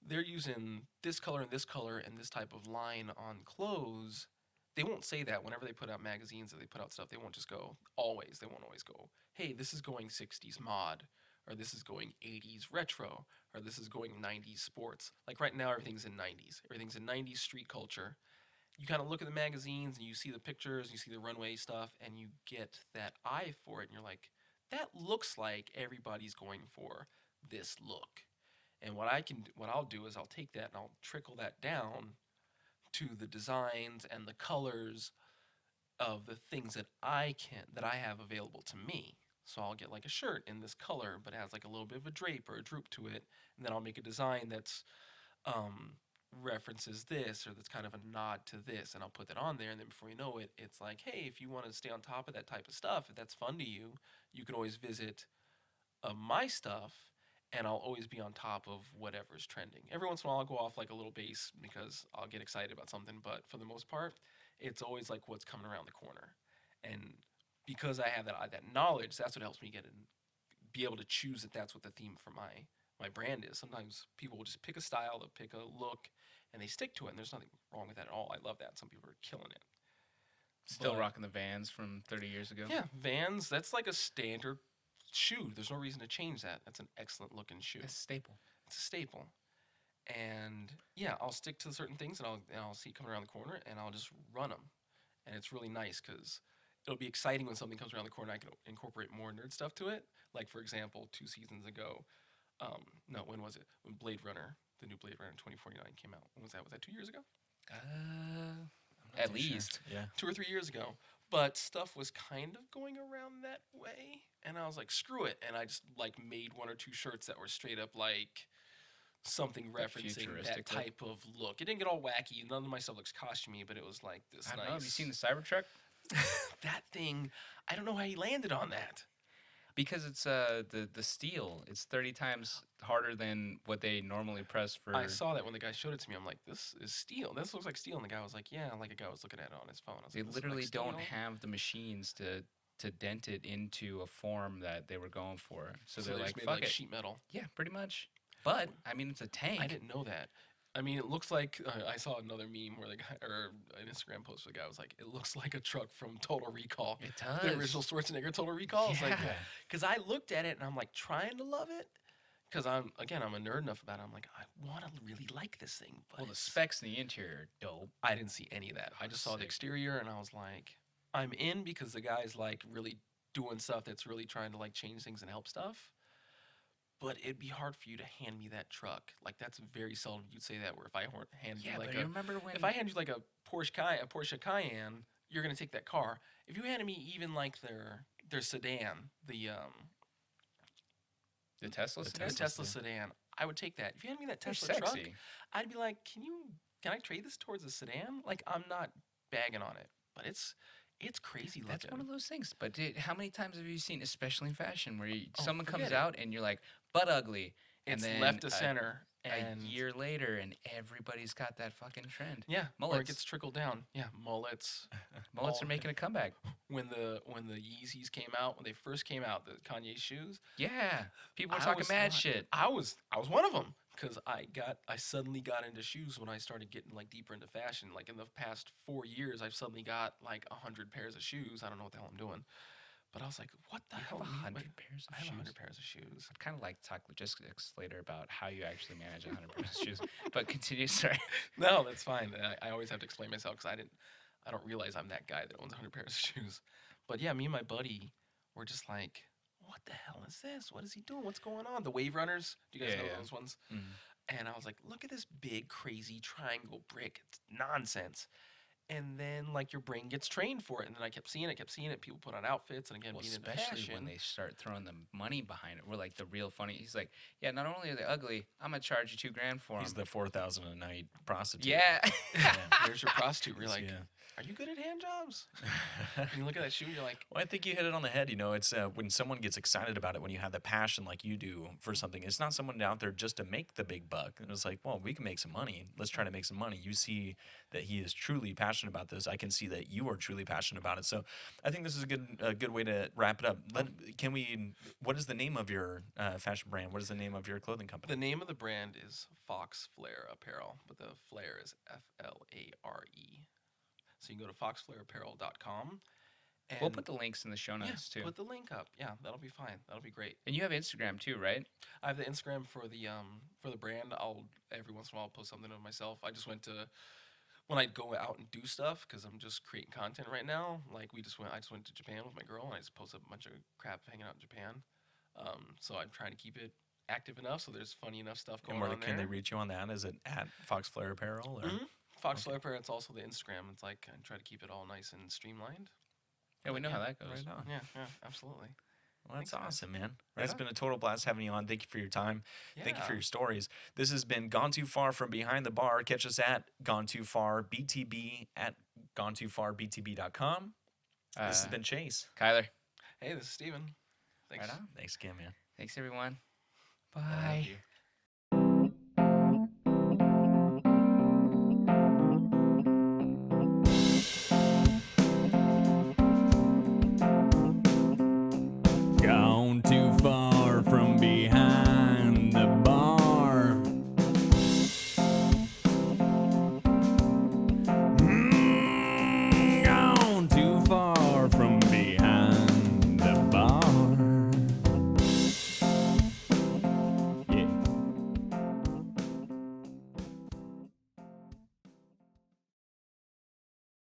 they're using this color and this type of line on clothes. They won't say that whenever they put out magazines or they put out stuff. They won't just go always. They won't always go, hey, this is going 60s mod, or this is going 80s retro, or this is going 90s sports. Like right now, everything's in 90s. Everything's in 90s street culture. You kind of look at the magazines and you see the pictures, you see the runway stuff, and you get that eye for it. And you're like, that looks like everybody's going for this look. And what I'll do is I'll take that and I'll trickle that down to the designs and the colors of the things that I have available to me. So I'll get like a shirt in this color, but it has like a little bit of a drape or a droop to it, and then I'll make a design that's references this, or that's kind of a nod to this, and I'll put that on there. And then before you know it, it's like, hey, if you want to stay on top of that type of stuff, if that's fun to you, you can always visit my stuff, and I'll always be on top of whatever's trending. Every once in a while, I'll go off like a little base because I'll get excited about something, but for the most part, it's always like what's coming around the corner. And because I have that knowledge, that's what helps me be able to choose that that's what the theme for my brand is. Sometimes people will just pick a style, they'll pick a look, and they stick to it, and there's nothing wrong with that at all. I love that. Some people are killing it. Still But- rocking the Vans from 30 years ago. Yeah, Vans, that's like a standard shoe. There's no reason to change that. That's an excellent looking shoe. It's a staple. It's a staple. And yeah, I'll stick to certain things, and I'll see it coming around the corner, and I'll just run them. And it's really nice because it'll be exciting when something comes around the corner. I can incorporate more nerd stuff to it. Like for example, 2 seasons ago, when was it? When Blade Runner, the new Blade Runner 2049 came out. When was that? Was that 2 years ago? At too sure. least. Yeah. 2 or 3 years ago. But stuff was kind of going around that way, and I was like, screw it. And I just like made 1 or 2 shirts that were straight up like something referencing futuristic that look? type of look. It didn't get all wacky. None of my stuff looks costumey, but it was like this I don't nice. know. Have you seen the Cybertruck? that thing? I don't know how he landed on that. Because it's the steel. It's 30 times harder than what they normally press for. I saw that when the guy showed it to me. I'm like, this is steel. This looks like steel. And the guy was like, yeah, like a guy was looking at it on his phone. I was They like, "This looks like literally don't steel?" have the machines to dent it into a form that they were going for. So they're they like, just made fuck like it. sheet metal. Yeah, pretty much. But I mean, it's a tank. I didn't know that. I mean, it looks like I saw another meme where the guy, or an Instagram post where the guy was like, it looks like a truck from Total Recall. It does. The original Schwarzenegger Total Recall. It's like, Yeah. because I looked at it and I'm like trying to love it. Because I'm a nerd enough about it. I'm like, I want to really like this thing. But Well, the it's- specs in the interior are dope. I didn't see any of that. I just saw the Sick. exterior and I was like, I'm in because the guy's like really doing stuff that's really trying to like change things and help stuff. But it'd be hard for you to hand me that truck. Like that's very seldom you'd say that. Where if I hand you Yeah, like but a, you remember when if I hand you like a Porsche Cayenne, you're gonna take that car. If you handed me even like their sedan, the Tesla The sedan? Tesla sedan, I would take that. If you handed me that They're Tesla truck, sexy. I'd be like, can I trade this towards a sedan? Like I'm not bagging on it, but it's It's crazy looking. That's one of those things. But dude, how many times have you seen, especially in fashion, where someone forget comes it. out and you're like, butt ugly, and It's then left to center, and a year later, and everybody's got that fucking trend. yeah, or it Mullets. gets trickled down. Yeah, mullets. Mullets all- are making a comeback. When the Yeezys came out, when they first came out, the Kanye shoes, Yeah, people were I talking was mad not- shit. I was one of them because I suddenly got into shoes when I started getting like deeper into fashion. Like in the past 4 years, I've suddenly got like 100 pairs of shoes. I don't know what the hell I'm doing, but I was like, what the You hell? have do you- 100 pairs of I have shoes. 100 pairs of shoes. I'd kind of like to talk logistics later about how you actually manage 100 pairs of shoes. But continue, sorry. No, that's fine. I always have to explain myself because I don't realize I'm that guy that owns 100 pairs of shoes. But yeah, me and my buddy were just like, what the hell is this? What is he doing? What's going on? The Wave Runners. Do you guys know Yeah. those ones? Mm. And I was like, look at this big, crazy triangle brick. It's nonsense. And then, like, your brain gets trained for it. And then I kept seeing it. People put on outfits. And again, Well, being into especially fashion. when they start throwing the money behind it. We're like the real funny. He's like, yeah, not only are they ugly, I'm going to charge you $2,000 for them. He's the 4,000 a night prostitute. Yeah. There's your prostitute. We're like, Yeah. are you good at hand jobs? And you look at that shoe, you're like, Well, I think you hit it on the head. You know, it's when someone gets excited about it, when you have the passion like you do for something, it's not someone out there just to make the big buck. And it's like, well, we can make some money. Let's try to make some money. You see that he is truly passionate about this. I can see that you are truly passionate about it. So I think this is a good way to wrap it up. What is the name of your fashion brand? What is the name of your clothing company? the name of the brand is Fox Flare Apparel, but the flare is Flare. So you can go to foxflareapparel.com. And We'll put the links in the show yeah, notes too. put the link up. Yeah, that'll be fine. That'll be great. And you have Instagram too, right? I have the Instagram for the brand. I'll every once in a while post something of myself. I just went to when I go out and do stuff because I'm just creating content right now. Like I just went to Japan with my girl and I just posted a bunch of crap hanging out in Japan. So I'm trying to keep it active enough so there's funny enough stuff going And where on can there. they reach you on that? Is it at Fox Flare Apparel? Or? Mhm. Fox Flare Apparel. It's also the Instagram. It's like I try to keep it all nice and streamlined. Yeah, we know Yeah, how that goes. Right on. Yeah, absolutely. Well, that's Thanks, man. awesome, man. Right It's on. been a total blast having you on. Thank you for your time. Thank you for Yeah. your stories. This has been Gone Too Far from Behind the Bar. Catch us at Gone Too Far BTB at gonetoofarbtb.com. This has been Chase. Kyler. Hey, this is Steven. Thanks. Right on. Thanks again, man. Thanks, everyone. Love Bye. you.